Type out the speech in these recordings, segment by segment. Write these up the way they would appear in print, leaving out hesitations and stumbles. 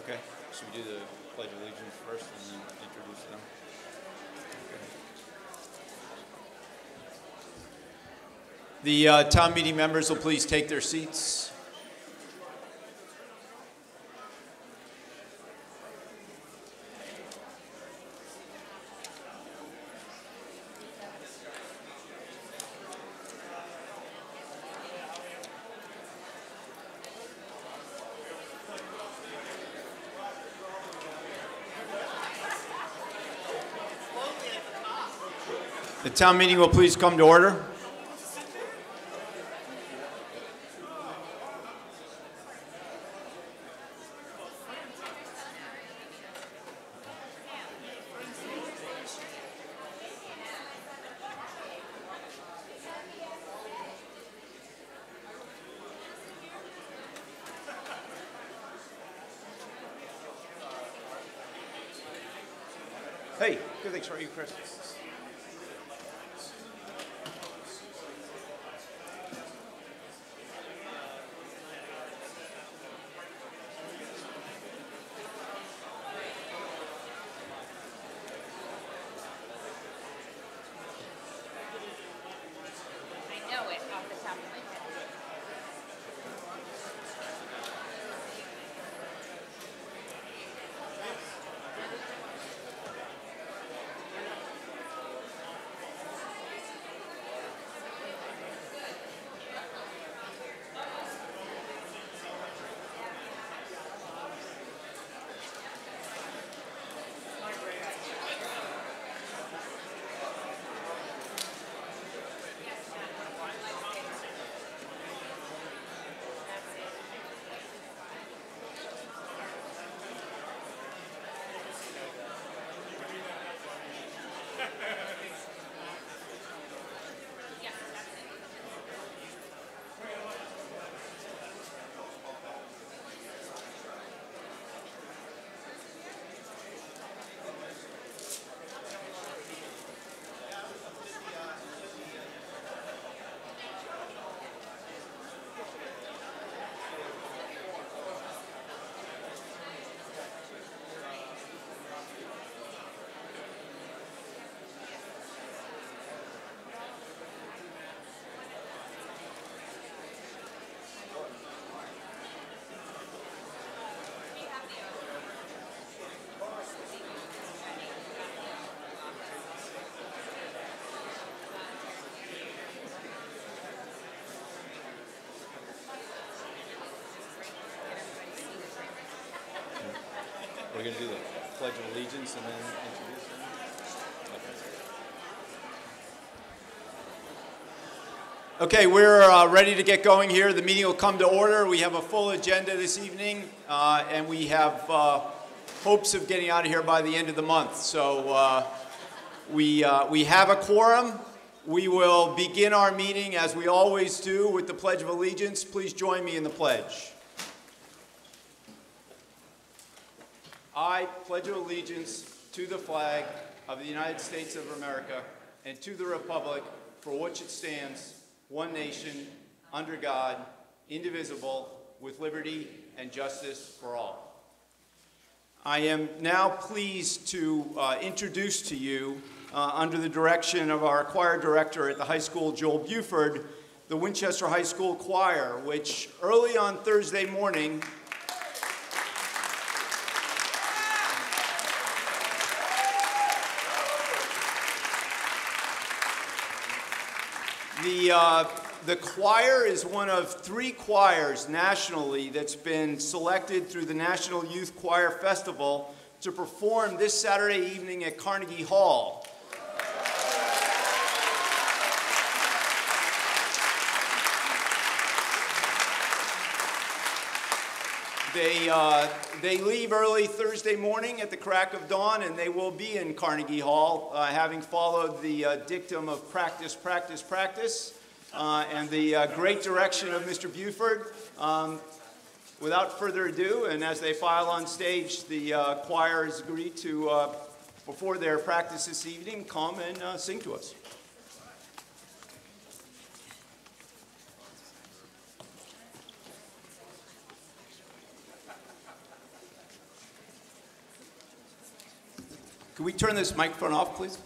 Okay. Should we do the Pledge of Allegiance first and then introduce them? Okay. The town meeting members will please take their seats. The town meeting will please come to order. Hey, good, thanks. How are you, Chris? We're going to do the Pledge of Allegiance and then introduce them. Okay, we're ready to get going here. The meeting will come to order. We have a full agenda this evening, and we have hopes of getting out of here by the end of the month. So we have a quorum. We will begin our meeting, as we always do, with the Pledge of Allegiance. Please join me in the pledge. I pledge allegiance to the flag of the United States of America and to the republic for which it stands, one nation, under God, indivisible, with liberty and justice for all. I am now pleased to introduce to you, under the direction of our choir director at the high school, Joel Buford, the Winchester High School Choir, which early on Thursday morning The choir is one of 3 choirs nationally that's been selected through the National Youth Choir Festival to perform this Saturday evening at Carnegie Hall. They leave early Thursday morning at the crack of dawn, and they will be in Carnegie Hall, having followed the dictum of practice, practice, practice, and the great direction of Mr. Buford. Without further ado, and as they file on stage, the choir has agreed to, before their practice this evening, come and sing to us. Can we turn this microphone off, please?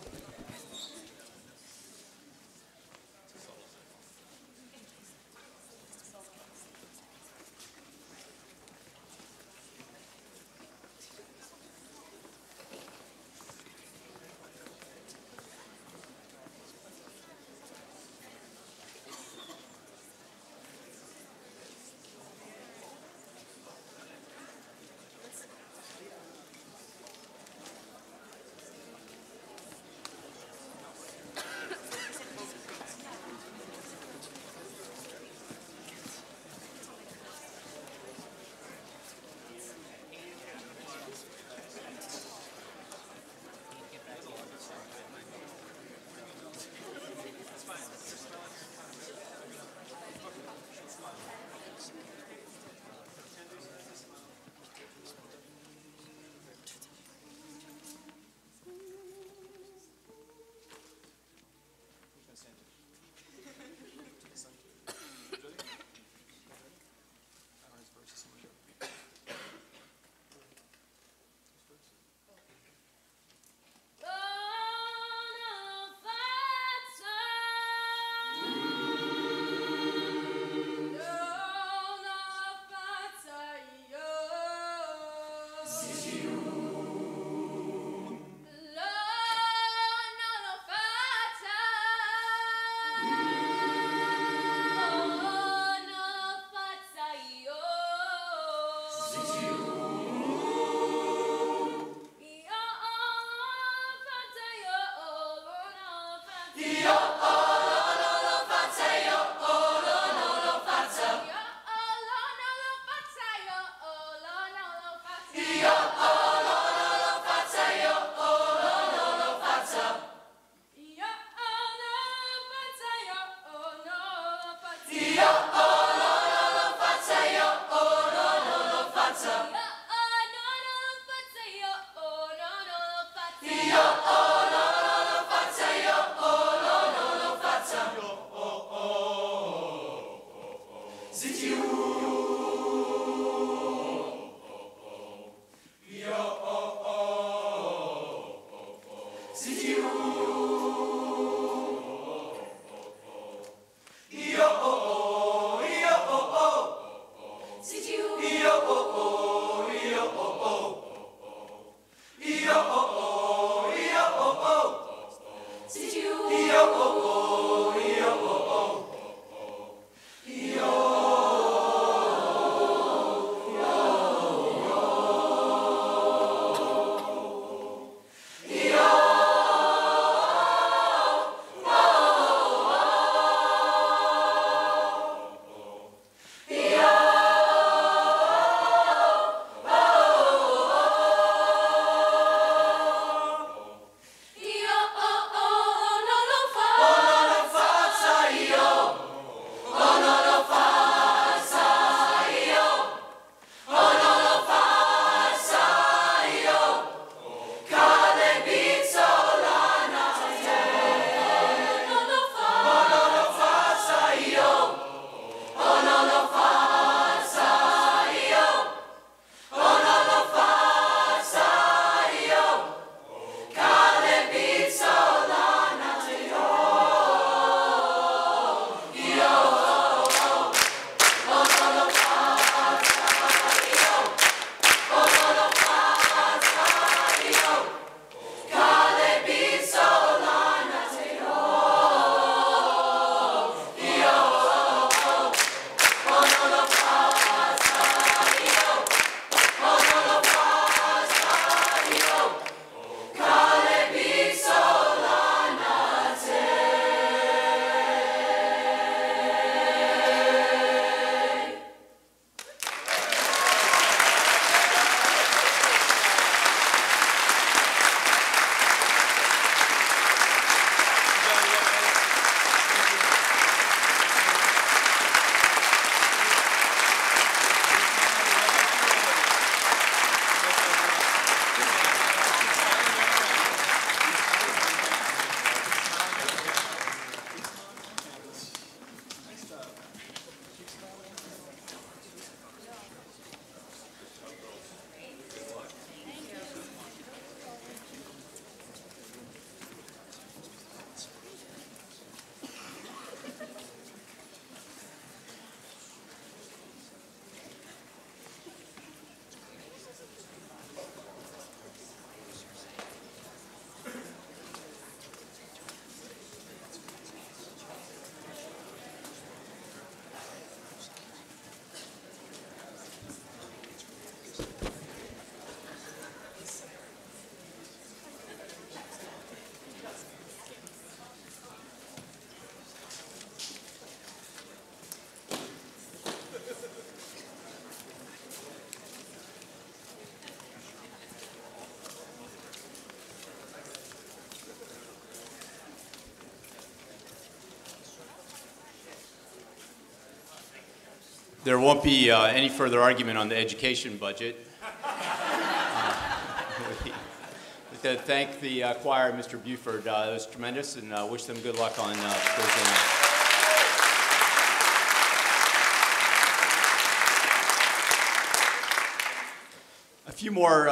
There won't be any further argument on the education budget. To thank the choir, Mr. Buford. It was tremendous, and wish them good luck on Thursday night. A few more,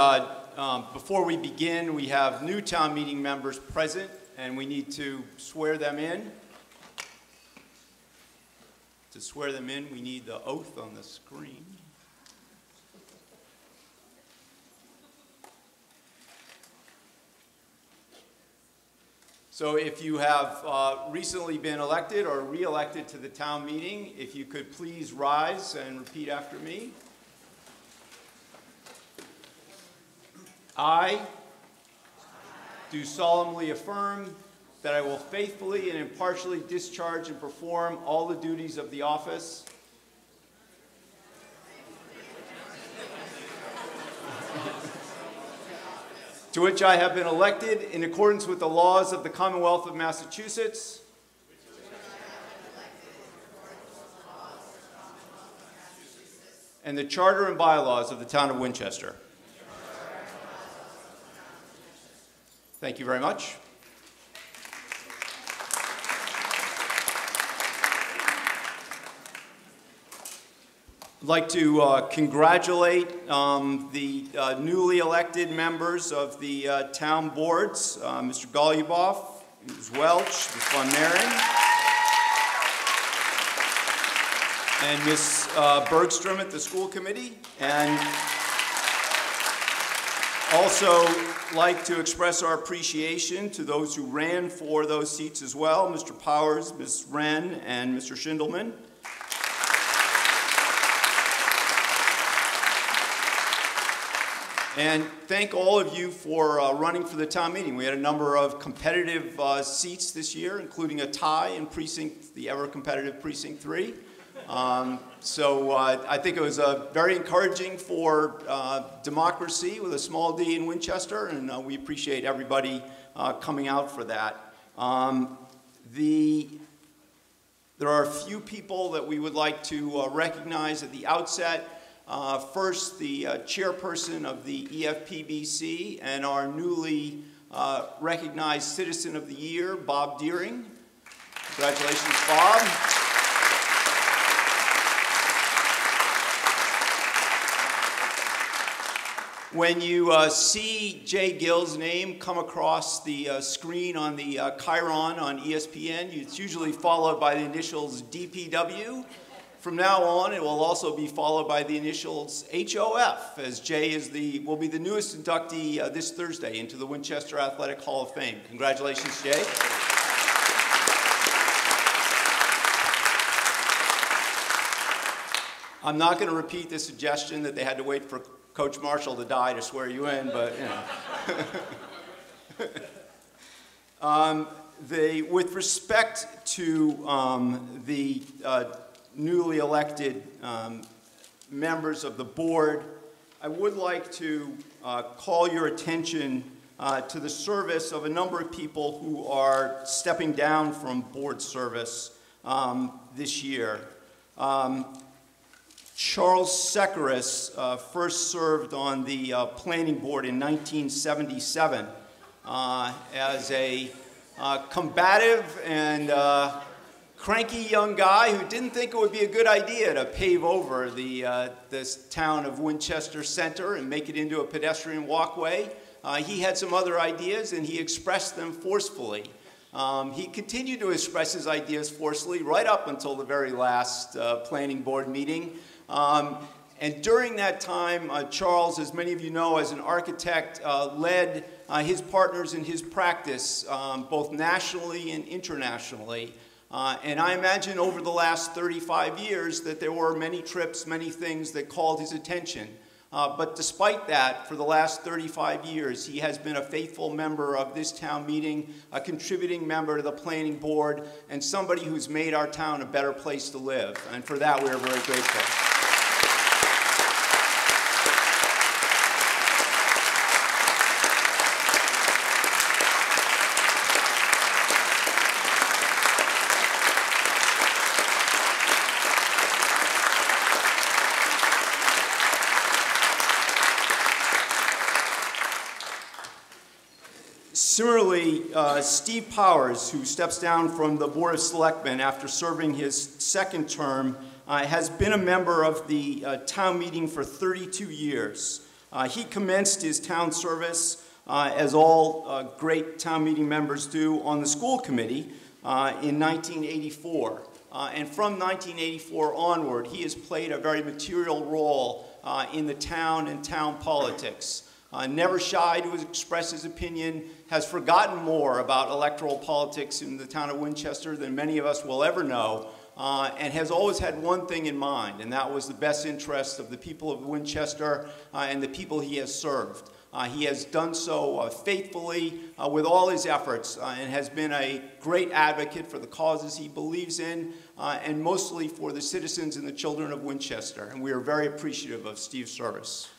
before we begin, we have new town meeting members present, and we need to swear them in. To swear them in, we need the oath on the screen. So if you have recently been elected or re-elected to the town meeting, if you could please rise and repeat after me. I do solemnly affirm that I will faithfully and impartially discharge and perform all the duties of the office to which I have been elected in accordance with the laws of the Commonwealth of Massachusetts and the charter and bylaws of the town of Winchester. Thank you very much. I'd like to congratulate the newly elected members of the town boards, Mr. Golubov, Ms. Welch, Ms. Von Maren, and Ms. Bergstrom at the school committee. And also like to express our appreciation to those who ran for those seats as well, Mr. Powers, Ms. Wren, and Mr. Schindelman. And thank all of you for running for the town meeting. We had a number of competitive seats this year, including a tie in the ever-competitive Precinct 3. So I think it was very encouraging for democracy with a small d in Winchester, and we appreciate everybody coming out for that. There are a few people that we would like to recognize at the outset. First, the chairperson of the EFPBC and our newly recognized Citizen of the Year, Bob Deering. Congratulations, Bob. When you see Jay Gill's name come across the screen on the Chiron on ESPN, it's usually followed by the initials DPW. From now on, it will also be followed by the initials HOF, as Jay will be the newest inductee this Thursday into the Winchester Athletic Hall of Fame. Congratulations, Jay. I'm not going to repeat the suggestion that they had to wait for Coach Marshall to die to swear you in, but you know. With respect to the newly elected members of the board, I would like to call your attention to the service of a number of people who are stepping down from board service this year. Charles Sekaris first served on the planning board in 1977 as a combative and cranky young guy who didn't think it would be a good idea to pave over this town of Winchester Center and make it into a pedestrian walkway. He had some other ideas, and he expressed them forcefully. He continued to express his ideas forcefully right up until the very last planning board meeting. And during that time, Charles, as many of you know, as an architect, led his partners in his practice, both nationally and internationally. And I imagine over the last 35 years that there were many trips, many things that called his attention. But despite that, for the last 35 years, he has been a faithful member of this town meeting, a contributing member to the planning board, and somebody who's made our town a better place to live. And for that, we are very grateful. Similarly, Steve Powers, who steps down from the Board of Selectmen after serving his second term, has been a member of the town meeting for 32 years. He commenced his town service, as all great town meeting members do, on the school committee in 1984. And from 1984 onward, he has played a very material role in the town and town politics. Never shy to express his opinion, has forgotten more about electoral politics in the town of Winchester than many of us will ever know, and has always had one thing in mind, and that was the best interest of the people of Winchester and the people he has served. He has done so faithfully with all his efforts and has been a great advocate for the causes he believes in and mostly for the citizens and the children of Winchester. And we are very appreciative of Steve's service.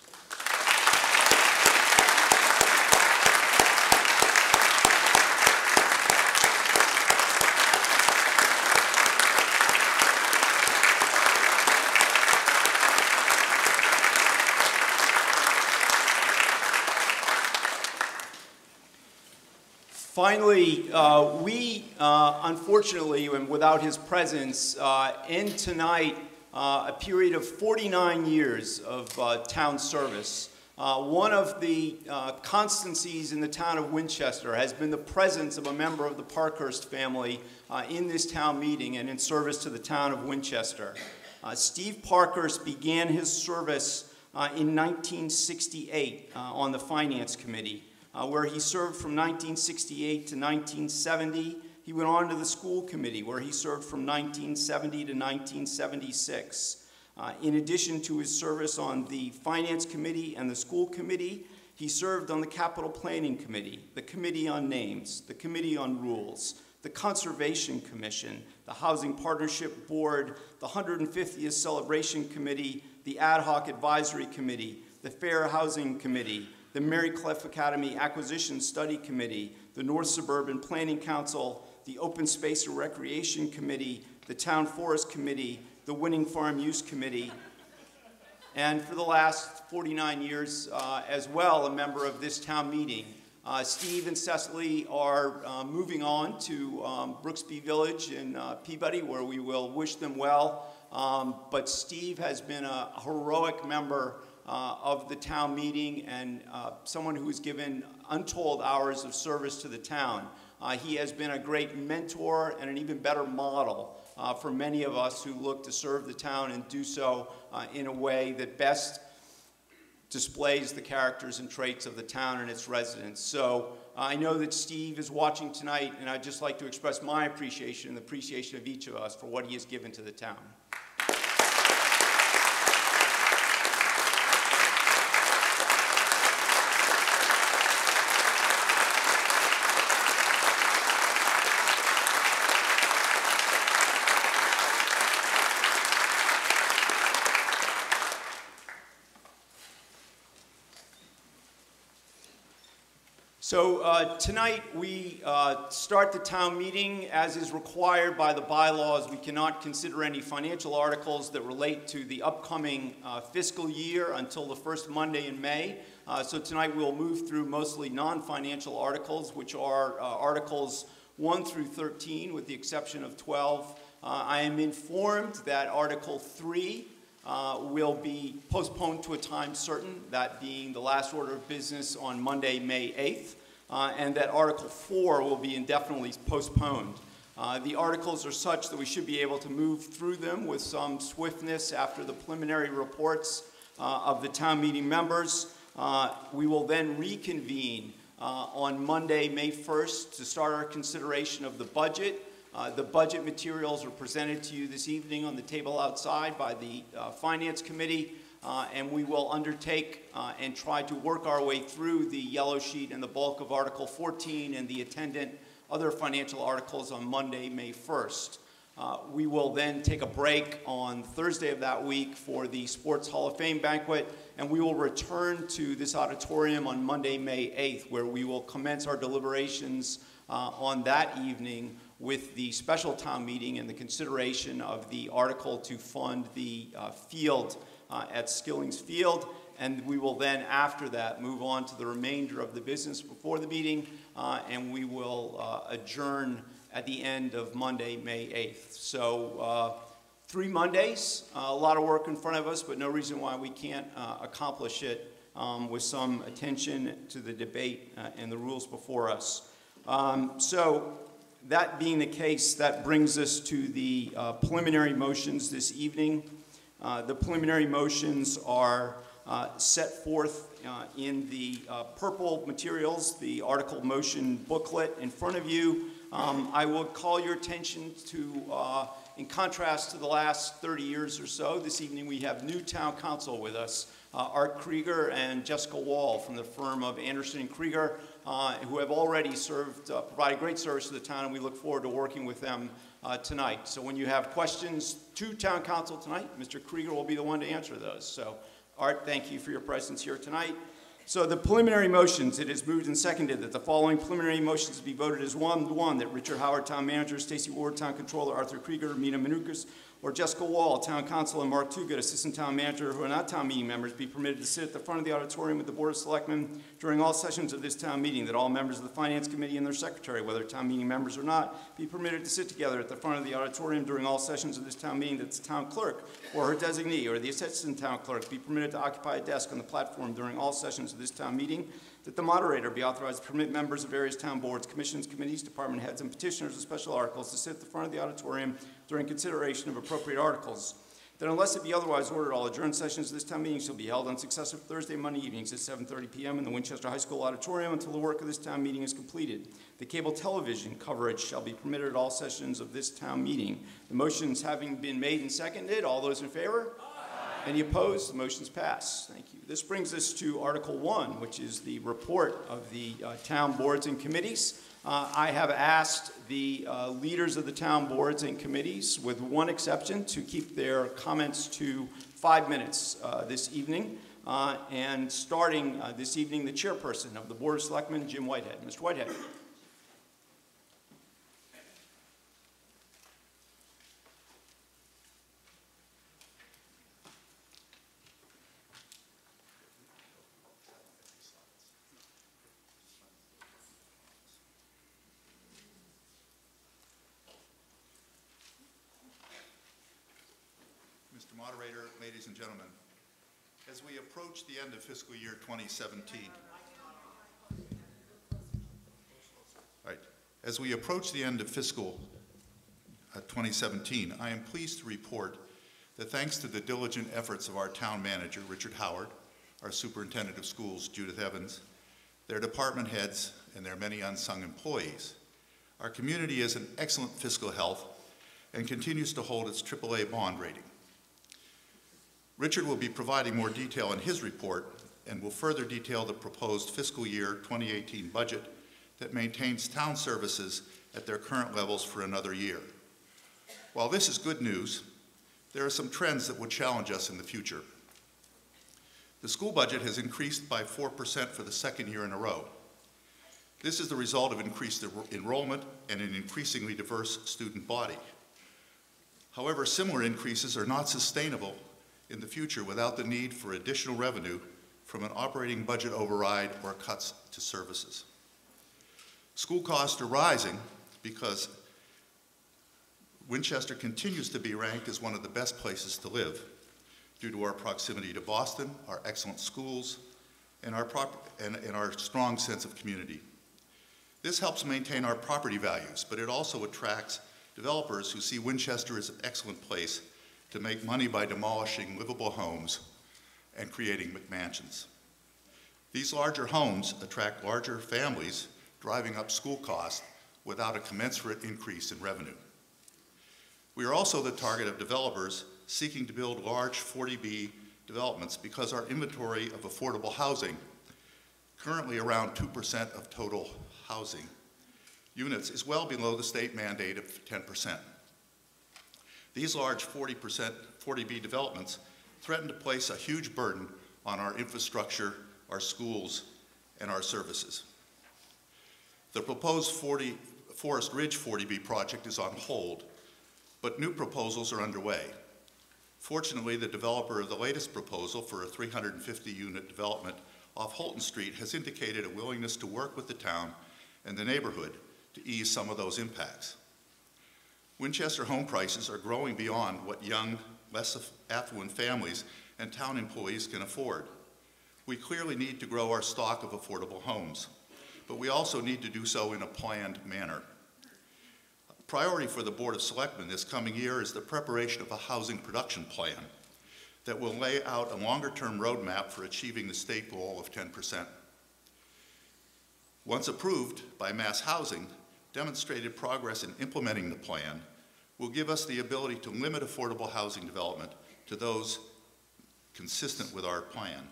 Finally, we, unfortunately, and without his presence, end tonight a period of 49 years of town service. One of the constancies in the town of Winchester has been the presence of a member of the Parkhurst family in this town meeting and in service to the town of Winchester. Steve Parkhurst began his service in 1968 on the Finance Committee, where he served from 1968 to 1970. He went on to the School Committee, where he served from 1970 to 1976. In addition to his service on the Finance Committee and the School Committee, he served on the Capital Planning Committee, the Committee on Names, the Committee on Rules, the Conservation Commission, the Housing Partnership Board, the 150th Celebration Committee, the Ad Hoc Advisory Committee, the Fair Housing Committee, the Mary Clef Academy Acquisition Study Committee, the North Suburban Planning Council, the Open Space and Recreation Committee, the Town Forest Committee, the Winning Farm Use Committee, and for the last 49 years as well, a member of this town meeting. Steve and Cecily are moving on to Brooksby Village in Peabody, where we will wish them well. But Steve has been a heroic member of the town meeting and someone who has given untold hours of service to the town. He has been a great mentor and an even better model for many of us who look to serve the town and do so in a way that best displays the characters and traits of the town and its residents. So I know that Steve is watching tonight, and I'd just like to express my appreciation and the appreciation of each of us for what he has given to the town. So tonight we start the town meeting as is required by the bylaws. We cannot consider any financial articles that relate to the upcoming fiscal year until the first Monday in May. So tonight we'll move through mostly non-financial articles, which are Articles 1 through 13 with the exception of 12. I am informed that Article 3 will be postponed to a time certain, that being the last order of business on Monday, May 8th, and that Article 4 will be indefinitely postponed. The articles are such that we should be able to move through them with some swiftness after the preliminary reports of the town meeting members. We will then reconvene on Monday, May 1st, to start our consideration of the budget. The budget materials are presented to you this evening on the table outside by the Finance Committee, and we will undertake and try to work our way through the yellow sheet and the bulk of Article 14 and the attendant other financial articles on Monday, May 1st. We will then take a break on Thursday of that week for the Sports Hall of Fame banquet, and we will return to this auditorium on Monday, May 8th, where we will commence our deliberations on that evening with the special town meeting and the consideration of the article to fund the field at Skilling's Field, and we will then, after that, move on to the remainder of the business before the meeting, and we will adjourn at the end of Monday, May 8th. So 3 Mondays, a lot of work in front of us, but no reason why we can't accomplish it with some attention to the debate and the rules before us. So that being the case, that brings us to the preliminary motions this evening. The preliminary motions are set forth in the purple materials, the article motion booklet in front of you. I will call your attention to, in contrast to the last 30 years or so, this evening we have new town council with us, Art Krieger and Jessica Wall from the firm of Anderson & Krieger, who have already provided great service to the town, and we look forward to working with them tonight. So when you have questions to town council tonight, Mr. Krieger will be the one to answer those. So Art, thank you for your presence here tonight. So the preliminary motions, it is moved and seconded that the following preliminary motions be voted as one, that Richard Howard, Town Manager, Stacy Ward, Town Controller, Arthur Krieger, Mina Manukas, or Jessica Wall, Town Council, and Mark Tugett, Assistant Town Manager, who are not town meeting members, be permitted to sit at the front of the auditorium with the Board of Selectmen during all sessions of this town meeting, that all members of the Finance Committee and their secretary, whether town meeting members or not, be permitted to sit together at the front of the auditorium during all sessions of this town meeting, that the town clerk or her designee or the assistant town clerk be permitted to occupy a desk on the platform during all sessions of this town meeting, that the moderator be authorized to permit members of various town boards, commissions, committees, department heads, and petitioners of special articles to sit at the front of the auditorium during consideration of appropriate articles. That unless it be otherwise ordered, all adjourned sessions of this town meeting shall be held on successive Thursday and Monday evenings at 7:30 p.m. in the Winchester High School auditorium until the work of this town meeting is completed. The cable television coverage shall be permitted at all sessions of this town meeting. The motions having been made and seconded, all those in favor? Aye. Any opposed? The motions pass. Thank you. This brings us to Article 1, which is the report of the town boards and committees. I have asked the leaders of the town boards and committees, with one exception, to keep their comments to 5 minutes this evening. And starting this evening, the chairperson of the Board of Selectmen, Jim Whitehead. Mr. Whitehead. Moderator, ladies and gentlemen, as we approach the end of fiscal year 2017, as we approach the end of fiscal 2017, I am pleased to report that thanks to the diligent efforts of our town manager, Richard Howard, our superintendent of schools, Judith Evans, their department heads, and their many unsung employees, our community is in excellent fiscal health and continues to hold its AAA bond rating. Richard will be providing more detail in his report and will further detail the proposed fiscal year 2018 budget that maintains town services at their current levels for another year. While this is good news, there are some trends that would challenge us in the future. The school budget has increased by 4% for the second year in a row. This is the result of increased enrollment and an increasingly diverse student body. However, similar increases are not sustainable in the future without the need for additional revenue from an operating budget override or cuts to services. School costs are rising because Winchester continues to be ranked as one of the best places to live due to our proximity to Boston, our excellent schools, and our strong sense of community. This helps maintain our property values, but it also attracts developers who see Winchester as an excellent place to make money by demolishing livable homes and creating McMansions. These larger homes attract larger families, driving up school costs without a commensurate increase in revenue. We are also the target of developers seeking to build large 40B developments because our inventory of affordable housing, currently around 2% of total housing units, is well below the state mandate of 10%. These large 40B developments threaten to place a huge burden on our infrastructure, our schools, and our services. The proposed Forest Ridge 40B project is on hold, but new proposals are underway. Fortunately, the developer of the latest proposal for a 350-unit development off Holton Street has indicated a willingness to work with the town and the neighborhood to ease some of those impacts. Winchester home prices are growing beyond what young, less affluent families and town employees can afford. We clearly need to grow our stock of affordable homes, but we also need to do so in a planned manner. A priority for the Board of Selectmen this coming year is the preparation of a housing production plan that will lay out a longer-term roadmap for achieving the state goal of 10%. Once approved by Mass Housing, demonstrated progress in implementing the plan will give us the ability to limit affordable housing development to those consistent with our plan.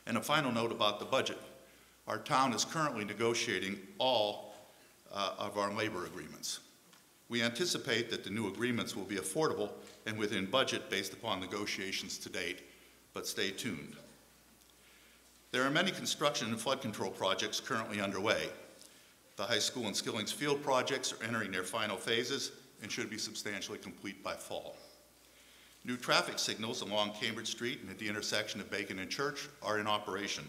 And a final note about the budget. Our town is currently negotiating all of our labor agreements. We anticipate that the new agreements will be affordable and within budget based upon negotiations to date, but stay tuned. There are many construction and flood control projects currently underway. The high school and Skilling's field projects are entering their final phases and should be substantially complete by fall. New traffic signals along Cambridge Street and at the intersection of Bacon and Church are in operation.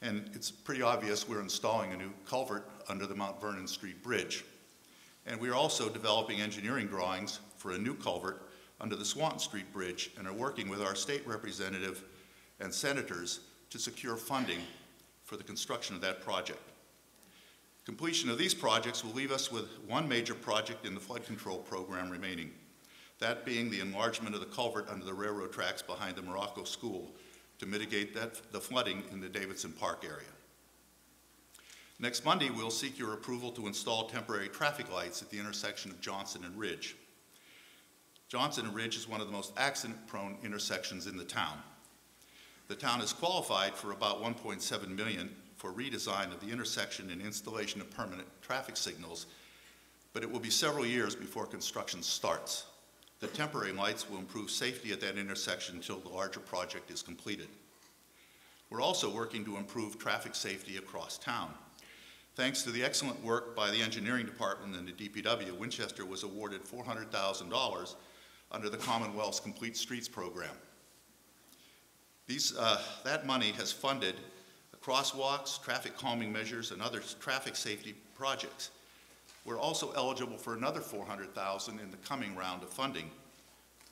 And it's pretty obvious we're installing a new culvert under the Mount Vernon Street Bridge. And we are also developing engineering drawings for a new culvert under the Swanton Street Bridge and are working with our state representative and senators to secure funding for the construction of that project. Completion of these projects will leave us with one major project in the flood control program remaining, that being the enlargement of the culvert under the railroad tracks behind the Morocco School to mitigate the flooding in the Davidson Park area. Next Monday, we'll seek your approval to install temporary traffic lights at the intersection of Johnson and Ridge. Johnson and Ridge is one of the most accident-prone intersections in the town. The town is qualified for about $1.7 million for redesign of the intersection and installation of permanent traffic signals, but it will be several years before construction starts. The temporary lights will improve safety at that intersection until the larger project is completed. We're also working to improve traffic safety across town. Thanks to the excellent work by the engineering department and the DPW, Winchester was awarded $400,000 under the Commonwealth's Complete Streets program. That money has funded crosswalks, traffic calming measures, and other traffic safety projects. We're also eligible for another $400,000 in the coming round of funding,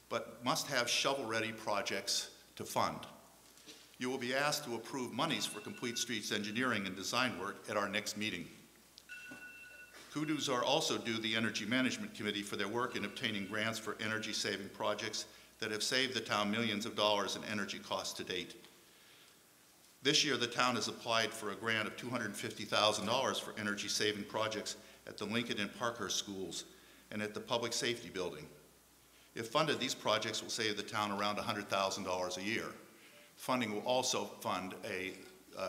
but must have shovel-ready projects to fund. You will be asked to approve monies for Complete Streets engineering and design work at our next meeting. Kudos are also due the Energy Management Committee for their work in obtaining grants for energy-saving projects that have saved the town millions of dollars in energy costs to date. This year, the town has applied for a grant of $250,000 for energy-saving projects at the Lincoln and Parkhurst schools and at the Public Safety Building. If funded, these projects will save the town around $100,000 a year. Funding will also fund an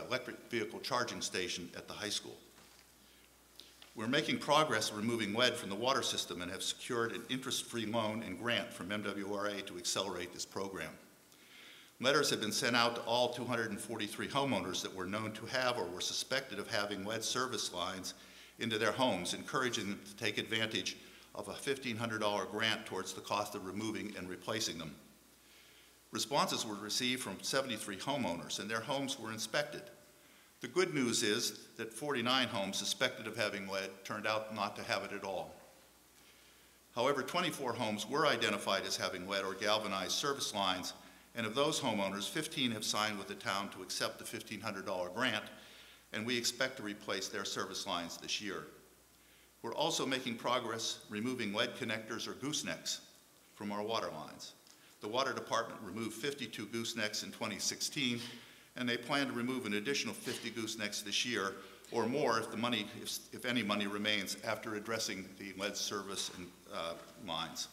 electric vehicle charging station at the high school. We're making progress removing lead from the water system and have secured an interest-free loan and grant from MWRA to accelerate this program. Letters have been sent out to all 243 homeowners that were known to have or were suspected of having lead service lines into their homes, encouraging them to take advantage of a $1,500 grant towards the cost of removing and replacing them. Responses were received from 73 homeowners, and their homes were inspected. The good news is that 49 homes suspected of having lead turned out not to have it at all. However, 24 homes were identified as having lead or galvanized service lines, and of those homeowners, 15 have signed with the town to accept the $1,500 grant, and we expect to replace their service lines this year. We're also making progress removing lead connectors or goosenecks from our water lines. The water department removed 52 goosenecks in 2016, and they plan to remove an additional 50 goosenecks this year, or more if any money remains after addressing the lead service and lines.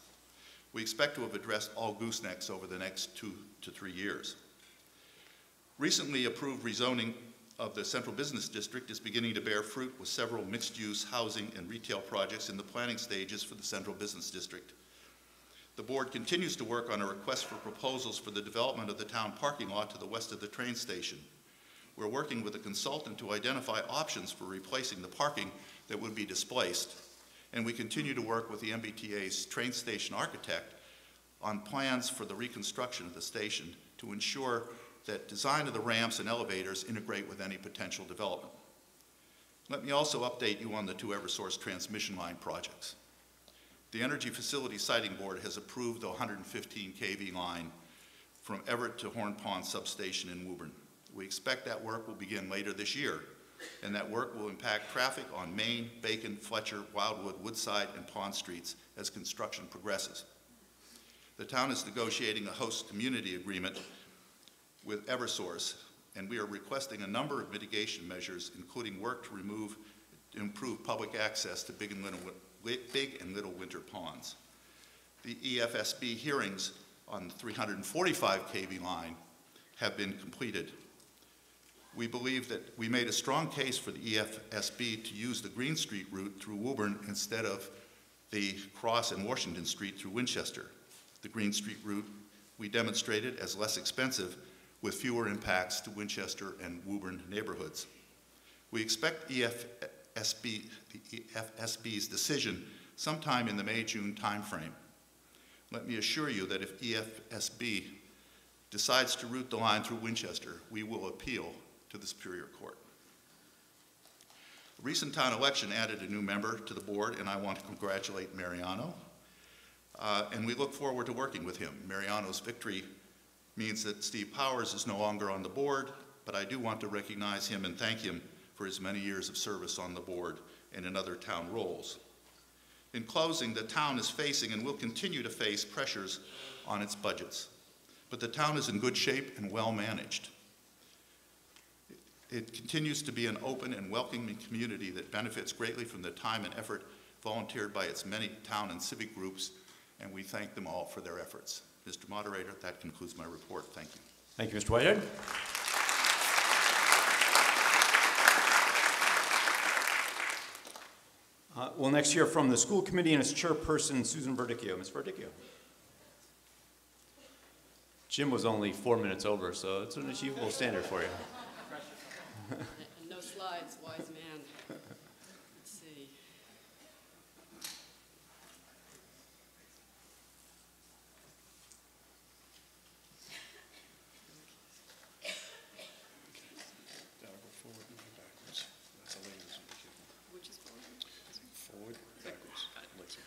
We expect to have addressed all goosenecks over the next 2 to 3 years. Recently approved rezoning of the Central Business District is beginning to bear fruit with several mixed-use housing and retail projects in the planning stages for the Central Business District. The board continues to work on a request for proposals for the development of the town parking lot to the west of the train station. We're working with a consultant to identify options for replacing the parking that would be displaced, and we continue to work with the MBTA's train station architect on plans for the reconstruction of the station to ensure that design of the ramps and elevators integrate with any potential development. Let me also update you on the two Eversource transmission line projects. The Energy Facility Siting Board has approved the 115 kV line from Everett to Horn Pond substation in Woburn. We expect that work will begin later this year, and that work will impact traffic on Main, Bacon, Fletcher, Wildwood, Woodside, and Pond Streets as construction progresses. The town is negotiating a host community agreement with Eversource, and we are requesting a number of mitigation measures, including work to improve public access to Big and Little Winter ponds. The EFSB hearings on the 345 kV line have been completed. We believe that we made a strong case for the EFSB to use the Green Street route through Woburn instead of the Cross and Washington Street through Winchester. The Green Street route we demonstrated as less expensive with fewer impacts to Winchester and Woburn neighborhoods. We expect the EFSB's decision sometime in the May-June timeframe. Let me assure you that if EFSB decides to route the line through Winchester, we will appeal to the Superior Court. The recent town election added a new member to the board, and I want to congratulate Mariano. And we look forward to working with him. Mariano's victory means that Steve Powers is no longer on the board, but I do want to recognize him and thank him for his many years of service on the board and in other town roles. In closing, the town is facing and will continue to face pressures on its budgets, but the town is in good shape and well managed. It continues to be an open and welcoming community that benefits greatly from the time and effort volunteered by its many town and civic groups, and we thank them all for their efforts. Mr. Moderator, that concludes my report. Thank you. Thank you, Mr. Whitehead. We'll next hear from the school committee and its chairperson, Susan Verdicchio. Ms. Verdicchio. Jim was only 4 minutes over, so it's an achievable standard for you. And no slides, wise man. Let's see. That'll go forward and then backwards. That's a lady's indicator. Which is forward? Forward, backwards. Like so.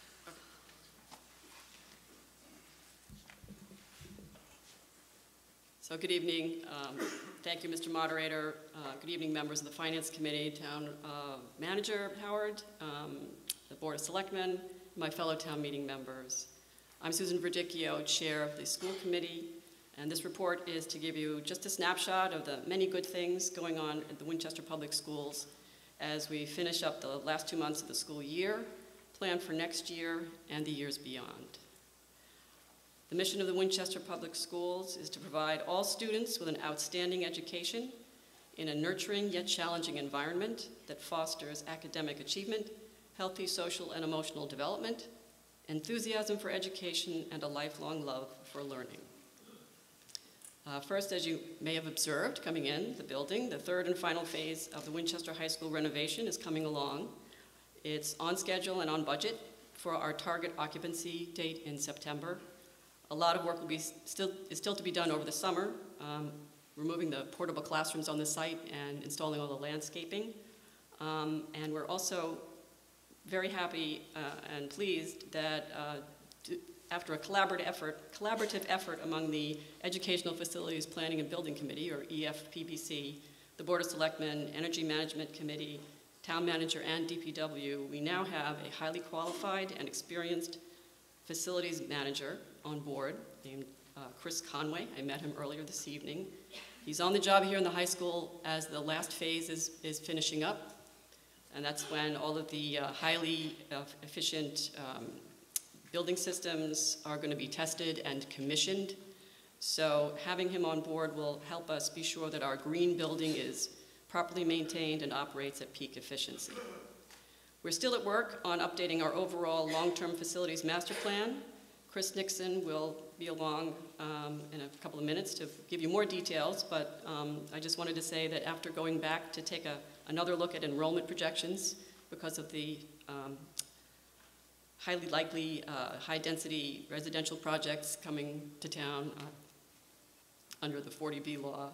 So good evening. Thank you, Mr. Moderator. Good evening, members of the Finance Committee, Town Manager Howard, the Board of Selectmen, my fellow town meeting members. I'm Susan Verdicchio, Chair of the School Committee, and this report is to give you just a snapshot of the many good things going on at the Winchester Public Schools as we finish up the last 2 months of the school year, plan for next year, and the years beyond. The mission of the Winchester Public Schools is to provide all students with an outstanding education in a nurturing yet challenging environment that fosters academic achievement, healthy social and emotional development, enthusiasm for education, and a lifelong love for learning. First, as you may have observed coming in the building, the third and final phase of the Winchester High School renovation is coming along. It's on schedule and on budget for our target occupancy date in September. A lot of work is still to be done over the summer, removing the portable classrooms on the site and installing all the landscaping. And we're also very happy and pleased that after a collaborative effort among the Educational Facilities Planning and Building Committee, or EFPBC, the Board of Selectmen, Energy Management Committee, Town Manager, and DPW, we now have a highly qualified and experienced facilities manager on board named Chris Conway. I met him earlier this evening. He's on the job here in the high school as the last phase is finishing up, and that's when all of the highly efficient building systems are going to be tested and commissioned. So having him on board will help us be sure that our green building is properly maintained and operates at peak efficiency. We're still at work on updating our overall long-term facilities master plan. Chris Nixon will be along in a couple of minutes to give you more details, but I just wanted to say that after going back to take another look at enrollment projections because of the highly likely high-density residential projects coming to town under the 40B law.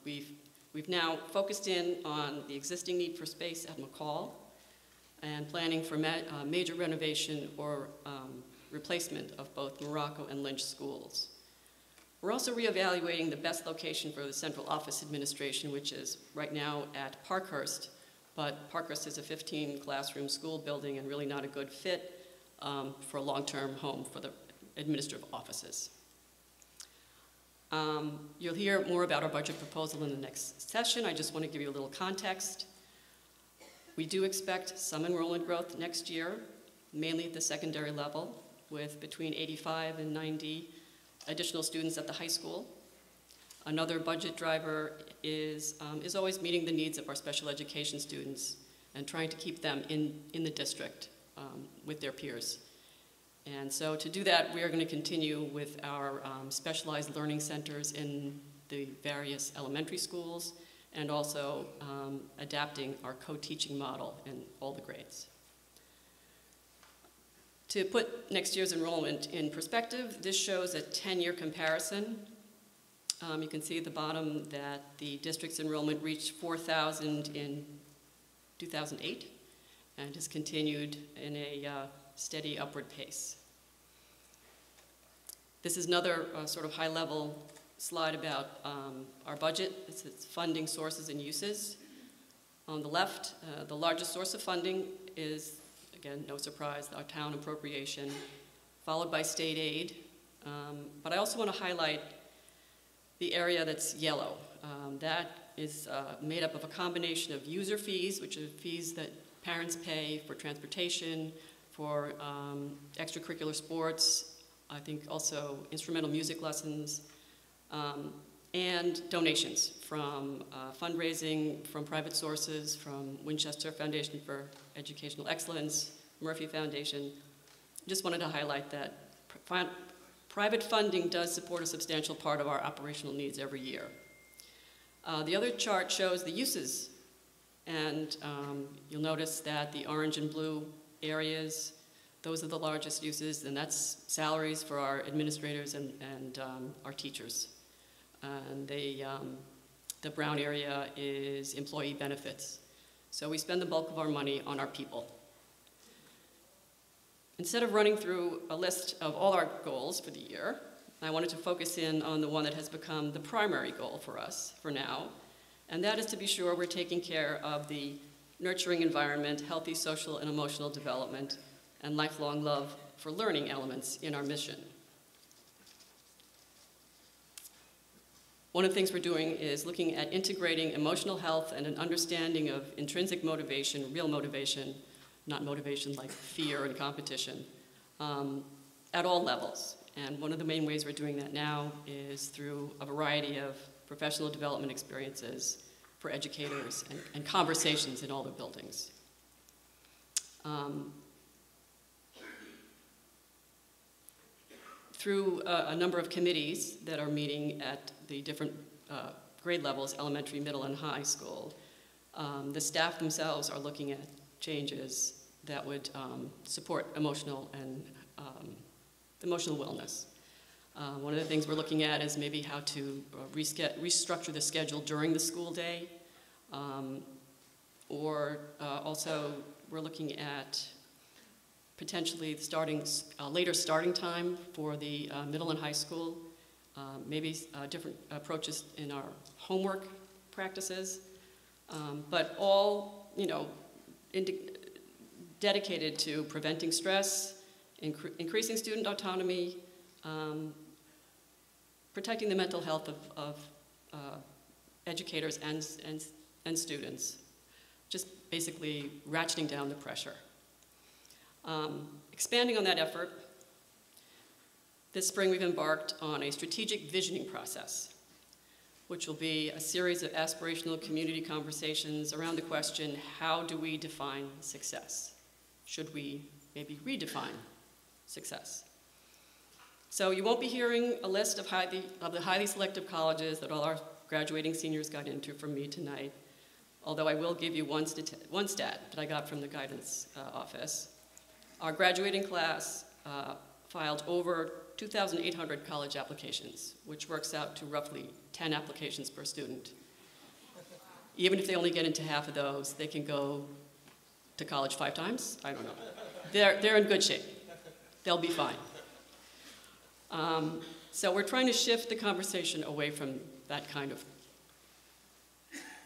We've now focused in on the existing need for space at McCall and planning for major renovation or replacement of both Morocco and Lynch schools. We're also reevaluating the best location for the central office administration, which is right now at Parkhurst, but Parkhurst is a 15-classroom school building and really not a good fit for a long-term home for the administrative offices. You'll hear more about our budget proposal in the next session. I just want to give you a little context. We do expect some enrollment growth next year, mainly at the secondary level, with between 85 and 90 additional students at the high school. Another budget driver is always meeting the needs of our special education students and trying to keep them in the district with their peers. And so to do that, we are going to continue with our specialized learning centers in the various elementary schools and also adapting our co-teaching model in all the grades. To put next year's enrollment in perspective, this shows a 10-year comparison. You can see at the bottom that the district's enrollment reached 4,000 in 2008 and has continued in a steady upward pace. This is another sort of high-level slide about our budget. It's its funding sources and uses. On the left, the largest source of funding is, again, no surprise, our town appropriation, followed by state aid. But I also want to highlight the area that's yellow. That is made up of a combination of user fees, which are fees that parents pay for transportation, for extracurricular sports, I think also instrumental music lessons, and donations from fundraising, from private sources, from Winchester Foundation for Educational Excellence, Murphy Foundation. Just wanted to highlight that private funding does support a substantial part of our operational needs every year. The other chart shows the uses, and you'll notice that the orange and blue areas, those are the largest uses, and that's salaries for our administrators and our teachers. And the brown area is employee benefits. So we spend the bulk of our money on our people. Instead of running through a list of all our goals for the year, I wanted to focus in on the one that has become the primary goal for us for now, and that is to be sure we're taking care of the nurturing environment, healthy social and emotional development, and lifelong love for learning elements in our mission. One of the things we're doing is looking at integrating emotional health and an understanding of intrinsic motivation, real motivation, not motivation like fear and competition, at all levels. And one of the main ways we're doing that now is through a variety of professional development experiences for educators and conversations in all the buildings. Through a number of committees that are meeting at the different grade levels, elementary, middle, and high school, the staff themselves are looking at changes that would support emotional and emotional wellness. One of the things we're looking at is maybe how to restructure the schedule during the school day, or also we're looking at potentially later starting time for the middle and high school, maybe different approaches in our homework practices, but all, dedicated to preventing stress, increasing student autonomy, protecting the mental health of educators and students, just basically ratcheting down the pressure. Expanding on that effort, this spring we've embarked on a strategic visioning process, which will be a series of aspirational community conversations around the question, how do we define success? Should we maybe redefine success? So you won't be hearing a list of the highly selective colleges that all our graduating seniors got into from me tonight, although I will give you one stat that I got from the guidance office. Our graduating class filed over 2,800 college applications, which works out to roughly 10 applications per student. Even if they only get into half of those, they can go to college 5 times? I don't know. They're in good shape. They'll be fine. So we're trying to shift the conversation away from that kind of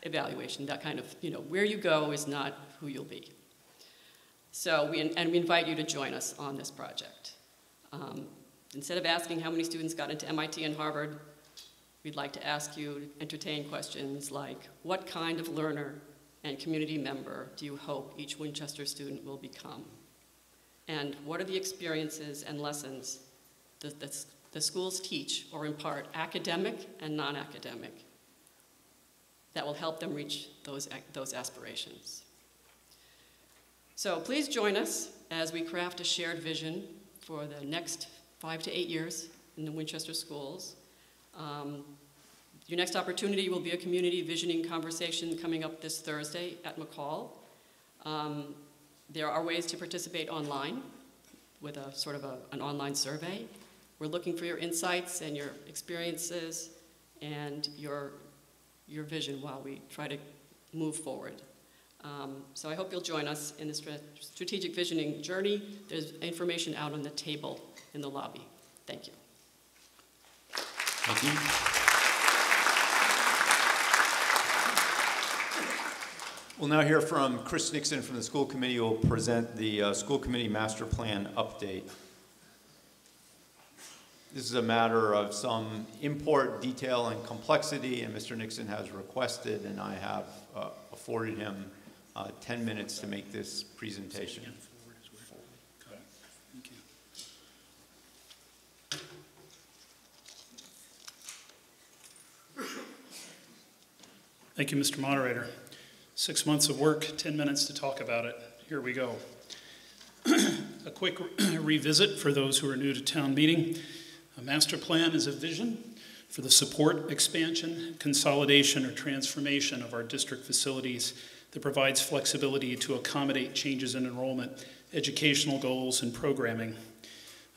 evaluation, that kind of, where you go is not who you'll be. So we invite you to join us on this project. Instead of asking how many students got into MIT and Harvard, we'd like to ask you to entertain questions like, what kind of learner and community member do you hope each Winchester student will become? And what are the experiences and lessons that the schools teach or impart, academic and non-academic, that will help them reach those aspirations? So please join us as we craft a shared vision for the next 5 to 8 years in the Winchester schools. Your next opportunity will be a community visioning conversation coming up this Thursday at McCall. There are ways to participate online with a sort of an online survey. We're looking for your insights and your experiences and your vision while we try to move forward. So I hope you'll join us in this strategic visioning journey. There's information out on the table in the lobby. Thank you. Thank you. We'll now hear from Chris Nixon from the school committee, who will present the school committee master plan update. This is a matter of some import, detail, and complexity, and Mr. Nixon has requested, and I have afforded him 10 minutes to make this presentation. Thank you, Mr. Moderator. 6 months of work, 10 minutes to talk about it. Here we go. A quick revisit for those who are new to town meeting. A master plan is a vision for the support, expansion, consolidation, or transformation of our district facilities that provides flexibility to accommodate changes in enrollment, educational goals, and programming.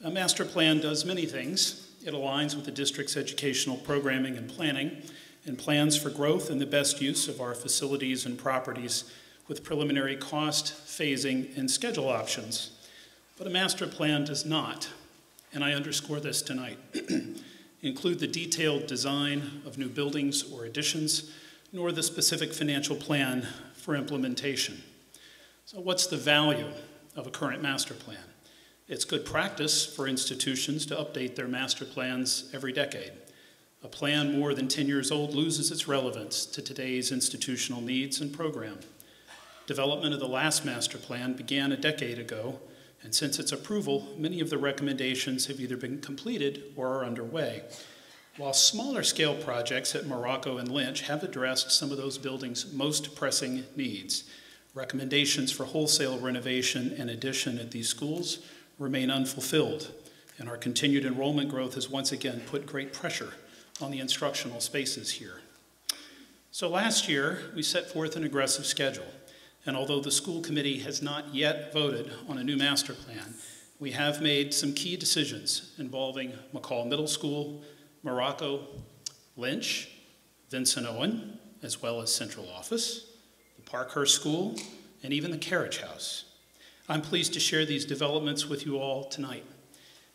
A master plan does many things. It aligns with the district's educational programming and planning, and plans for growth and the best use of our facilities and properties with preliminary cost, phasing, and schedule options. But a master plan does not, and I underscore this tonight, include the detailed design of new buildings or additions, nor the specific financial plan for implementation. So what's the value of a current master plan? It's good practice for institutions to update their master plans every decade. A plan more than 10 years old loses its relevance to today's institutional needs and program. Development of the last master plan began a decade ago, and since its approval, many of the recommendations have either been completed or are underway. While smaller scale projects at Morocco and Lynch have addressed some of those buildings' most pressing needs, recommendations for wholesale renovation and addition at these schools remain unfulfilled, and our continued enrollment growth has once again put great pressure on the instructional spaces here. So last year, we set forth an aggressive schedule, and although the school committee has not yet voted on a new master plan, we have made some key decisions involving McCall Middle School, Morocco, Lynch, Vincent Owen, as well as Central Office, the Parkhurst School, and even the Carriage House. I'm pleased to share these developments with you all tonight.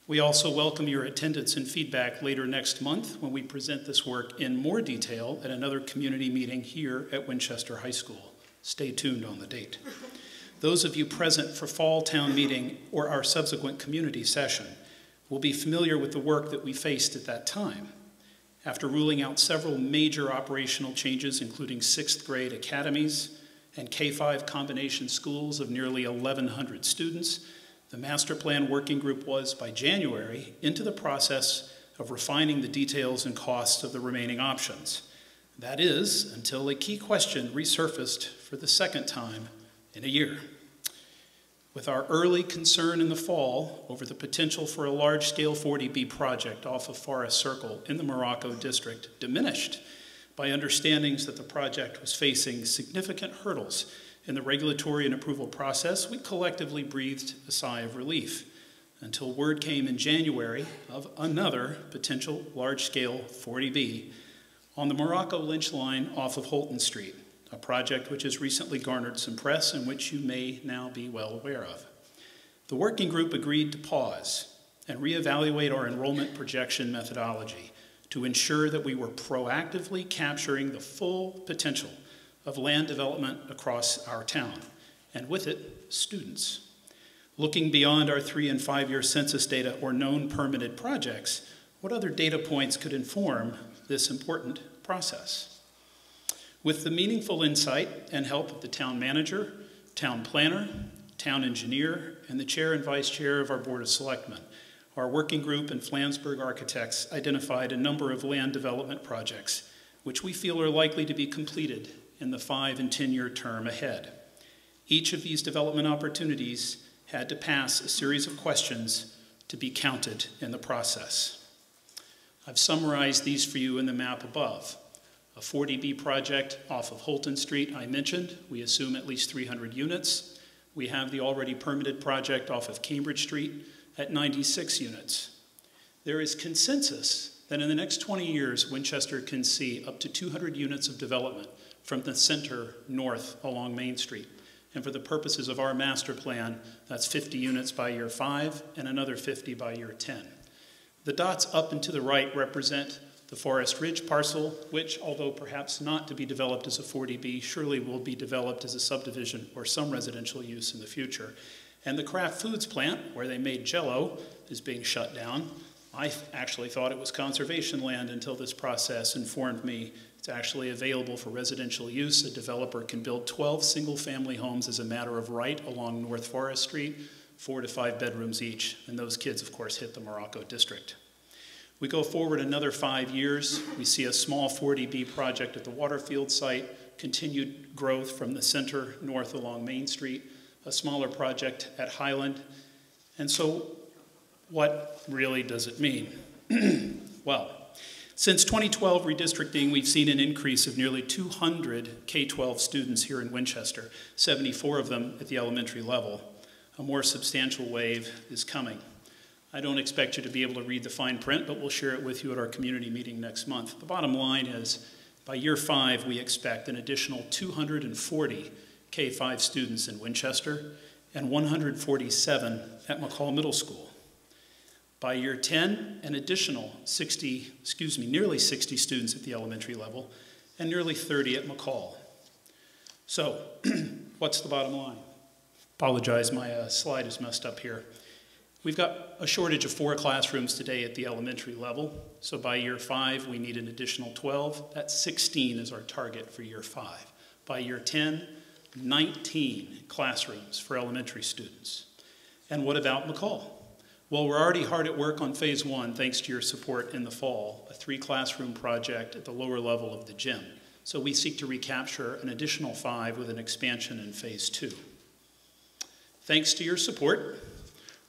We also welcome your attendance and feedback later next month when we present this work in more detail at another community meeting here at Winchester High School. Stay tuned on the date. Those of you present for fall town meeting or our subsequent community session will be familiar with the work that we faced at that time. After ruling out several major operational changes, including 6th grade academies and K-5 combination schools of nearly 1,100 students, the master plan working group was, by January, into the process of refining the details and costs of the remaining options. That is, until a key question resurfaced for the second time in a year. With our early concern in the fall over the potential for a large-scale 40B project off of Forest Circle in the Morocco district diminished by understandings that the project was facing significant hurdles In the regulatory and approval process, we collectively breathed a sigh of relief until word came in January of another potential large-scale 40B on the Morocco Lynch line off of Holton Street, a project which has recently garnered some press and which you may now be well aware of. The working group agreed to pause and reevaluate our enrollment projection methodology to ensure that we were proactively capturing the full potential of land development across our town, and with it, students. Looking beyond our 3- and 5-year census data or known permitted projects, what other data points could inform this important process? With the meaningful insight and help of the town manager, town planner, town engineer, and the chair and vice chair of our Board of Selectmen, our working group and Flansburgh architects identified a number of land development projects which we feel are likely to be completed in the 5- and 10-year term ahead. Each of these development opportunities had to pass a series of questions to be counted in the process. I've summarized these for you in the map above. A 40B project off of Holton Street I mentioned. We assume at least 300 units. We have the already permitted project off of Cambridge Street at 96 units. There is consensus that in the next 20 years, Winchester can see up to 200 units of development from the center north along Main Street. And for the purposes of our master plan, that's 50 units by year 5 and another 50 by year 10. The dots up and to the right represent the Forest Ridge parcel, which, although perhaps not to be developed as a 40B, surely will be developed as a subdivision or some residential use in the future. And the Kraft Foods plant, where they made Jell-O, is being shut down. I actually thought it was conservation land until this process informed me it's actually available for residential use. A developer can build 12 single-family homes as a matter of right along North Forest Street, 4 to 5 bedrooms each, and those kids, of course, hit the Morocco district. We go forward another 5 years. We see a small 40B project at the Waterfield site, continued growth from the center north along Main Street, a smaller project at Highland. And so what really does it mean? Well, since 2012 redistricting, we've seen an increase of nearly 200 K-12 students here in Winchester, 74 of them at the elementary level. A more substantial wave is coming. I don't expect you to be able to read the fine print, but we'll share it with you at our community meeting next month. The bottom line is, by year 5, we expect an additional 240 K-5 students in Winchester and 147 at McCall Middle School. By year 10, an additional nearly 60 students at the elementary level and nearly 30 at McCall. So, what's the bottom line? Apologize, my slide is messed up here. We've got a shortage of 4 classrooms today at the elementary level. So by year 5, we need an additional 12. That's 16 is our target for year 5. By year 10, 19 classrooms for elementary students. And what about McCall? Well, we're already hard at work on phase 1, thanks to your support in the fall, a 3-classroom project at the lower level of the gym. So we seek to recapture an additional 5 with an expansion in phase 2. Thanks to your support,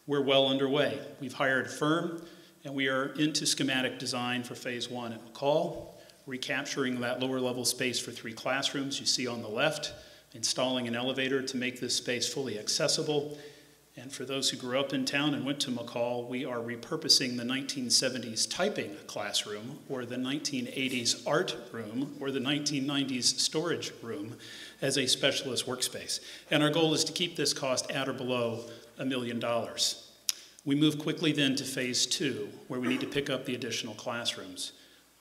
we're well underway. We've hired a firm, and we are into schematic design for phase 1 at McCall, recapturing that lower level space for 3 classrooms you see on the left, installing an elevator to make this space fully accessible. And for those who grew up in town and went to McCall, we are repurposing the 1970s typing classroom, or the 1980s art room, or the 1990s storage room as a specialist workspace. And our goal is to keep this cost at or below $1 million. We move quickly then to phase 2, where we need to pick up the additional classrooms.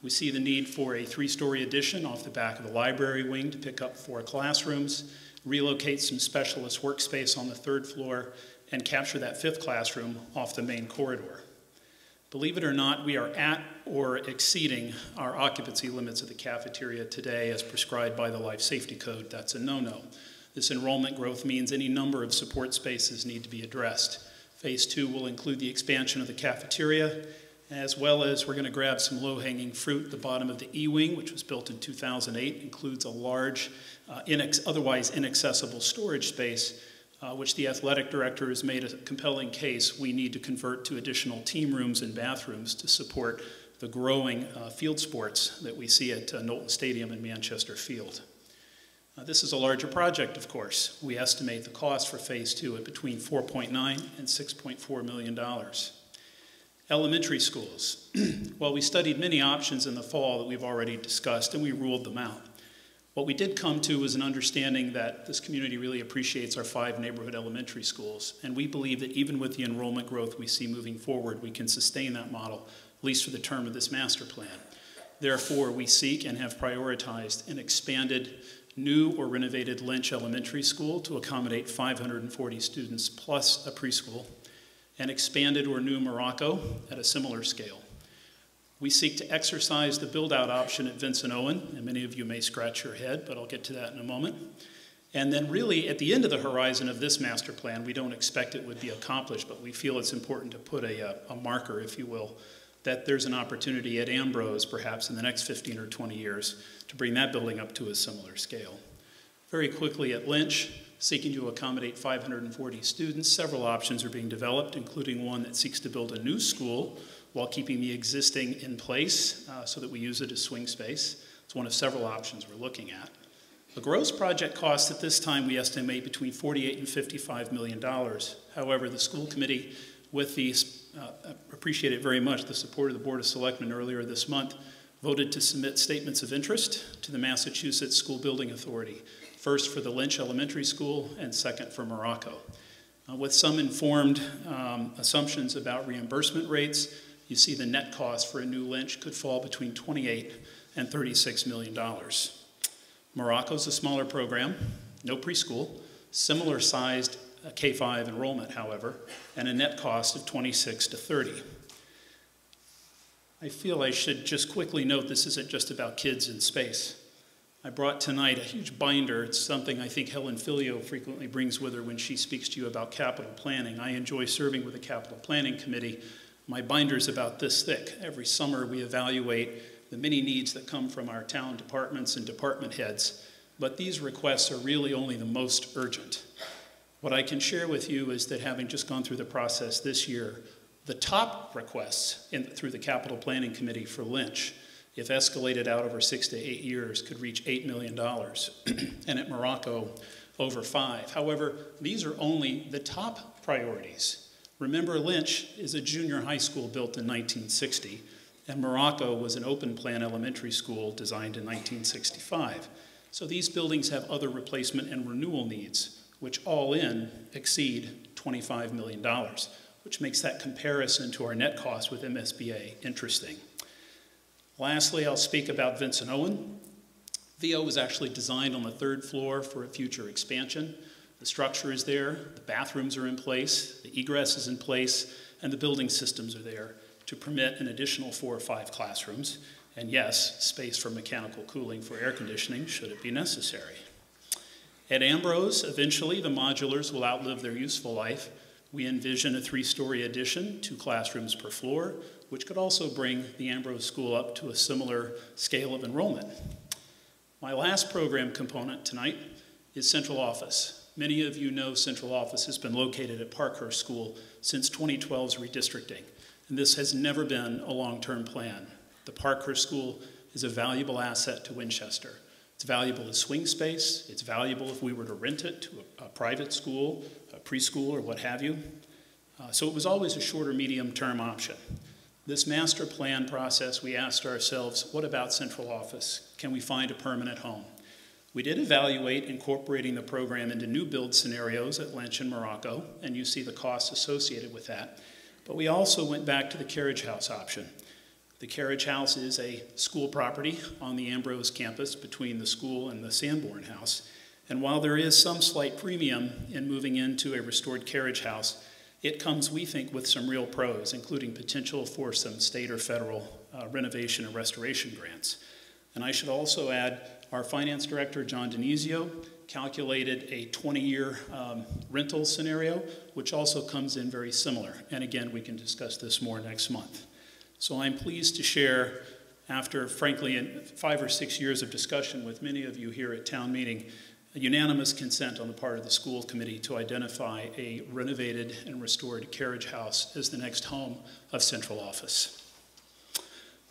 We see the need for a 3-story addition off the back of the library wing to pick up 4 classrooms, relocate some specialist workspace on the 3rd floor, and capture that 5th classroom off the main corridor. Believe it or not, we are at or exceeding our occupancy limits at the cafeteria today as prescribed by the Life Safety Code. That's a no-no. This enrollment growth means any number of support spaces need to be addressed. Phase 2 will include the expansion of the cafeteria, as well as we're going to grab some low-hanging fruit. The bottom of the E-wing, which was built in 2008, includes a large, otherwise inaccessible storage space, which the athletic director has made a compelling case we need to convert to additional team rooms and bathrooms to support the growing field sports that we see at Knowlton Stadium and Manchester Field. This is a larger project, of course. We estimate the cost for Phase 2 at between $4.9 and $6.4 million. Elementary schools. Well, we studied many options in the fall that we've already discussed, and we ruled them out. What we did come to was an understanding that this community really appreciates our 5 neighborhood elementary schools, and we believe that even with the enrollment growth we see moving forward, we can sustain that model, at least for the term of this master plan. Therefore, we seek and have prioritized an expanded new or renovated Lynch Elementary School to accommodate 540 students plus a preschool, and expanded or new Morocco at a similar scale. We seek to exercise the build-out option at Vincent Owen, and many of you may scratch your head, but I'll get to that in a moment. And then really, at the end of the horizon of this master plan, we don't expect it would be accomplished, but we feel it's important to put a marker, if you will, that there's an opportunity at Ambrose, perhaps in the next 15 or 20 years, to bring that building up to a similar scale. Very quickly at Lynch, seeking to accommodate 540 students, several options are being developed, including one that seeks to build a new school while keeping the existing in place so that we use it as swing space. It's one of several options we're looking at. The gross project cost at this time we estimate between $48 and $55 million. However, the school committee, with the, appreciated very much the support of the Board of Selectmen earlier this month, voted to submit statements of interest to the Massachusetts School Building Authority, first for the Lynch Elementary School and second for Morocco. With some informed assumptions about reimbursement rates, you see the net cost for a new Lynch could fall between $28 and $36 million. Morocco's a smaller program, no preschool, similar sized K-5 enrollment, however, and a net cost of $26 to $30. I feel I should just quickly note this isn't just about kids in space. I brought tonight a huge binder. It's something I think Helen Filio frequently brings with her when she speaks to you about capital planning. I enjoy serving with the capital planning committee. My binder's about this thick. Every summer we evaluate the many needs that come from our town departments and department heads, but these requests are really only the most urgent. What I can share with you is that having just gone through the process this year, the top requests through the Capital Planning Committee for Lynch, if escalated out over 6 to 8 years, could reach $8 million, and at Morocco, over $5 million. However, these are only the top priorities. Remember, Lynch is a junior high school built in 1960, and Morocco was an open plan elementary school designed in 1965. So these buildings have other replacement and renewal needs, which all in exceed $25 million, which makes that comparison to our net cost with MSBA interesting. Lastly, I'll speak about Vincent Owen. VO was actually designed on the 3rd floor for a future expansion. The structure is there, the bathrooms are in place, the egress is in place, and the building systems are there to permit an additional 4 or 5 classrooms, and yes, space for mechanical cooling for air conditioning should it be necessary. At Ambrose, eventually the modulars will outlive their useful life. We envision a 3-story addition, 2 classrooms per floor, which could also bring the Ambrose School up to a similar scale of enrollment. My last program component tonight is central office. Many of you know central office has been located at Parkhurst School since 2012's redistricting, and this has never been a long-term plan. The Parkhurst School is a valuable asset to Winchester. It's valuable as swing space. It's valuable if we were to rent it to a private school, a preschool, or what have you. So it was always a short or medium-term option. This master plan process, we asked ourselves, what about central office? Can we find a permanent home? We did evaluate incorporating the program into new build scenarios at Lynch and Morocco, and you see the costs associated with that. But we also went back to the carriage house option. The carriage house is a school property on the Ambrose campus between the school and the Sanborn house. And while there is some slight premium in moving into a restored carriage house, it comes, we think, with some real pros, including potential for some state or federal renovation and restoration grants. And I should also add, our finance director, John Denizio, calculated a 20-year rental scenario, which also comes in very similar. And again, we can discuss this more next month. So I'm pleased to share, after, frankly, 5 or 6 years of discussion with many of you here at town meeting, a unanimous consent on the part of the school committee to identify a renovated and restored carriage house as the next home of central office.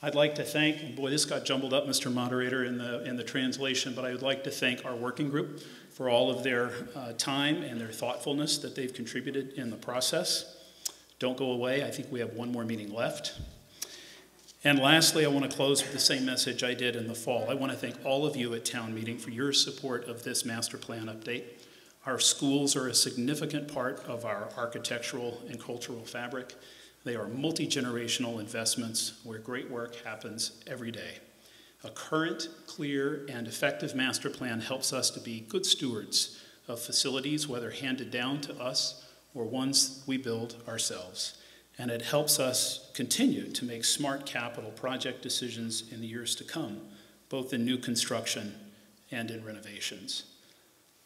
I'd like to thank, and boy, this got jumbled up, Mr. Moderator, in the translation, but I would like to thank our working group for all of their time and their thoughtfulness that they've contributed in the process. Don't go away. I think we have one more meeting left. And lastly, I want to close with the same message I did in the fall. I want to thank all of you at town meeting for your support of this master plan update. Our schools are a significant part of our architectural and cultural fabric. They are multi-generational investments where great work happens every day. A current, clear, and effective master plan helps us to be good stewards of facilities, whether handed down to us or ones we build ourselves. And it helps us continue to make smart capital project decisions in the years to come, both in new construction and in renovations.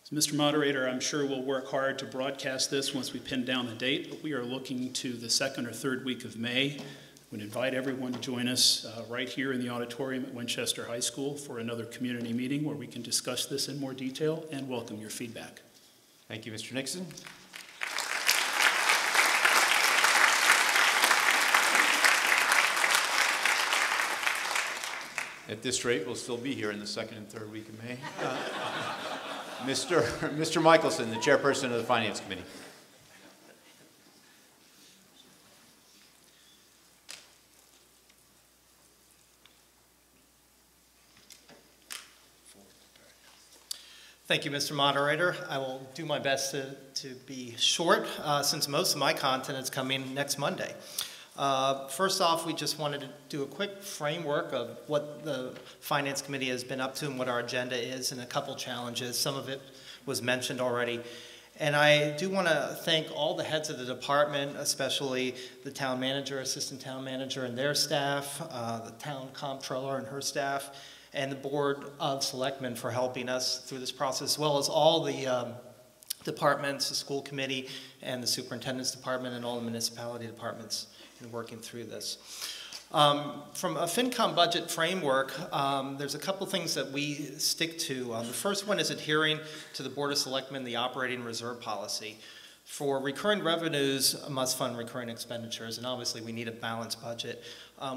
So, Mr. Moderator, I'm sure we'll work hard to broadcast this once we pin down the date, but we are looking to the second or third week of May. I would invite everyone to join us right here in the auditorium at Winchester High School for another community meeting where we can discuss this in more detail and welcome your feedback. Thank you, Mr. Nixon. At this rate, we'll still be here in the second and third week of May. Mr. Michelson, the chairperson of the Finance Committee. Thank you, Mr. Moderator. I will do my best to be short since most of my content is coming next Monday. First off, we just wanted to do a quick framework of what the Finance Committee has been up to and what our agenda is and a couple challenges. Some of it was mentioned already. And I do want to thank all the heads of the department, especially the town manager, assistant town manager and their staff, the town comptroller and her staff, and the Board of Selectmen for helping us through this process, as well as all the departments, the school committee, and the superintendent's department, and all the municipality departments in working through this. From a FinCom budget framework, there's a couple things that we stick to. The first one is adhering to the Board of Selectmen, the operating reserve policy. For recurring revenues, must fund recurring expenditures, and obviously we need a balanced budget.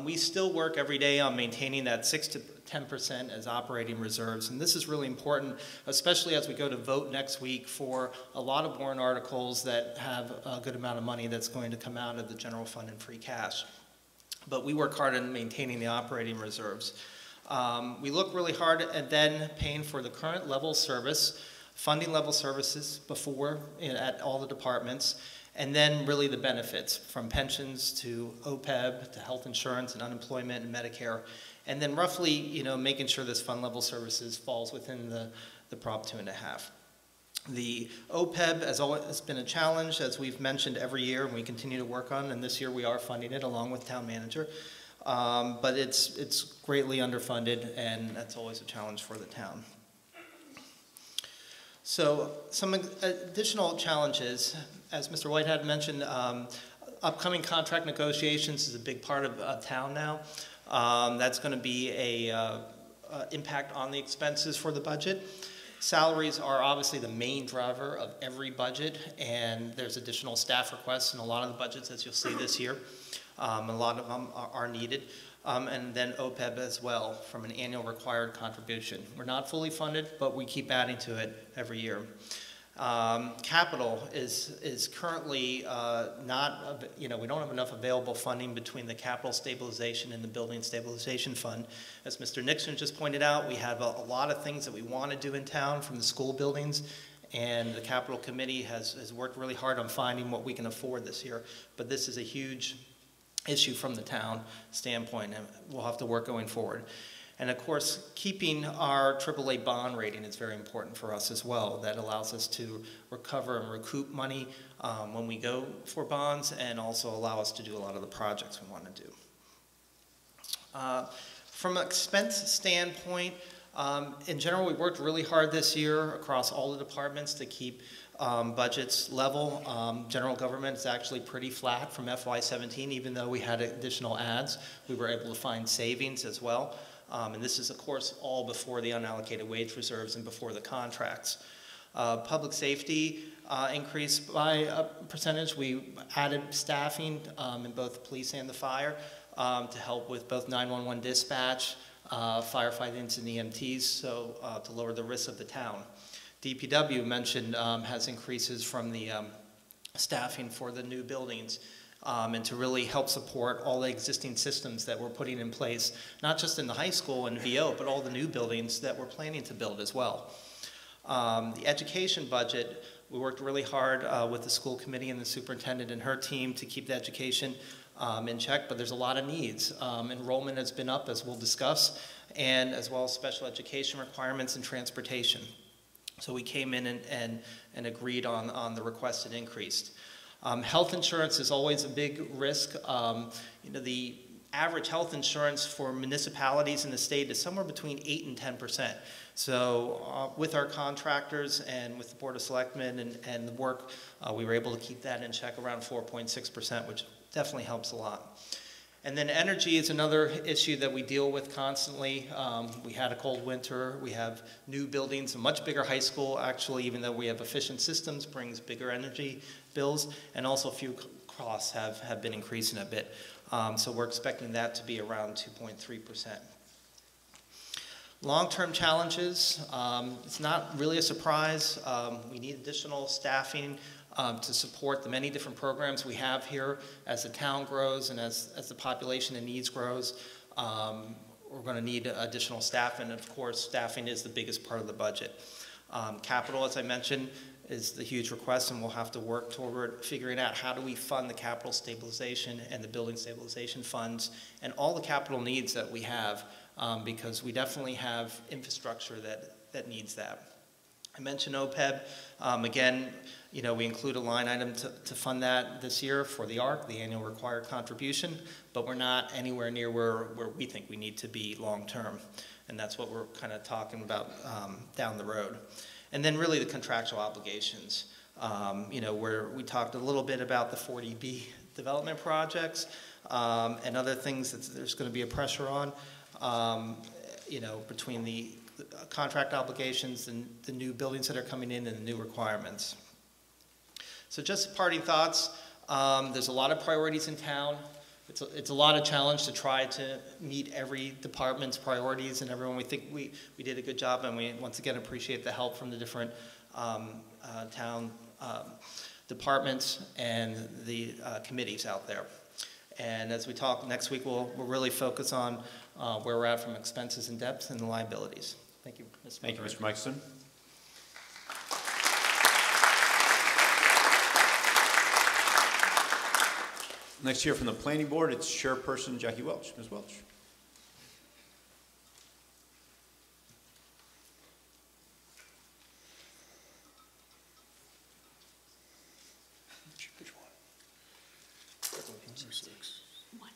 We still work every day on maintaining that 6 to 10% as operating reserves, and this is really important, especially as we go to vote next week for a lot of warrant articles that have a good amount of money that's going to come out of the general fund and free cash. But we work hard on maintaining the operating reserves. We look really hard at then paying for the current level of service, funding level services before at all the departments, and then really the benefits from pensions to OPEB to health insurance and unemployment and Medicare, and then roughly making sure this fund level services falls within the Prop 2.5. The OPEB has always been a challenge, as we've mentioned every year, and we continue to work on, and this year we are funding it along with town manager, but it's greatly underfunded, and that's always a challenge for the town. So some additional challenges, as Mr. Whitehead mentioned, upcoming contract negotiations is a big part of town now. That's going to be a impact on the expenses for the budget. Salaries are obviously the main driver of every budget, and there's additional staff requests in a lot of the budgets, as you'll see this year. A lot of them are needed. And then OPEB as well from an annual required contribution. We're not fully funded, but we keep adding to it every year. Capital is currently not, we don't have enough available funding between the capital stabilization and the building stabilization fund. As Mr. Nixon just pointed out, we have a lot of things that we want to do in town from the school buildings, and the capital committee has worked really hard on finding what we can afford this year. But this is a huge issue from the town standpoint, and we'll have to work going forward. And of course, keeping our AAA bond rating is very important for us as well. That allows us to recover and recoup money when we go for bonds, and also allow us to do a lot of the projects we want to do. From an expense standpoint, in general, we worked really hard this year across all the departments to keep budgets level. General government is actually pretty flat from FY17, even though we had additional adds. We were able to find savings as well. And this is, of course, all before the unallocated wage reserves and before the contracts. Public safety increased by a percentage. We added staffing in both the police and the fire. to help with both 911 dispatch, firefighters and EMTs, so to lower the risk of the town. DPW mentioned has increases from the staffing for the new buildings and to really help support all the existing systems that we're putting in place, not just in the high school and VO, but all the new buildings that we're planning to build as well. The education budget, we worked really hard with the school committee and the superintendent and her team to keep the education in check, but there's a lot of needs. Enrollment has been up, as we'll discuss, and as well as special education requirements and transportation. So we came in and agreed on the requested increase. Health insurance is always a big risk. The average health insurance for municipalities in the state is somewhere between 8 and 10%. So with our contractors and with the Board of Selectmen and the work, we were able to keep that in check around 4.6%, which definitely helps a lot. And then energy is another issue that we deal with constantly. We had a cold winter. We have new buildings, a much bigger high school, actually, even though we have efficient systems, brings bigger energy bills, and also fuel costs have been increasing a bit. So we're expecting that to be around 2.3%. Long-term challenges, it's not really a surprise. We need additional staffing to support the many different programs we have here. As the town grows and as the population and needs grows, we're going to need additional staff, and of course staffing is the biggest part of the budget. Capital, as I mentioned, is the huge request, and we'll have to work toward figuring out how do we fund the capital stabilization and the building stabilization funds and all the capital needs that we have, because we definitely have infrastructure that needs that. I mentioned OPEB. Again, we include a line item to fund that this year for the ARC, the annual required contribution, but we're not anywhere near where we think we need to be long term. And that's what we're kind of talking about down the road. And then really the contractual obligations, where we talked a little bit about the 40B development projects and other things that there's going to be a pressure on, between the contract obligations and the new buildings that are coming in and the new requirements. So just parting thoughts, there's a lot of priorities in town. It's a lot of challenge to try to meet every department's priorities and everyone. We think we did a good job, and we once again appreciate the help from the different town departments and the committees out there. And as we talk next week, we'll really focus on where we're at from expenses and debts and the liabilities. Thank you, Mr. Thank you, Mr. Mikeson. Next here from the Planning Board, it's Chairperson Jackie Welch. Ms. Welch. Which one? Number 6. 1.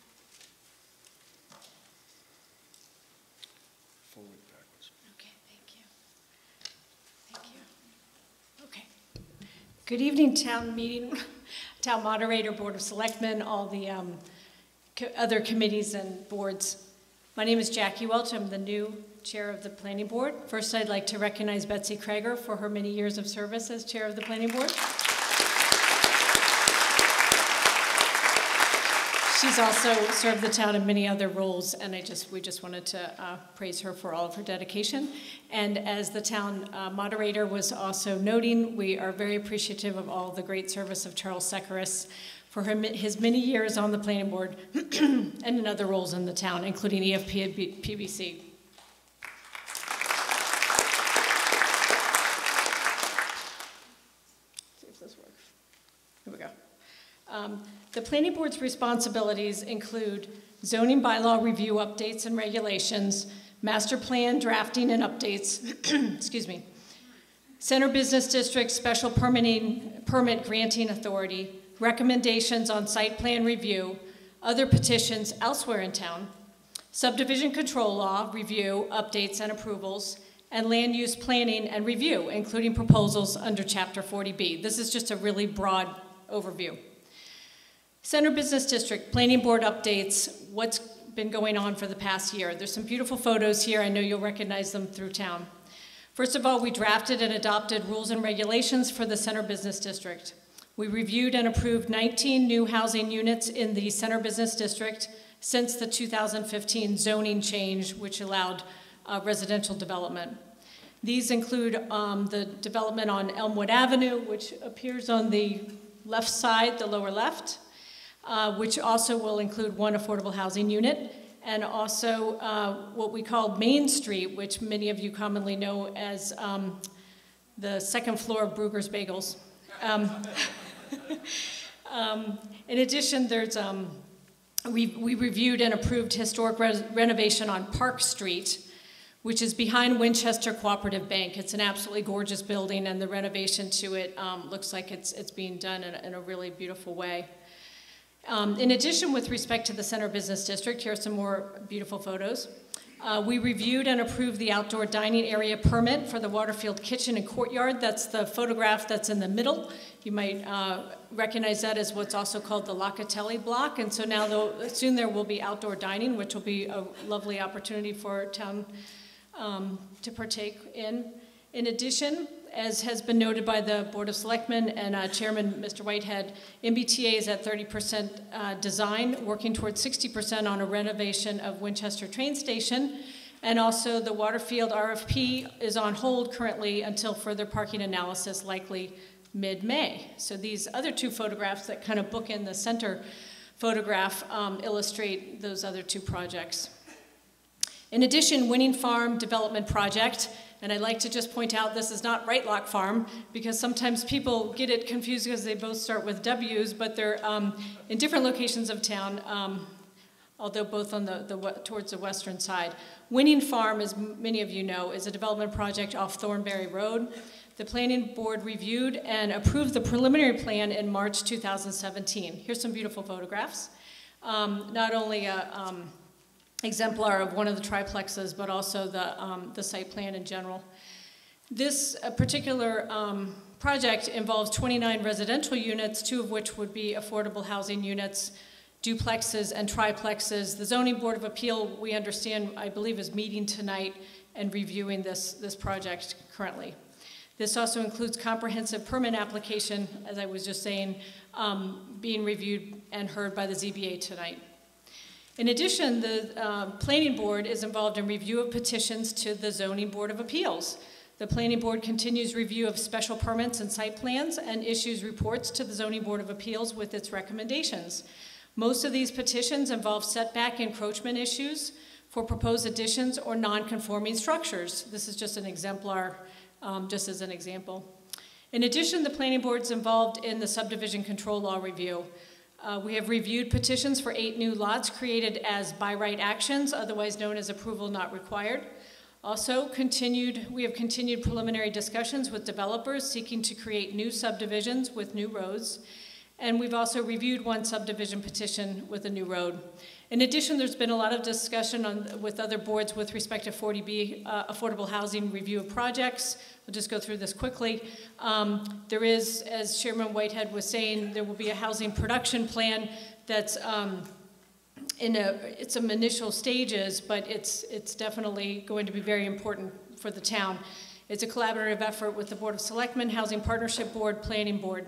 Forward, backwards. Okay, thank you. Thank you. Okay. Good evening, town meeting, town moderator, Board of Selectmen, all the other committees and boards. My name is Jackie Welch. I'm the new chair of the Planning Board. First, I'd like to recognize Betsy Krager for her many years of service as chair of the Planning Board. She's also served the town in many other roles, and we just wanted to praise her for all of her dedication. And as the town moderator was also noting, we are very appreciative of all the great service of Charles Sekaris for his many years on the Planning Board and in other roles in the town, including EFP and PBC. See if this works. Here we go. The Planning Board's responsibilities include zoning bylaw review updates and regulations, master plan drafting and updates, excuse me, Center Business District special permit granting authority, recommendations on site plan review, other petitions elsewhere in town, subdivision control law review, updates and approvals, and land use planning and review, including proposals under Chapter 40B. This is just a really broad overview. Center Business District Planning Board updates what's been going on for the past year. There's some beautiful photos here. I know you'll recognize them through town. First of all, we drafted and adopted rules and regulations for the Center Business District. We reviewed and approved 19 new housing units in the Center Business District, since the 2015 zoning change, which allowed residential development. These include the development on Elmwood Avenue, which appears on the left side, the lower left, which also will include one affordable housing unit, and also what we call Main Street, which many of you commonly know as the second floor of Brugger's Bagels. In addition, there's we reviewed and approved historic renovation on Park Street, which is behind Winchester Cooperative Bank. It's an absolutely gorgeous building, and the renovation to it looks like it's being done in a really beautiful way. In addition, with respect to the Center Business District, here are some more beautiful photos. We reviewed and approved the outdoor dining area permit for the Waterfield Kitchen and Courtyard. That's the photograph that's in the middle. You might recognize that as what's also called the Locatelli block. And so now, soon there will be outdoor dining, which will be a lovely opportunity for town to partake in. In addition, as has been noted by the Board of Selectmen and Chairman Mr. Whitehead, MBTA is at 30% design, working towards 60% on a renovation of Winchester train station. And also the Waterfield RFP is on hold currently until further parking analysis, likely mid-May. So these other two photographs that kind of bookend the center photograph illustrate those other two projects. In addition, Winning Farm Development Project, and I'd like to just point out this is not Rightlock Farm, because sometimes people get it confused because they both start with W's, but they're in different locations of town, although both on towards the western side. Winning Farm, as many of you know, is a development project off Thornberry Road. The Planning Board reviewed and approved the preliminary plan in March 2017. Here's some beautiful photographs. Not only a exemplar of one of the triplexes, but also the site plan in general. This particular project involves 29 residential units, 2 of which would be affordable housing units, duplexes and triplexes. The Zoning Board of Appeal, we understand, I believe, is meeting tonight and reviewing this project currently. This also includes comprehensive permit application, as I was just saying, being reviewed and heard by the ZBA tonight. In addition, the Planning Board is involved in review of petitions to the Zoning Board of Appeals. The Planning Board continues review of special permits and site plans and issues reports to the Zoning Board of Appeals with its recommendations. Most of these petitions involve setback encroachment issues for proposed additions or non-conforming structures. This is just an exemplar, just as an example. In addition, the Planning Board is involved in the subdivision control law review. We have reviewed petitions for 8 new lots created as by right actions, otherwise known as approval not required. Also, we have continued preliminary discussions with developers seeking to create new subdivisions with new roads. And we've also reviewed 1 subdivision petition with a new road. In addition, there's been a lot of discussion with other boards with respect to 40B, affordable housing review of projects. I'll just go through this quickly. There is, as Chairman Whitehead was saying, there will be a housing production plan that's it's some initial stages, but it's definitely going to be very important for the town. It's a collaborative effort with the Board of Selectmen, Housing Partnership Board, Planning Board.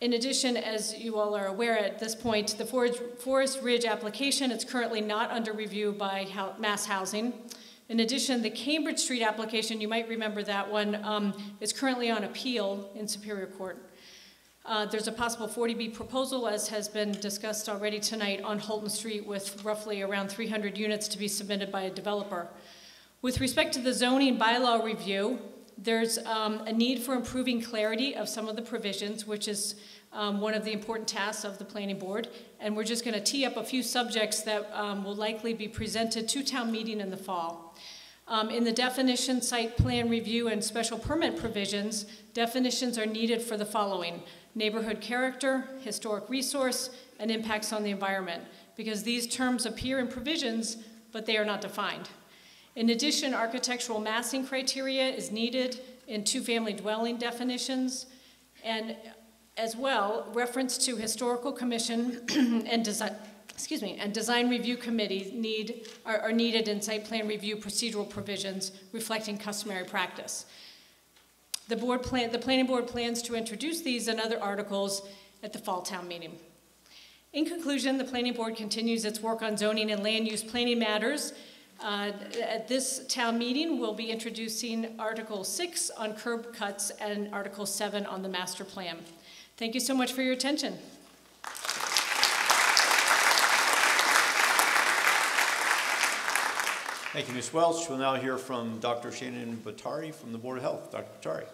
In addition, as you all are aware at this point, the Forest Ridge application is currently not under review by Mass Housing. In addition, the Cambridge Street application, you might remember that one, is currently on appeal in Superior Court. There's a possible 40B proposal, as has been discussed already tonight, on Holton Street with roughly around 300 units to be submitted by a developer. With respect to the zoning bylaw review, there's a need for improving clarity of some of the provisions, which is one of the important tasks of the Planning Board. And we're just going to tee up a few subjects that will likely be presented to town meeting in the fall. In the definition, site plan review, and special permit provisions, definitions are needed for the following: neighborhood character, historic resource, and impacts on the environment, because these terms appear in provisions, but they are not defined. In addition, architectural massing criteria is needed in 2-family dwelling definitions, and as well, reference to historical commission and design review committee are needed in site plan review procedural provisions reflecting customary practice. The Planning Board plans to introduce these and other articles at the fall town meeting. In conclusion, the Planning Board continues its work on zoning and land use planning matters. At this town meeting, we'll be introducing Article 6 on curb cuts and Article 7 on the master plan. Thank you so much for your attention. Thank you, Ms. Welch. We'll now hear from Dr. Shannon Bottari from the Board of Health. Dr. Bottari.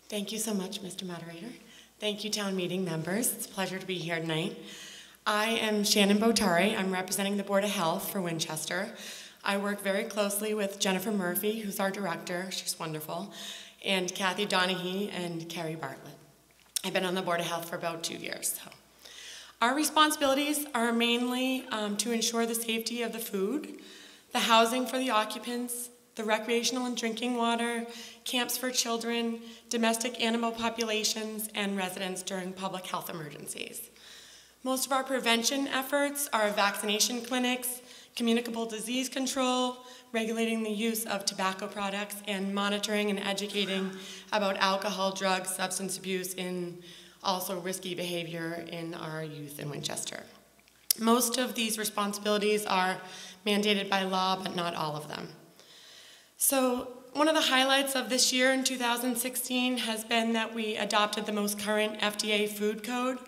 Thank you so much, Mr. Moderator. Thank you, town meeting members. It's a pleasure to be here tonight. I am Shannon Bottari. I'm representing the Board of Health for Winchester. I work very closely with Jennifer Murphy, who's our director. She's wonderful. And Kathy Donahue and Carrie Bartlett. I've been on the Board of Health for about 2 years. So. Our responsibilities are mainly to ensure the safety of the food, the housing for the occupants, the recreational and drinking water, camps for children, domestic animal populations, and residents during public health emergencies. Most of our prevention efforts are vaccination clinics, communicable disease control, regulating the use of tobacco products, and monitoring and educating about alcohol, drugs, substance abuse, and also risky behavior in our youth in Winchester. Most of these responsibilities are mandated by law, but not all of them. So one of the highlights of this year in 2016 has been that we adopted the most current Fda Food Code.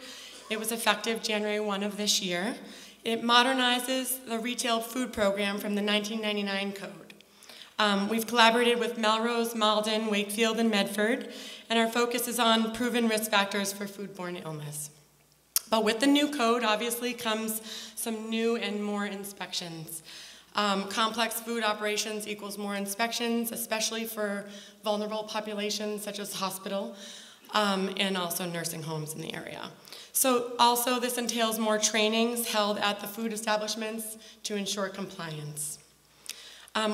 It was effective January 1 of this year. It modernizes the retail food program from the 1999 code. We've collaborated with Melrose, Malden, Wakefield, and Medford, and our focus is on proven risk factors for foodborne illness. But with the new code, obviously, comes some new and more inspections. Complex food operations equals more inspections, especially for vulnerable populations such as hospital and also nursing homes in the area. So also this entails more trainings held at the food establishments to ensure compliance.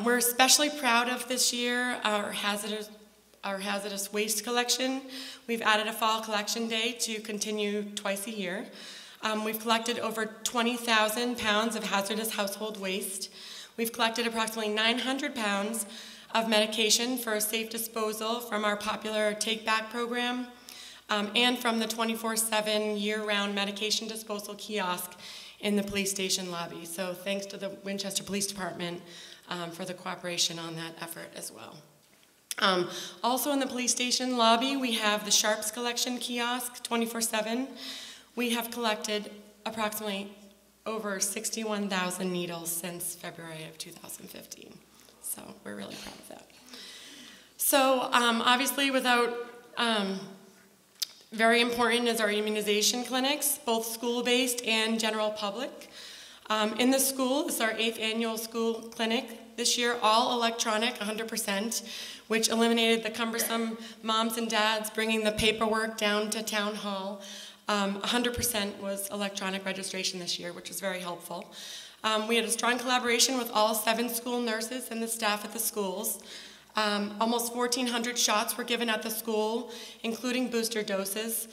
We're especially proud of this year our hazardous waste collection. We've added a fall collection day to continue twice a year. We've collected over 20,000 pounds of hazardous household waste. We've collected approximately 900 pounds of medication for safe disposal from our popular take-back program and from the 24/7 year-round medication disposal kiosk in the police station lobby. So thanks to the Winchester Police Department for the cooperation on that effort as well. Also in the police station lobby, we have the Sharps collection kiosk 24/7. We have collected approximately over 61,000 needles since February of 2015. So we're really proud of that. So obviously very important is our immunization clinics, both school-based and general public. In the school, it's our 8th annual school clinic. This year, all electronic, 100%, which eliminated the cumbersome moms and dads bringing the paperwork down to town hall. 100% was electronic registration this year, which was very helpful. We had a strong collaboration with all 7 school nurses and the staff at the schools. Almost 1,400 shots were given at the school, including booster doses.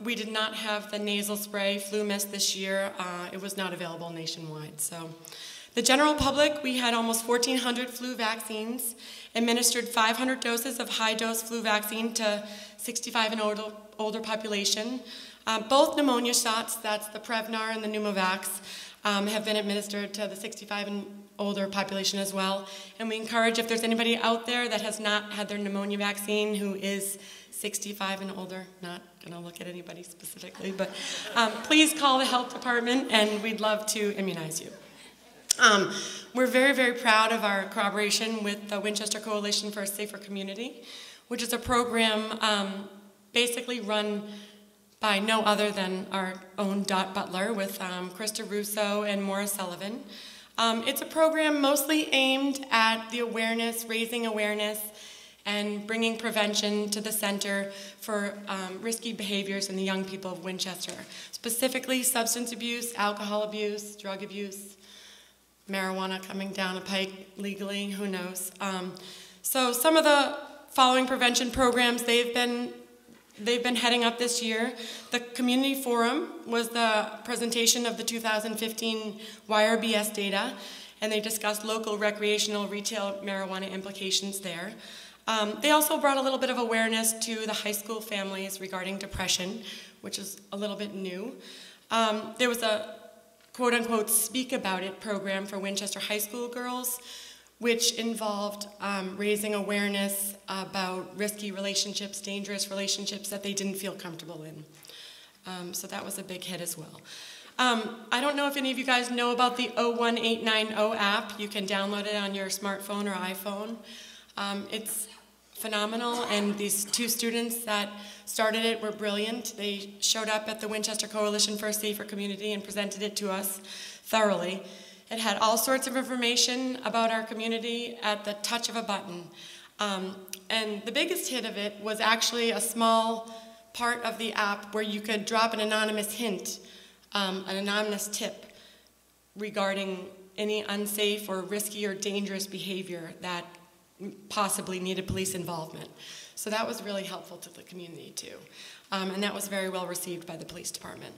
We did not have the nasal spray flu mist this year. It was not available nationwide. So, the general public, we had almost 1,400 flu vaccines, administered 500 doses of high-dose flu vaccine to 65 and older population. Both pneumonia shots, that's the Prevnar and the Pneumovax, have been administered to the 65 and older population as well. And we encourage, if there's anybody out there that has not had their pneumonia vaccine who is 65 and older, not going to look at anybody specifically, but please call the health department and we'd love to immunize you. We're very, very proud of our collaboration with the Winchester Coalition for a Safer Community, which is a program basically run by no other than our own Dot Butler with Krista Russo and Maura Sullivan. It's a program mostly aimed at the awareness, raising awareness, and bringing prevention to the center for risky behaviors in the young people of Winchester, specifically substance abuse, alcohol abuse, drug abuse, marijuana coming down the pike legally, who knows. So some of the following prevention programs they've been heading up this year. The Community Forum was the presentation of the 2015 YRBS data, and they discussed local recreational retail marijuana implications there. They also brought a little bit of awareness to the high school families regarding depression, which is a little bit new. There was a quote-unquote Speak About It program for Winchester high school girls, which involved raising awareness about risky relationships, dangerous relationships that they didn't feel comfortable in. So that was a big hit as well. I don't know if any of you guys know about the 01890 app. You can download it on your smartphone or iPhone. It's phenomenal, and these two students that started it were brilliant. They showed up at the Winchester Coalition for a Safer Community and presented it to us thoroughly. It had all sorts of information about our community at the touch of a button. And the biggest hit of it was actually a small part of the app where you could drop an anonymous hint, an anonymous tip regarding any unsafe or risky or dangerous behavior that possibly needed police involvement. So that was really helpful to the community too. And that was very well received by the police department.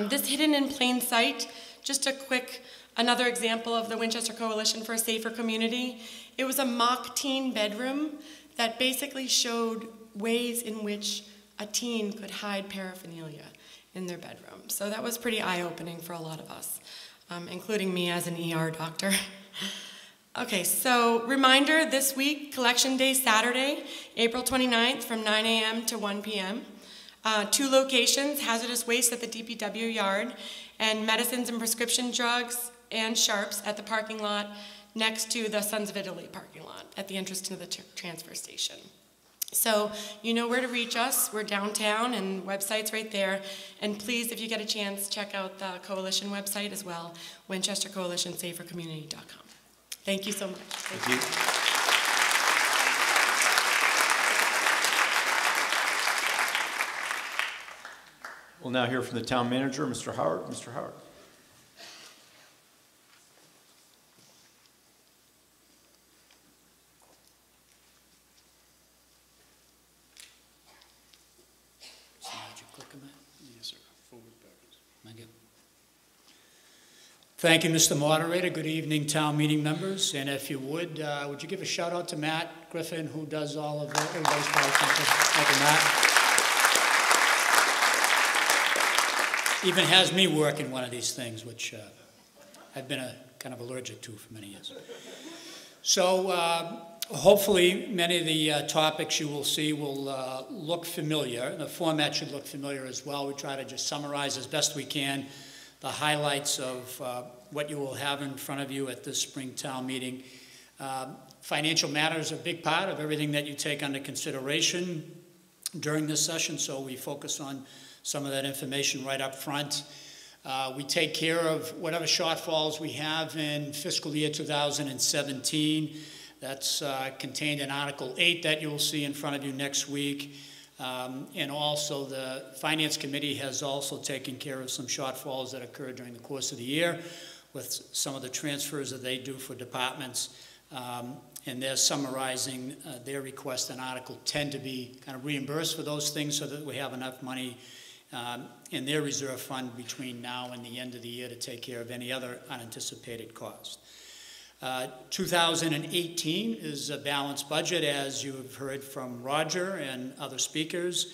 This hidden in plain sight, just a quick, another example of the Winchester Coalition for a Safer Community. It was a mock teen bedroom that basically showed ways in which a teen could hide paraphernalia in their bedroom. So that was pretty eye-opening for a lot of us, including me as an ER doctor. Okay, so reminder, this week, Collection Day Saturday, April 29th from 9 a.m. to 1 p.m. 2 locations, hazardous waste at the DPW yard, and medicines and prescription drugs and sharps at the parking lot next to the Sons of Italy parking lot at the entrance to the transfer station. So you know where to reach us. We're downtown and website's right there. And please, if you get a chance, check out the Coalition website as well, WinchesterCoalitionSaferCommunity.com. Thank you so much. Thank you. We'll now hear from the town manager, Mr. Howard. Mr. Howard. Yes, sir. Forward, backwards. Thank you. Thank you, Mr. Moderator. Good evening, town meeting members. And if you would you give a shout out to Matt Griffin, who does all of everybody's part. Thank you, Matt. Even has me working one of these things, which I've been kind of allergic to for many years. So hopefully many of the topics you will see will look familiar. The format should look familiar as well. We try to just summarize as best we can the highlights of what you will have in front of you at this spring town meeting. Financial matters are a big part of everything that you take under consideration during this session, so we focus on some of that information right up front. We take care of whatever shortfalls we have in fiscal year 2017. That's contained in Article 8 that you'll see in front of you next week. And also the Finance Committee has also taken care of some shortfalls that occurred during the course of the year with some of the transfers that they do for departments. And they're summarizing their request in Article 10 to be kind of reimbursed for those things so that we have enough money in their reserve fund between now and the end of the year to take care of any other unanticipated cost. 2018 is a balanced budget, as you have heard from Roger and other speakers.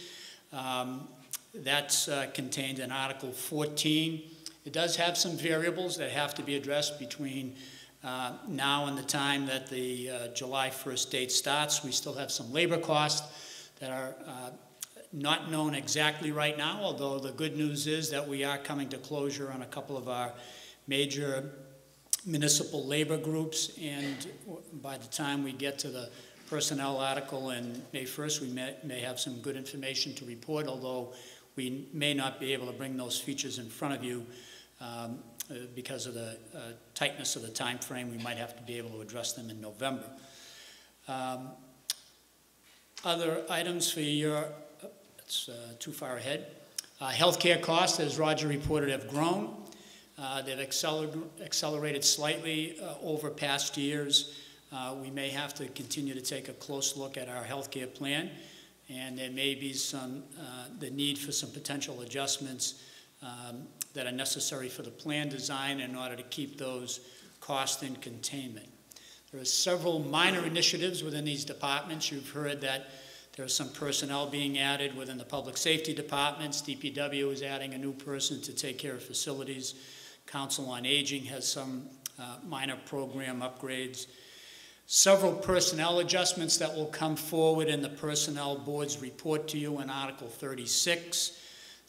That's contained in Article 14. It does have some variables that have to be addressed between now and the time that the July 1st date starts. We still have some labor costs that are not known exactly right now, although the good news is that we are coming to closure on a couple of our major municipal labor groups, and by the time we get to the personnel article in May 1st, we may have some good information to report, although we may not be able to bring those features in front of you because of the tightness of the time frame. We might have to be able to address them in November. Other items for your, it's too far ahead. Healthcare costs, as Roger reported, have grown. They've accelerated slightly over past years. we may have to continue to take a close look at our healthcare plan, and there may be the need for some potential adjustments that are necessary for the plan design in order to keep those costs in containment. There are several minor initiatives within these departments. You've heard that there are some personnel being added within the public safety departments. DPW is adding a new person to take care of facilities. Council on Aging has some minor program upgrades. Several personnel adjustments that will come forward in the Personnel Board's report to you in Article 36.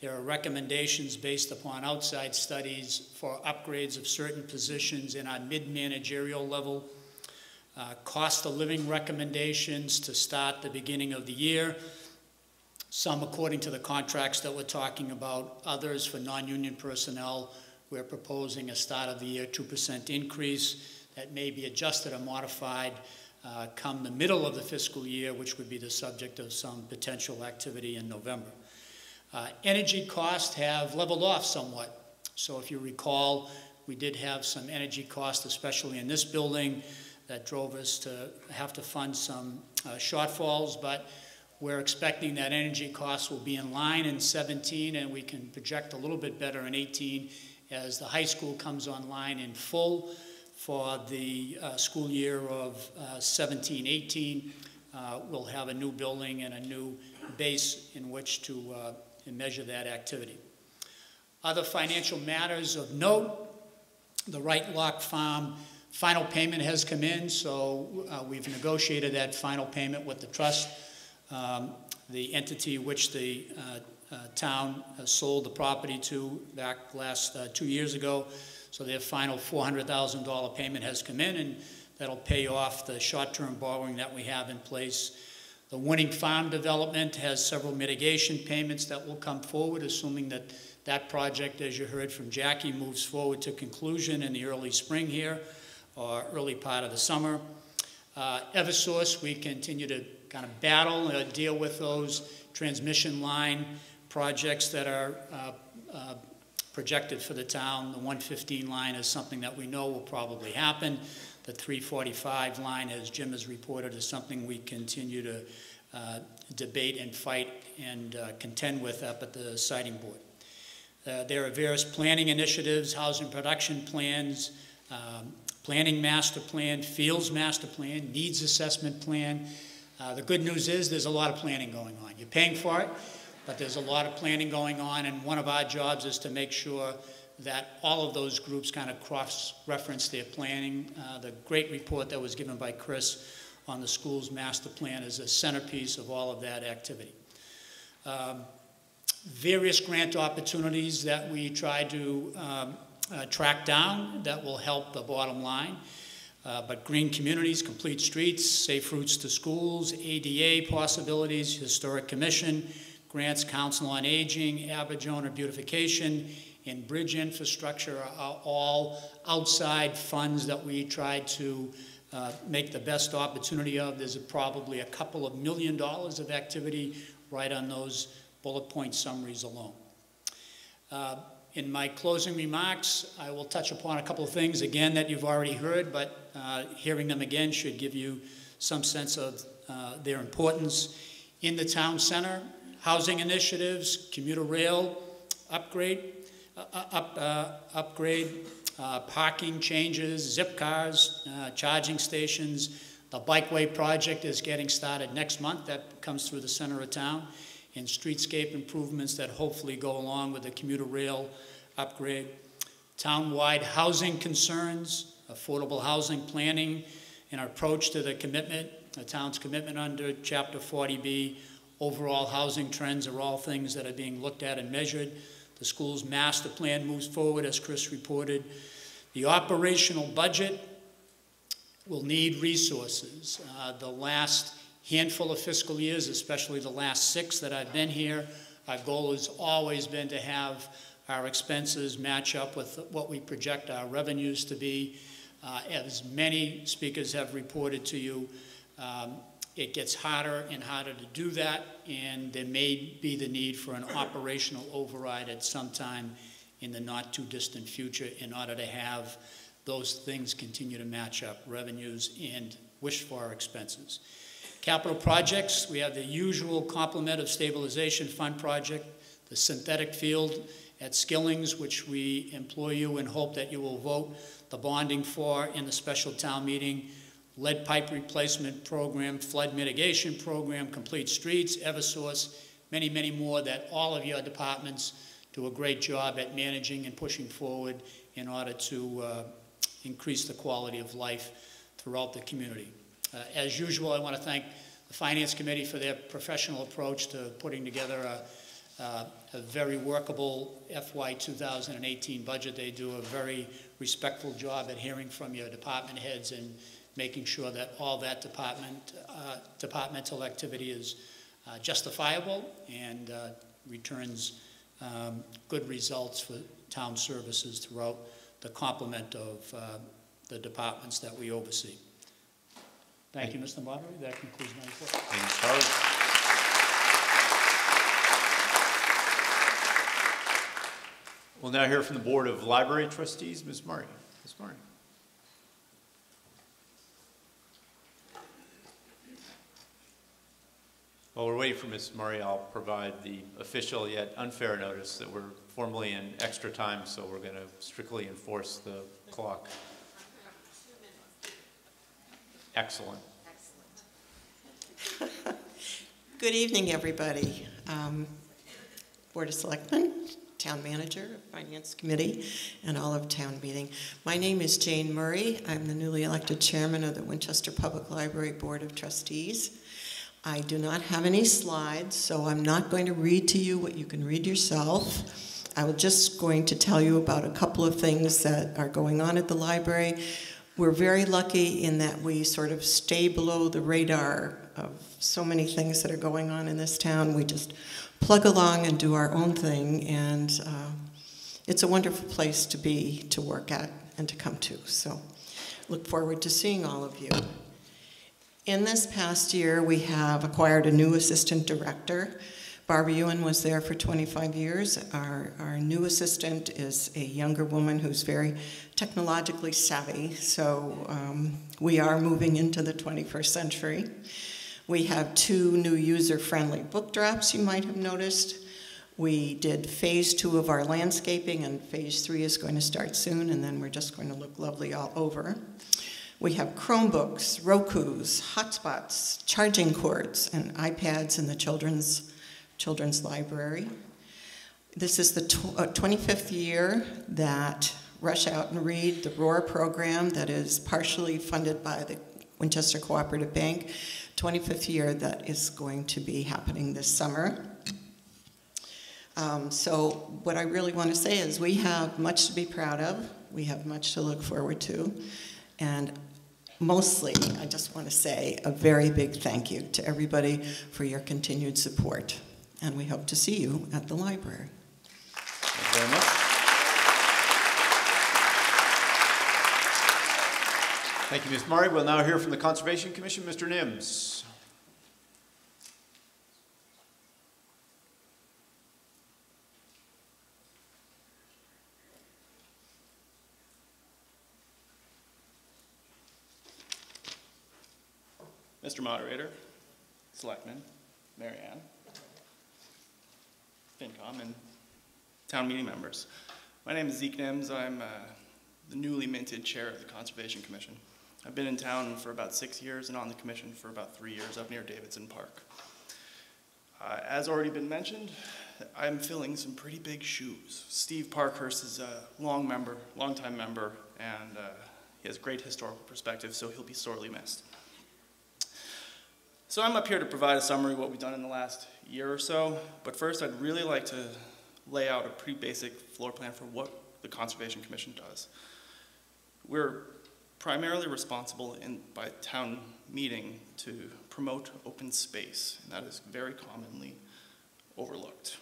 There are recommendations based upon outside studies for upgrades of certain positions in our mid-managerial level. Cost of living recommendations to start the beginning of the year. Some according to the contracts that we're talking about. Others for non-union personnel. We're proposing a start of the year 2% increase that may be adjusted or modified come the middle of the fiscal year, which would be the subject of some potential activity in November. Energy costs have leveled off somewhat. So if you recall, we did have some energy costs, especially in this building, that drove us to have to fund some shortfalls, but we're expecting that energy costs will be in line in 17, and we can project a little bit better in 18 as the high school comes online in full for the school year of 17-18. We'll have a new building and a new base in which to measure that activity. Other financial matters of note, the Wright Lock Farm final payment has come in, so we've negotiated that final payment with the trust, the entity which the town sold the property to back last 2 years ago. So their final $400,000 payment has come in, and that'll pay off the short-term borrowing that we have in place. The Winning Farm development has several mitigation payments that will come forward, assuming that that project, as you heard from Jackie, moves forward to conclusion in the early spring here, or early part of the summer. Eversource, we continue to kind of battle, deal with those transmission line projects that are projected for the town. The 115 line is something that we know will probably happen. The 345 line, as Jim has reported, is something we continue to debate and fight and contend with up at the siting board. There are various planning initiatives, housing production plans, planning master plan, fields master plan, needs assessment plan. The good news is there's a lot of planning going on. You're paying for it, but there's a lot of planning going on, and one of our jobs is to make sure that all of those groups kind of cross-reference their planning. The great report that was given by Chris on the school's master plan is a centerpiece of all of that activity. Various grant opportunities that we try to track down that will help the bottom line. But green communities, complete streets, safe routes to schools, ADA possibilities, historic commission, grants, council on aging, average owner beautification, and bridge infrastructure are all outside funds that we try to make the best opportunity of. There's probably a couple of $1 million of activity right on those bullet point summaries alone. In my closing remarks, I will touch upon a couple of things, again, that you've already heard, but hearing them again should give you some sense of their importance. In the town center, housing initiatives, commuter rail upgrade, parking changes, zip cars, charging stations. The bikeway project is getting started next month. That comes through the center of town. And streetscape improvements that hopefully go along with the commuter rail upgrade. Town-wide housing concerns, affordable housing planning, and our approach to the commitment, the town's commitment under Chapter 40B. Overall housing trends are all things that are being looked at and measured. The school's master plan moves forward, as Chris reported. The operational budget will need resources. The last handful of fiscal years, especially the last 6 that I've been here, our goal has always been to have our expenses match up with what we project our revenues to be. As many speakers have reported to you, it gets harder and harder to do that, and there may be the need for an operational override at some time in the not too distant future in order to have those things continue to match up, revenues and wished-for expenses. Capital projects, we have the usual complement of stabilization fund project, the synthetic field at Skilling's, which we implore you and hope that you will vote the bonding for in the special town meeting, lead pipe replacement program, flood mitigation program, complete streets, Eversource, many, many more that all of your departments do a great job at managing and pushing forward in order to increase the quality of life throughout the community. As usual, I want to thank the Finance Committee for their professional approach to putting together a very workable FY 2018 budget. They do a very respectful job at hearing from your department heads and making sure that all that departmental activity is justifiable and returns good results for town services throughout the complement of the departments that we oversee. Thank you, Mr. Moderator. That concludes my report. Thanks, Charlie. We'll now hear from the Board of Library Trustees, Ms. Murray. Ms. Murray. While we're waiting for Ms. Murray, I'll provide the official yet unfair notice that we're formally in extra time, so we're going to strictly enforce the clock. Excellent. Good evening, everybody. Board of Selectmen, Town Manager, Finance Committee, and all of Town Meeting. My name is Jane Murray. I'm the newly elected chairman of the Winchester Public Library Board of Trustees. I do not have any slides, so I'm not going to read to you what you can read yourself. I'm just going to tell you about a couple of things that are going on at the library. We're very lucky in that we sort of stay below the radar of so many things that are going on in this town. We just plug along and do our own thing, and it's a wonderful place to be, to work at, and to come to. So look forward to seeing all of you. In this past year, we have acquired a new assistant director. Barbara Ewan was there for 25 years. Our new assistant is a younger woman who's very technologically savvy, so we are moving into the 21st century. We have 2 new user-friendly book drops, you might have noticed. We did phase 2 of our landscaping, and phase 3 is going to start soon, and then we're just going to look lovely all over. We have Chromebooks, Rokus, hotspots, charging cords, and iPads in the children's library. This is the 25th year that Rush Out and Read, the ROAR program that is partially funded by the Winchester Cooperative Bank, 25th year that is going to be happening this summer. So what I really want to say is we have much to be proud of. We have much to look forward to. And mostly, I just want to say a very big thank you to everybody for your continued support. And we hope to see you at the library. Thank you very much. Thank you, Ms. Murray. We'll now hear from the Conservation Commission, Mr. Nims. Mr. Moderator, Selectmen, Mary Ann, FinCom, and town meeting members. My name is Zeke Nims. I'm the newly minted chair of the Conservation Commission. I've been in town for about 6 years and on the commission for about 3 years up near Davidson Park. As already been mentioned, I'm filling some pretty big shoes. Steve Parkhurst is a long-time member, and he has great historical perspective, so he'll be sorely missed. So I'm up here to provide a summary of what we've done in the last year or so, but first I'd really like to lay out a pretty basic floor plan for what the Conservation Commission does. We're primarily responsible by town meeting to promote open space, and that is very commonly overlooked.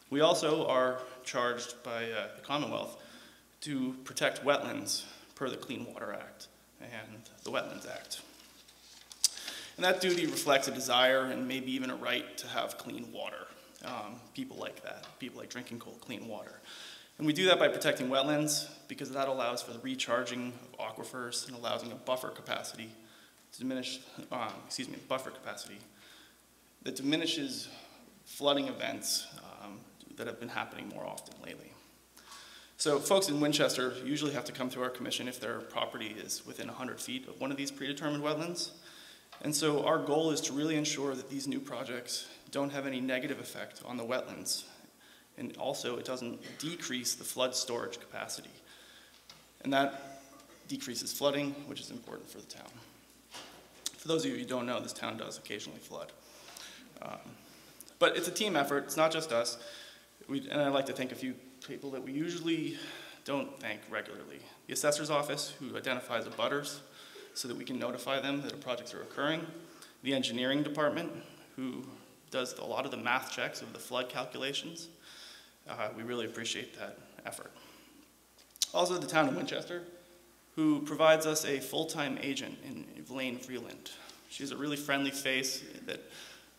We also are charged by the Commonwealth to protect wetlands per the Clean Water Act and the Wetlands Act. And that duty reflects a desire and maybe even a right to have clean water. People like that. People like drinking cold, clean water. And we do that by protecting wetlands because that allows for the recharging of aquifers and allows a buffer capacity to diminish, buffer capacity that diminishes flooding events that have been happening more often lately. So folks in Winchester usually have to come to our commission if their property is within 100 feet of one of these predetermined wetlands. And so our goal is to really ensure that these new projects don't have any negative effect on the wetlands. And also it doesn't decrease the flood storage capacity. And that decreases flooding, which is important for the town. For those of you who don't know, this town does occasionally flood. But it's a team effort, it's not just us. And I'd like to thank a few people that we usually don't thank regularly. The assessor's office, who identifies abutters so that we can notify them that projects are occurring. The engineering department, who does a lot of the math checks of the flood calculations. We really appreciate that effort. Also the town of Winchester, who provides us a full-time agent in Elaine Freeland. She's a really friendly face that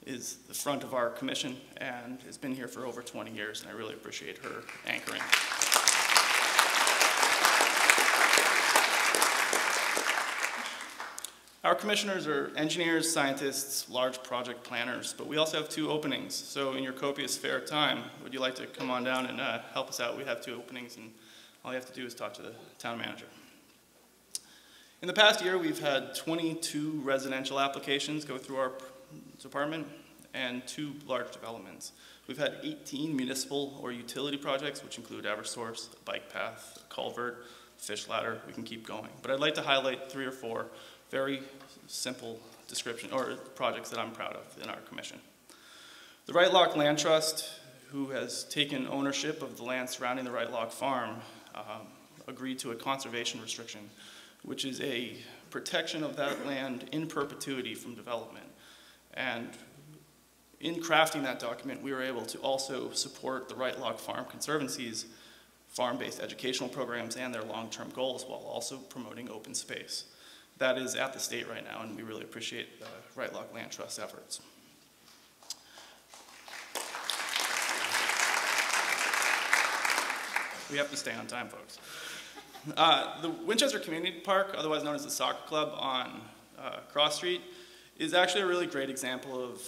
is the front of our commission and has been here for over 20 years, and I really appreciate her anchoring. Our commissioners are engineers, scientists, large project planners, but we also have 2 openings. So in your copious spare time, would you like to come on down and help us out? We have 2 openings, and all you have to do is talk to the town manager. In the past year, we've had 22 residential applications go through our department and 2 large developments. We've had 18 municipal or utility projects, which include Eversource, a bike path, a culvert, fish ladder. We can keep going. But I'd like to highlight 3 or 4 very simple description or projects that I'm proud of in our commission. The Right Lock Land Trust, who has taken ownership of the land surrounding the Right Lock Farm, agreed to a conservation restriction, which is a protection of that land in perpetuity from development. And in crafting that document, we were able to also support the Right Lock Farm Conservancy's farm-based educational programs and their long-term goals while also promoting open space. That is at the state right now, and we really appreciate the Right Lock Land Trust efforts. We have to stay on time, folks. The Winchester Community Park, otherwise known as the Soccer Club on Cross Street, is actually a really great example of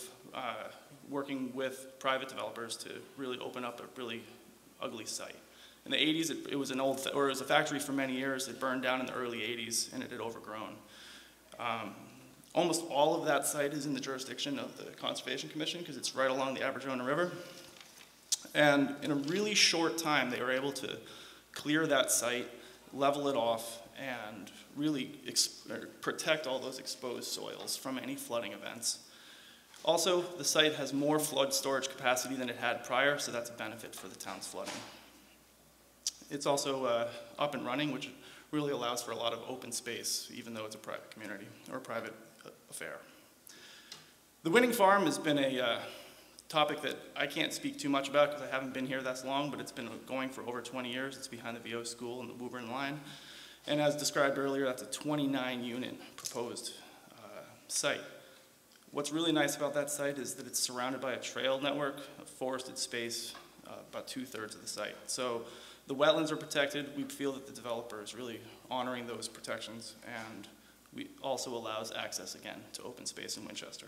working with private developers to really open up a really ugly site. In the 80s, it was it was a factory for many years. It burned down in the early 80s, and it had overgrown. Almost all of that site is in the jurisdiction of the Conservation Commission because it's right along the Aberjona River. And in a really short time, they were able to clear that site, level it off, and really protect all those exposed soils from any flooding events. Also, the site has more flood storage capacity than it had prior, so that's a benefit for the town's flooding. It's also up and running, which really allows for a lot of open space, even though it's a private community or a private affair. The Winning Farm has been a topic that I can't speak too much about because I haven't been here that long, but it's been going for over 20 years. It's behind the VO school and the Woburn line. And as described earlier, that's a 29-unit proposed site. What's really nice about that site is that it's surrounded by a trail network of forested space, about 2/3 of the site. So the wetlands are protected. We feel that the developer is really honoring those protections, and we also allows access again to open space in Winchester.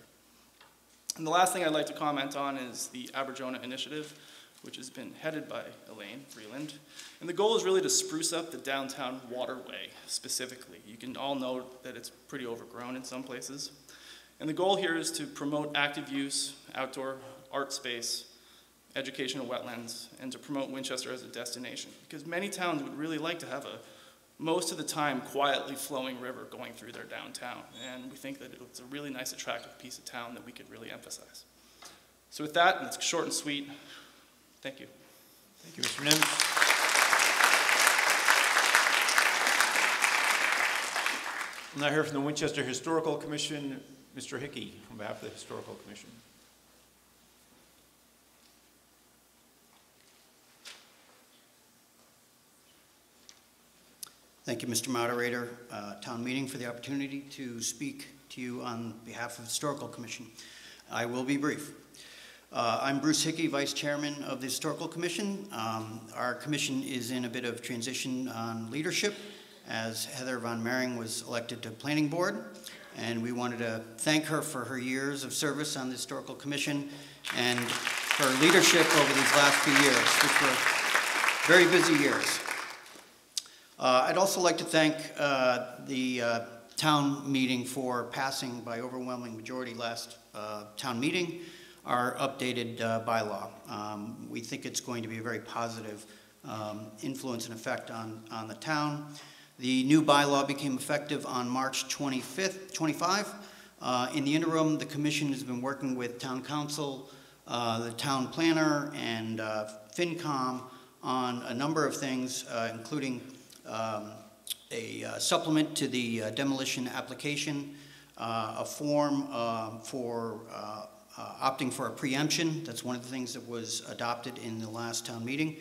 And the last thing I'd like to comment on is the Aberjona Initiative, which has been headed by Elaine Freeland. And the goal is really to spruce up the downtown waterway specifically. You can all know that it's pretty overgrown in some places. And the goal here is to promote active use, outdoor art space, educational wetlands, and to promote Winchester as a destination. Because many towns would really like to have a, most of the time, quietly flowing river going through their downtown. And we think that it's a really nice, attractive piece of town that we could really emphasize. So with that, and it's short and sweet, thank you. Thank you, Mr. Nims. We'll now hear from the Winchester Historical Commission, Mr. Hickey, on behalf of the Historical Commission. Thank you, Mr. Moderator, town meeting, for the opportunity to speak to you on behalf of the Historical Commission. I will be brief. I'm Bruce Hickey, Vice Chairman of the Historical Commission. Our commission is in a bit of transition on leadership as Heather Von Mering was elected to Planning Board. and we wanted to thank her for her years of service on the Historical Commission and her leadership over these last few years, which were very busy years. I'd also like to thank the town meeting for passing by overwhelming majority last town meeting our updated bylaw. We think it's going to be a very positive influence and effect on the town. The new bylaw became effective on March 25. In the interim, the commission has been working with town council, the town planner, and FinCom on a number of things, including a supplement to the demolition application, a form for opting for a preemption. That's one of the things that was adopted in the last town meeting,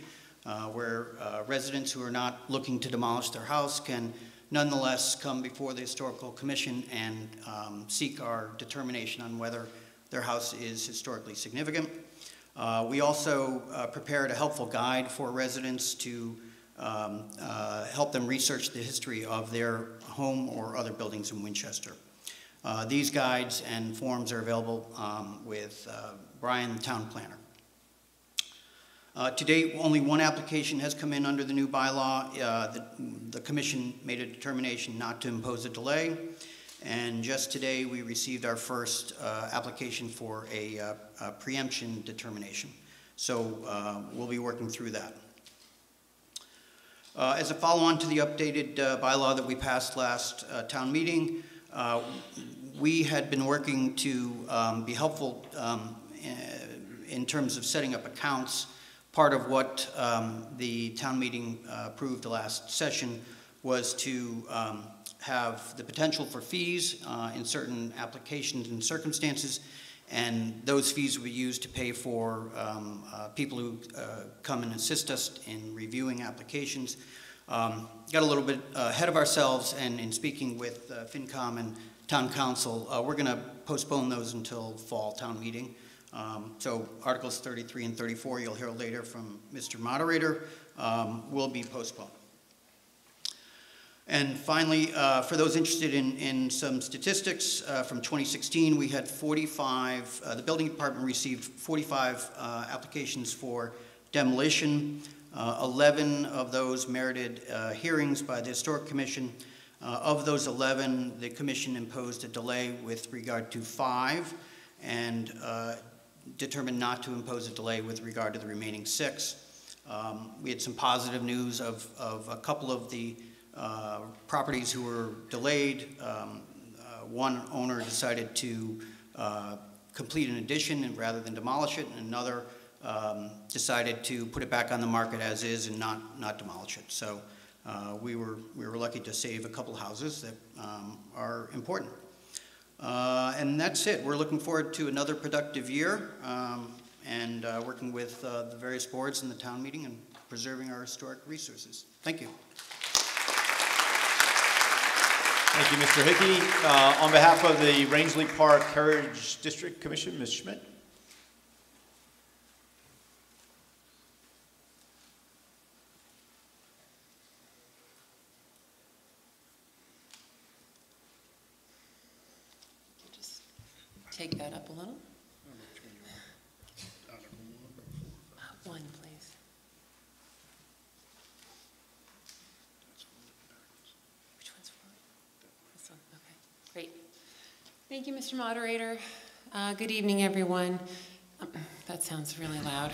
where residents who are not looking to demolish their house can nonetheless come before the Historical Commission and seek our determination on whether their house is historically significant. We also prepared a helpful guide for residents to help them research the history of their home or other buildings in Winchester. These guides and forms are available with Brian, the town planner. To date, only one application has come in under the new bylaw. The commission made a determination not to impose a delay, and just today we received our first application for a preemption determination. So we'll be working through that. As a follow-on to the updated bylaw that we passed last town meeting, we had been working to be helpful in terms of setting up accounts. Part of what the town meeting approved the last session was to have the potential for fees in certain applications and circumstances, and those fees will be used to pay for people who come and assist us in reviewing applications. Got a little bit ahead of ourselves, and in speaking with FinCom and Town Council, we're going to postpone those until fall town meeting. So Articles 33 and 34, you'll hear later from Mr. Moderator, will be postponed. And finally, for those interested in some statistics, from 2016, we had 45, the building department received 45 applications for demolition. 11 of those merited hearings by the Historic Commission. Of those 11, the commission imposed a delay with regard to 5 and determined not to impose a delay with regard to the remaining 6. We had some positive news of a couple of the properties who were delayed. One owner decided to complete an addition and rather than demolish it, and another decided to put it back on the market as is and not demolish it. So we were lucky to save a couple houses that are important. And that's it. We're looking forward to another productive year and working with the various boards in the town meeting and preserving our historic resources. Thank you. Thank you, Mr. Hickey. On behalf of the Rangeley Park Heritage District Commission, Ms. Schmidt. Take that up a little. One, please. Which one's forward? This one, okay. Great. Thank you, Mr. Moderator. Good evening, everyone. That sounds really loud.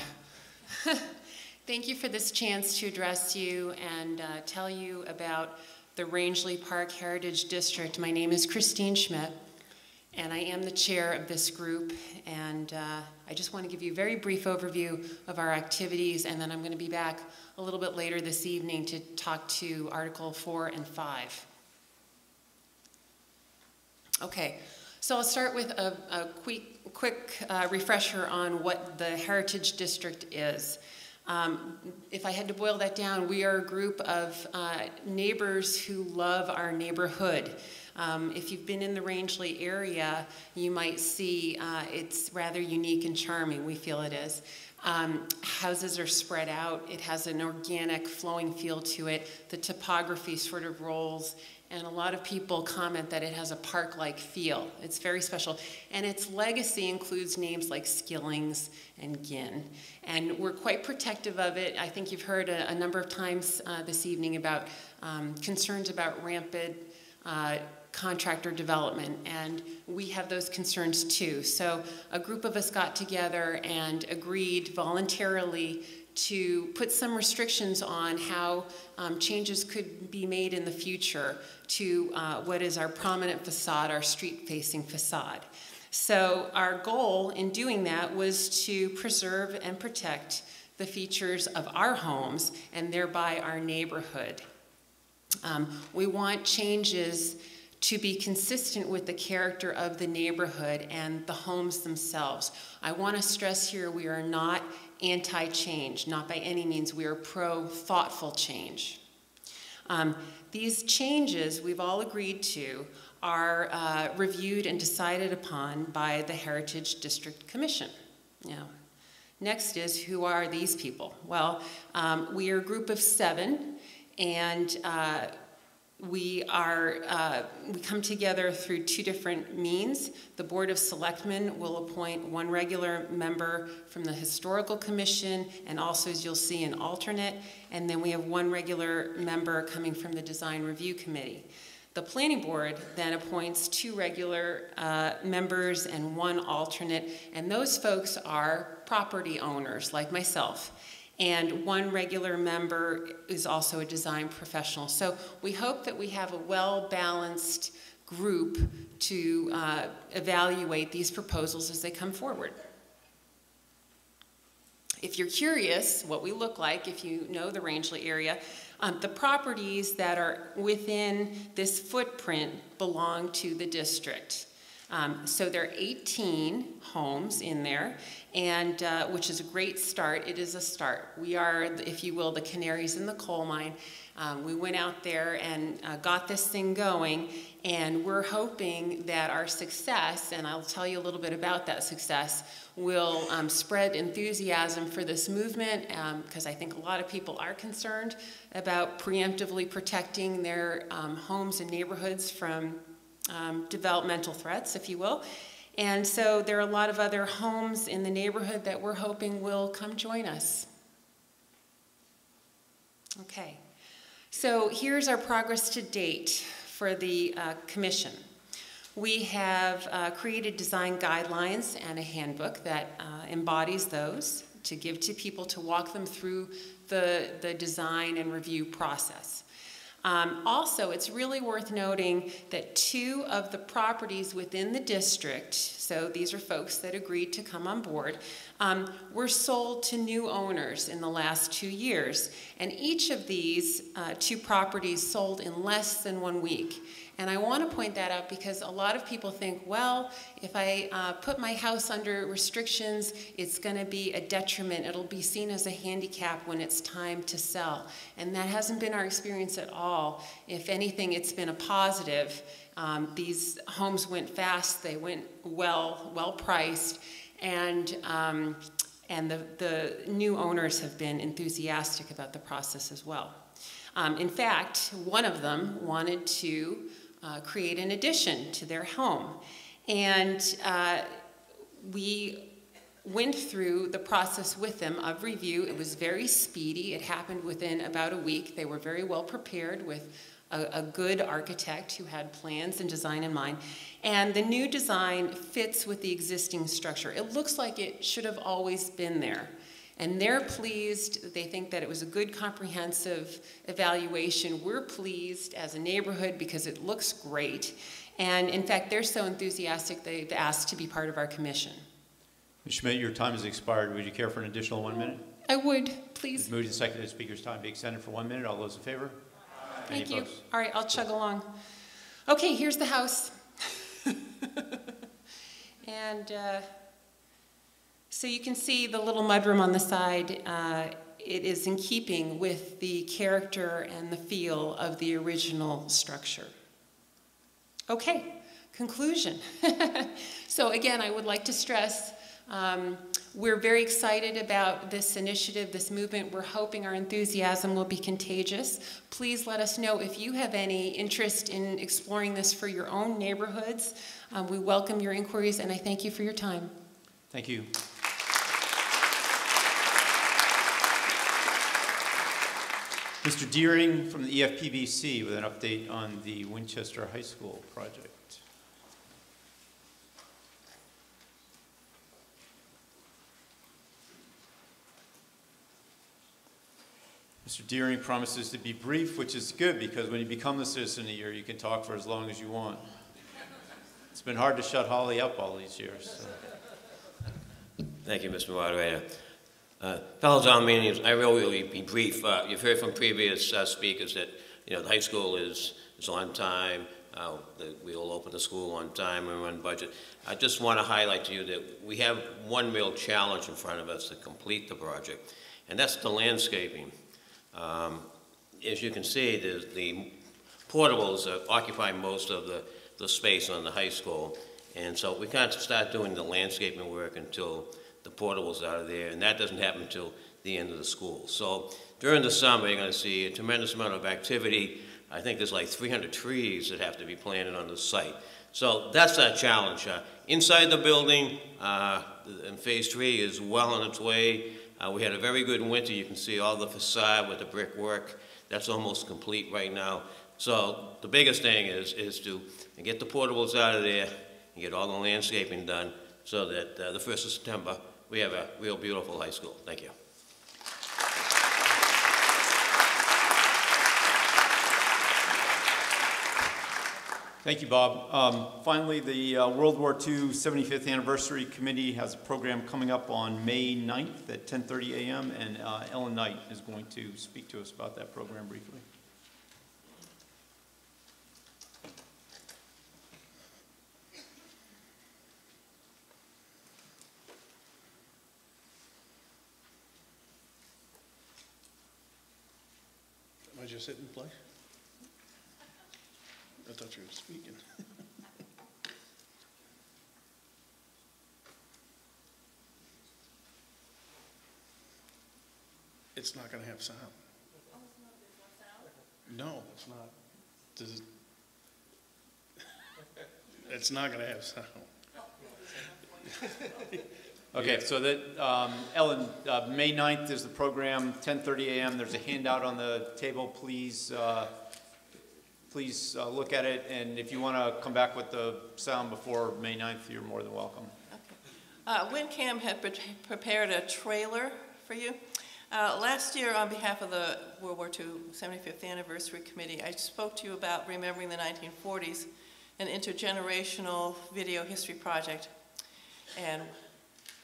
Thank you for this chance to address you and tell you about the Rangeley Park Heritage District. My name is Christine Schmidt, and I am the chair of this group, and I just want to give you a very brief overview of our activities, and then I'm going to be back a little bit later this evening to talk to Article 4 and 5. Okay, so I'll start with a quick refresher on what the Heritage District is. If I had to boil that down, we are a group of neighbors who love our neighborhood. If you've been in the Rangeley area, you might see it's rather unique and charming. We feel it is. Houses are spread out. It has an organic, flowing feel to it. The topography sort of rolls and a lot of people comment that it has a park-like feel. It's very special, and its legacy includes names like Skillings and Ginn, and we're quite protective of it. I think you've heard a number of times this evening about concerns about rampant contractor development, and we have those concerns too. So a group of us got together and agreed voluntarily to put some restrictions on how changes could be made in the future to what is our prominent facade, our street-facing facade. So our goal in doing that was to preserve and protect the features of our homes and thereby our neighborhood. We want changes to be consistent with the character of the neighborhood and the homes themselves. I want to stress here we are not anti-change, not by any means. We are pro-thoughtful change. These changes we've all agreed to are reviewed and decided upon by the Heritage District Commission. Now, next is, who are these people? Well, we are a group of 7, and we come together through 2 different means. The Board of Selectmen will appoint 1 regular member from the Historical Commission, and also, as you'll see, an alternate, and then we have 1 regular member coming from the Design Review Committee. The Planning Board then appoints 2 regular members and 1 alternate, and those folks are property owners like myself. And 1 regular member is also a design professional. So we hope that we have a well-balanced group to evaluate these proposals as they come forward. If you're curious what we look like, if you know the Rangeley area, the properties that are within this footprint belong to the district. So there are 18 homes in there, and which is a great start. It is a start. We are, if you will, the canaries in the coal mine. We went out there and got this thing going, and we're hoping that our success, and I'll tell you a little bit about that success, will spread enthusiasm for this movement, because I think a lot of people are concerned about preemptively protecting their homes and neighborhoods from developmental threats, if you will. And so there are a lot of other homes in the neighborhood that we're hoping will come join us. Okay, so here's our progress to date for the commission. We have created design guidelines and a handbook that embodies those to give to people to walk them through the design and review process. Also, it's really worth noting that 2 of the properties within the district, so these are folks that agreed to come on board, were sold to new owners in the last 2 years. And each of these 2 properties sold in less than 1 week. And I want to point that out because a lot of people think, well, if I put my house under restrictions, it's going to be a detriment. It'll be seen as a handicap when it's time to sell. And that hasn't been our experience at all. If anything, it's been a positive. These homes went fast. They went well priced. And the new owners have been enthusiastic about the process as well. In fact, one of them wanted to create an addition to their home. And we went through the process with them of review. It was very speedy. It happened within about a week. They were very well prepared with a good architect who had plans and design in mind. And the new design fits with the existing structure. It looks like it should have always been there. And they're pleased. They think that it was a good comprehensive evaluation. We're pleased as a neighborhood because it looks great. And in fact, they're so enthusiastic they've asked to be part of our commission. Ms. Schmidt, your time has expired. Would you care for an additional 1 minute? I would, please. It's moved and seconded the speaker's time be extended for 1 minute. All those in favor? Thank you. Opposed? All right, I'll chug along. Okay, here's the house. And so you can see the little mudroom on the side. It is in keeping with the character and the feel of the original structure. Okay, conclusion. So again, I would like to stress We're very excited about this initiative, this movement. We're hoping our enthusiasm will be contagious. Please let us know if you have any interest in exploring this for your own neighborhoods. We welcome your inquiries, and I thank you for your time. Thank you. Mr. Deering from the EFPBC with an update on the Winchester High School project. Mr. Deering promises to be brief, which is good because when you become the citizen of the year, you can talk for as long as you want. It's been hard to shut Holly up all these years. So. Thank you, Mr. Moderator. Fellow town meetings, I will be brief. You've heard from previous speakers that the high school is on time. We will open the school on time and run budget. I just want to highlight to you that we have one real challenge in front of us to complete the project, and that's the landscaping. As you can see, the portables occupy most of the space on the high school, and so we can't start doing the landscaping work until the portables out of there, and that doesn't happen until the end of the school. So during the summer, you're going to see a tremendous amount of activity. I think there's like 300 trees that have to be planted on the site. So that's our challenge. Inside the building, and phase 3 is well on its way. We had a very good winter. You can see all the facade with the brickwork. That's almost complete right now. So the biggest thing is to get the portables out of there and get all the landscaping done so that the 1st of September, we have a real beautiful high school. Thank you. Thank you, Bob. Finally, the World War II 75th Anniversary Committee has a program coming up on May 9th at 10:30 a.m., and Ellen Knight is going to speak to us about that program briefly. Am I just sitting in place? I thought you were speaking. It's not going to have sound. No, it's not. Does it? It's not going to have sound. Okay, so that, Ellen, May 9th is the program, 10:30 a.m. There's a handout on the table. Please look at it, and if you want to come back with the sound before May 9th, you're more than welcome. Okay. WinCam had prepared a trailer for you. Last year, on behalf of the World War II 75th Anniversary Committee, I spoke to you about remembering the 1940s, an intergenerational video history project. And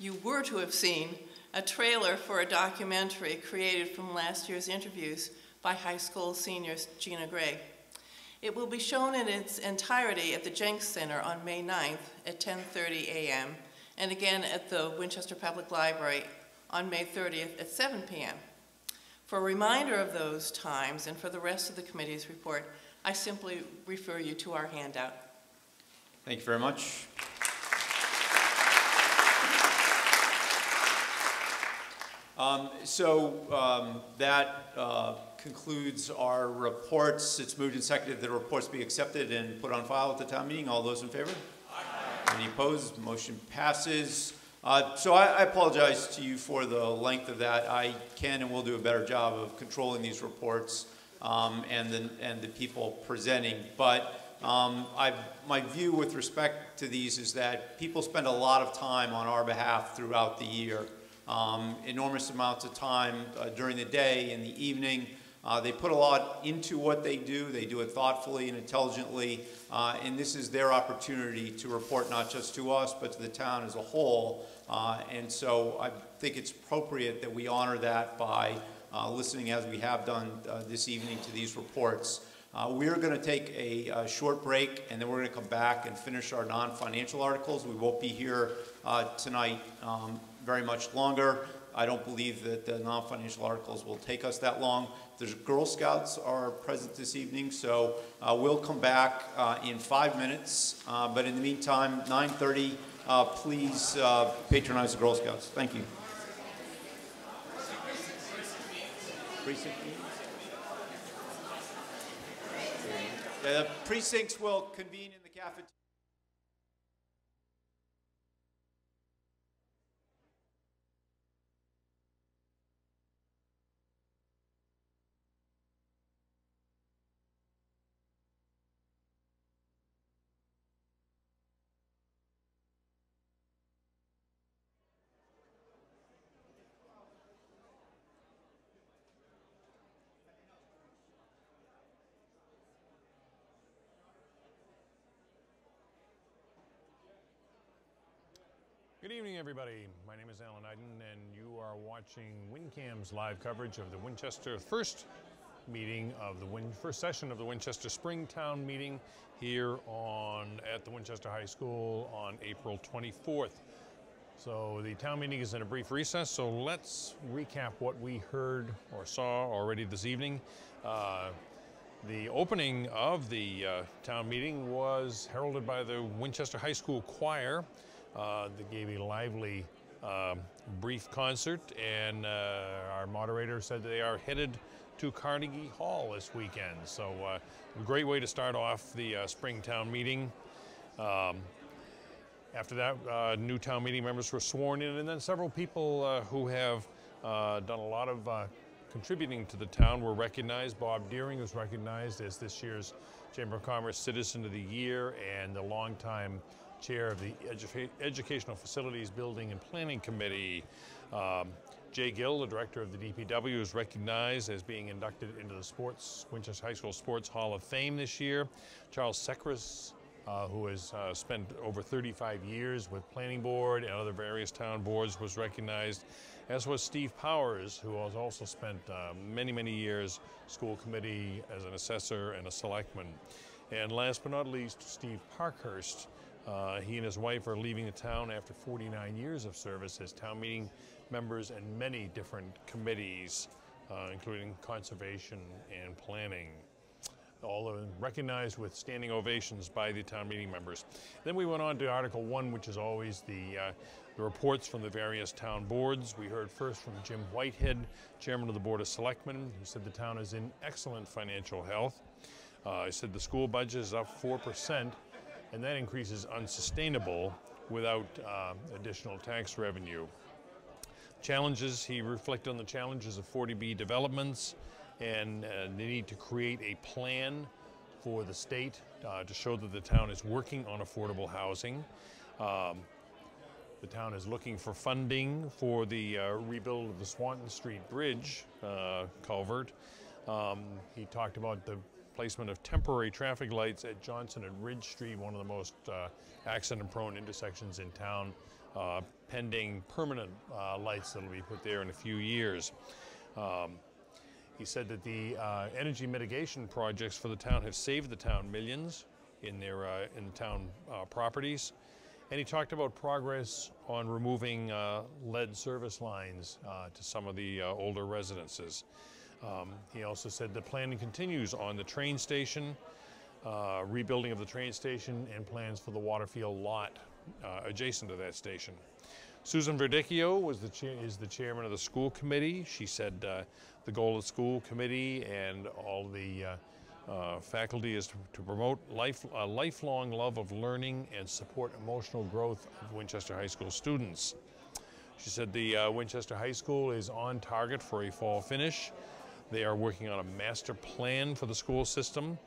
you were to have seen a trailer for a documentary created from last year's interviews by high school seniors Gina Gray. It will be shown in its entirety at the Jenks Center on May 9th at 10:30 a.m. and again at the Winchester Public Library on May 30th at 7 p.m. For a reminder of those times and for the rest of the committee's report, I simply refer you to our handout. Thank you very much. That concludes our reports. It's moved and seconded that the reports be accepted and put on file at the town meeting. All those in favor? Aye. Any opposed? Motion passes. So I apologize to you for the length of that. I can and will do a better job of controlling these reports and the people presenting. But my view with respect to these is that people spend a lot of time on our behalf throughout the year. Enormous amounts of time during the day, in the evening. They put a lot into what they do. They do it thoughtfully and intelligently, and this is their opportunity to report not just to us, but to the town as a whole. And so I think it's appropriate that we honor that by listening, as we have done this evening, to these reports. We're going to take a short break, and then we're going to come back and finish our non-financial articles. We won't be here tonight very much longer. I don't believe that the non-financial articles will take us that long. The Girl Scouts are present this evening, so we'll come back in 5 minutes. But in the meantime, 9:30, please patronize the Girl Scouts. Thank you. Precinct meetings? Yeah, the precincts will convene in the cafeteria. Good evening, everybody. My name is Alan Iden, and you are watching WinCam's live coverage of the Winchester first session of the Winchester Springtown meeting here at the Winchester High School on April 24th. So the town meeting is in a brief recess, so let's recap what we heard or saw already this evening. The opening of the town meeting was heralded by the Winchester High School Choir. They gave a lively, brief concert, and our moderator said they are headed to Carnegie Hall this weekend. So a great way to start off the Springtown meeting. After that, new town meeting members were sworn in, and then several people who have done a lot of contributing to the town were recognized. Bob Deering was recognized as this year's Chamber of Commerce Citizen of the Year and the longtime chair of the Educational Facilities Building and Planning Committee. Jay Gill, the director of the DPW, is recognized as being inducted into the Winchester High School Sports Hall of Fame this year. Charles Sekris, who has spent over 35 years with Planning Board and other various town boards, was recognized, as was Steve Powers, who has also spent many, many years school committee as an assessor and a selectman. And last but not least, Steve Parkhurst. He and his wife are leaving the town after 49 years of service as town meeting members in many different committees, including conservation and planning. All of them recognized with standing ovations by the town meeting members. Then we went on to Article 1, which is always the reports from the various town boards. We heard first from Jim Whitehead, chairman of the Board of Selectmen, who said the town is in excellent financial health. He said the school budget is up 4%, and that increase is unsustainable without additional tax revenue. Challenges, he reflected on the challenges of 40B developments and the need to create a plan for the state to show that the town is working on affordable housing. The town is looking for funding for the rebuild of the Swanton Street Bridge culvert. He talked about the placement of temporary traffic lights at Johnson and Ridge Street, one of the most accident-prone intersections in town, pending permanent lights that will be put there in a few years. He said that the energy mitigation projects for the town have saved the town millions in town properties. And he talked about progress on removing lead service lines to some of the older residences. He also said the planning continues on the train station, rebuilding of the train station, and plans for the Waterfield lot adjacent to that station. Susan Verdicchio is the chairman of the school committee. She said the goal of the school committee and all the faculty is to promote a lifelong love of learning and support emotional growth of Winchester High School students. She said the Winchester High School is on target for a fall finish. They are working on a master plan for the school system,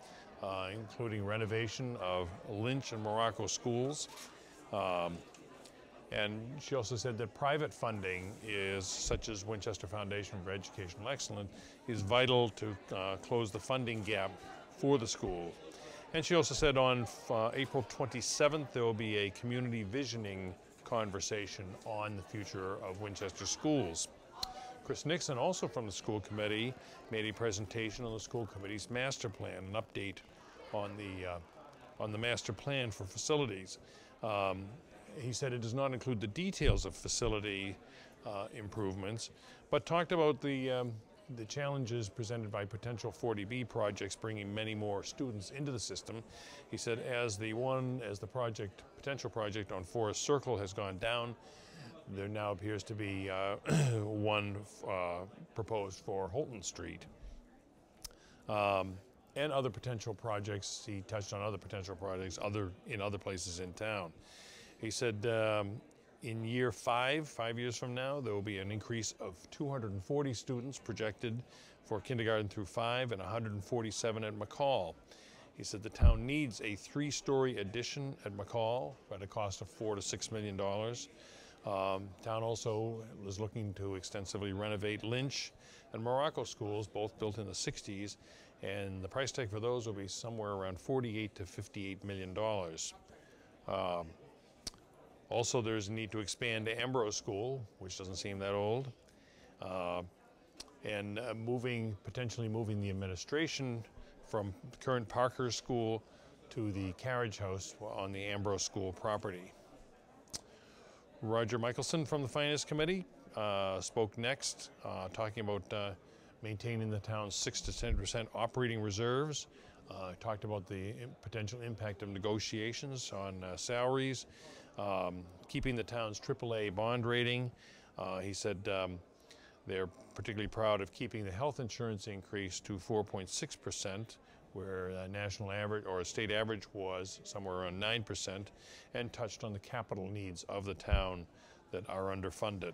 including renovation of Lynch and Morocco schools. And she also said that private funding such as Winchester Foundation for Educational Excellence, is vital to close the funding gap for the school. And she also said on April 27th, there will be a community visioning conversation on the future of Winchester schools. Chris Nixon, also from the school committee, made a presentation on the school committee's master plan, an update on the master plan for facilities. He said it does not include the details of facility improvements, but talked about the the challenges presented by potential 40B projects bringing many more students into the system. He said as the potential project on Forest Circle has gone down, there now appears to be one proposed for Holton Street. And other potential projects. He touched on other potential projects in other places in town. He said in year 5 years from now, there will be an increase of 240 students projected for kindergarten through 5 and 147 at McCall. He said the town needs a 3-story addition at McCall at a cost of $4 to $6 million. Town also is looking to extensively renovate Lynch and Morocco schools, both built in the 60s, and the price tag for those will be somewhere around $48 to $58 million. Also, there's a need to expand Ambrose School, which doesn't seem that old, and potentially moving the administration from current Parker School to the carriage house on the Ambrose School property. Roger Michelson from the Finance Committee spoke next, talking about maintaining the town's 6 to 10% operating reserves. Talked about the potential impact of negotiations on salaries, keeping the town's AAA bond rating. He said they're particularly proud of keeping the health insurance increase to 4.6%, where a national average or a state average was somewhere around 9%, and touched on the capital needs of the town that are underfunded.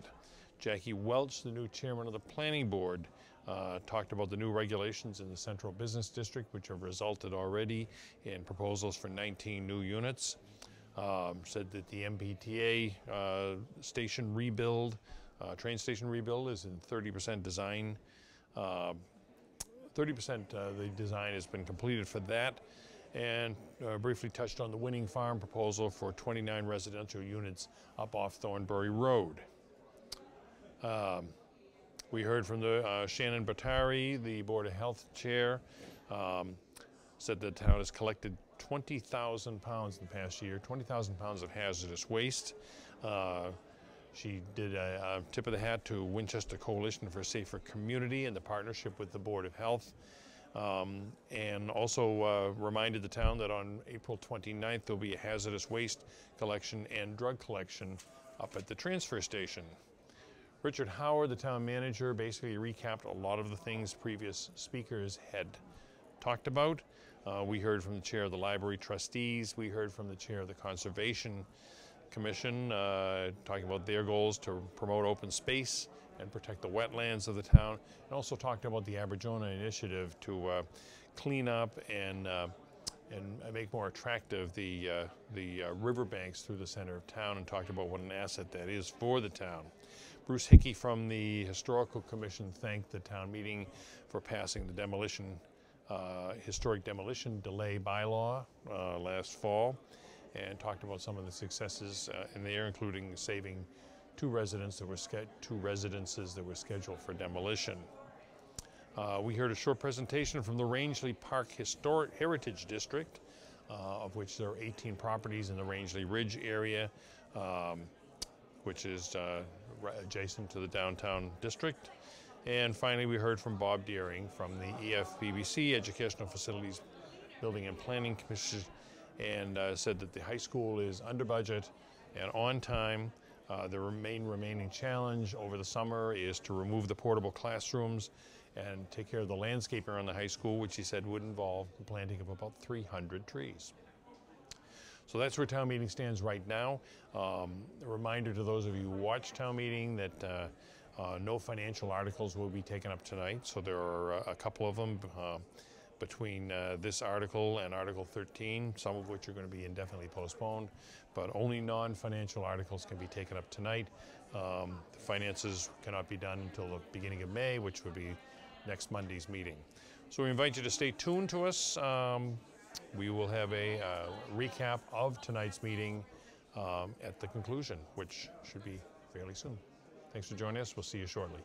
Jackie Welch, the new chairman of the planning board, talked about the new regulations in the Central Business District, which have resulted already in proposals for 19 new units. Said that the MBTA station rebuild, train station rebuild is in 30% design. 30% the design has been completed for that, and briefly touched on the Winning Farm proposal for 29 residential units up off Thornbury Road. We heard from the Shannon Batari, the Board of Health chair, said the town has collected 20,000 pounds in the past year, 20,000 pounds of hazardous waste. She did a tip of the hat to Winchester Coalition for a Safer Community and the partnership with the Board of Health, and also reminded the town that on April 29th there'll be a hazardous waste collection and drug collection up at the transfer station. Richard Howard, the town manager, basically recapped a lot of the things previous speakers had talked about. We heard from the chair of the library trustees. We heard from the chair of the Conservation Commission, talking about their goals to promote open space and protect the wetlands of the town, and also talked about the Aberjona initiative to clean up and make more attractive the riverbanks through the center of town, and talked about what an asset that is for the town. Bruce Hickey from the Historical Commission thanked the town meeting for passing the historic demolition delay bylaw last fall, and talked about some of the successes in there, including saving two residences that were scheduled for demolition. We heard a short presentation from the Rangeley Park Historic Heritage District, of which there are 18 properties in the Rangeley Ridge area, which is adjacent to the downtown district. And finally, we heard from Bob Deering from the EFBBC, Educational Facilities Building and Planning Commission, and said that the high school is under budget and on time. The remaining challenge over the summer is to remove the portable classrooms and take care of the landscaping around the high school, which he said would involve the planting of about 300 trees. So that's where town meeting stands right now. A reminder to those of you who watch town meeting that no financial articles will be taken up tonight. So there are a couple of them between this article and Article 13, some of which are going to be indefinitely postponed, but only non-financial articles can be taken up tonight. The finances cannot be done until the beginning of May, which would be next Monday's meeting. So we invite you to stay tuned to us. We will have a recap of tonight's meeting at the conclusion, which should be fairly soon. Thanks for joining us. We'll see you shortly.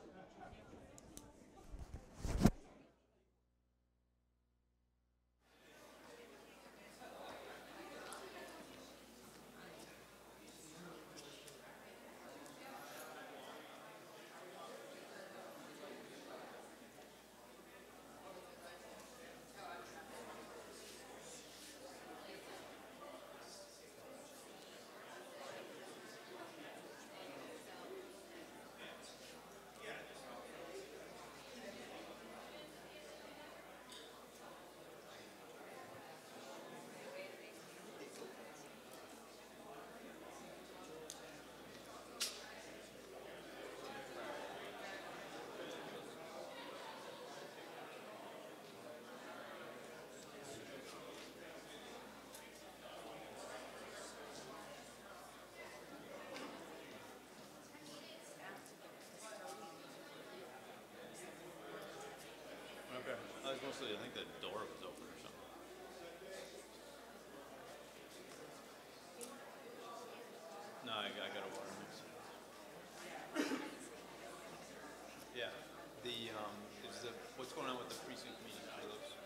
Mostly, I think the door was open or something. No, I got a water mix. Yeah, what's going on with the precinct meeting? Are those?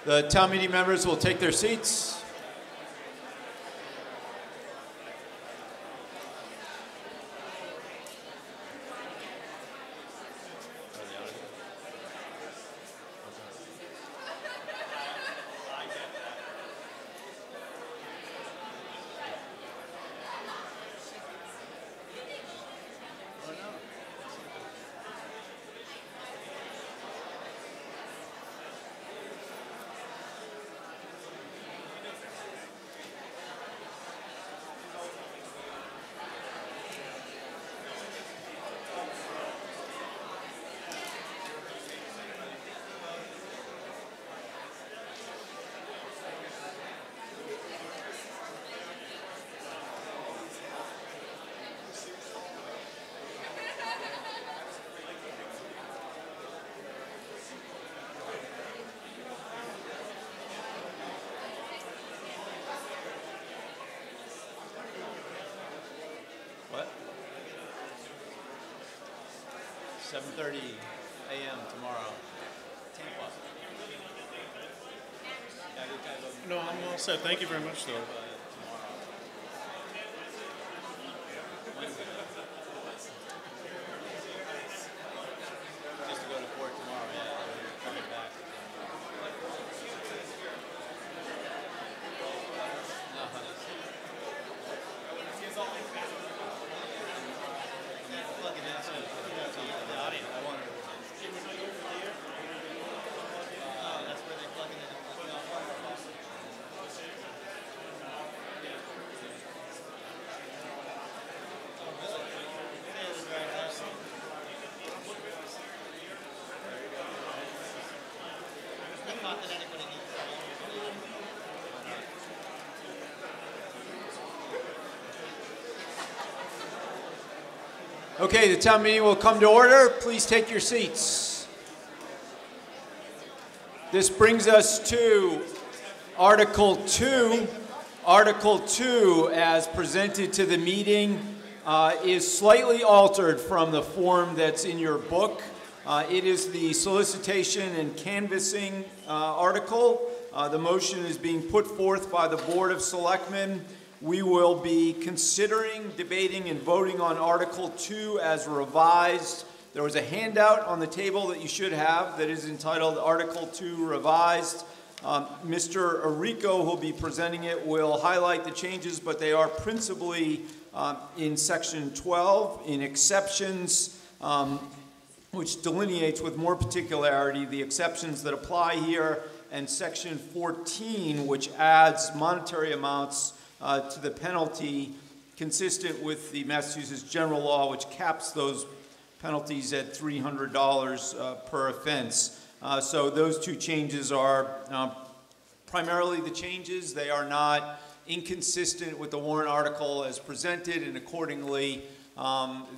The town meeting members will take their seats. What? 7:30 a.m. tomorrow. 10 o'clock. No, I'm all set. Thank you very much, though. Just to go to court tomorrow, yeah. They're coming back. Okay, the town meeting will come to order. Please take your seats. This brings us to Article 2. Article 2, as presented to the meeting, is slightly altered from the form that's in your book. It is the solicitation and canvassing article. The motion is being put forth by the Board of Selectmen. We will be considering, debating, and voting on Article 2 as revised. There was a handout on the table that you should have that is entitled Article 2 Revised. Mr. Arico, who will be presenting it, will highlight the changes, but they are principally in Section 12, in exceptions, which delineates with more particularity the exceptions that apply here, and Section 14, which adds monetary amounts to the penalty consistent with the Massachusetts general law, which caps those penalties at $300 per offense. So those two changes are primarily the changes. They are not inconsistent with the warrant article as presented, and accordingly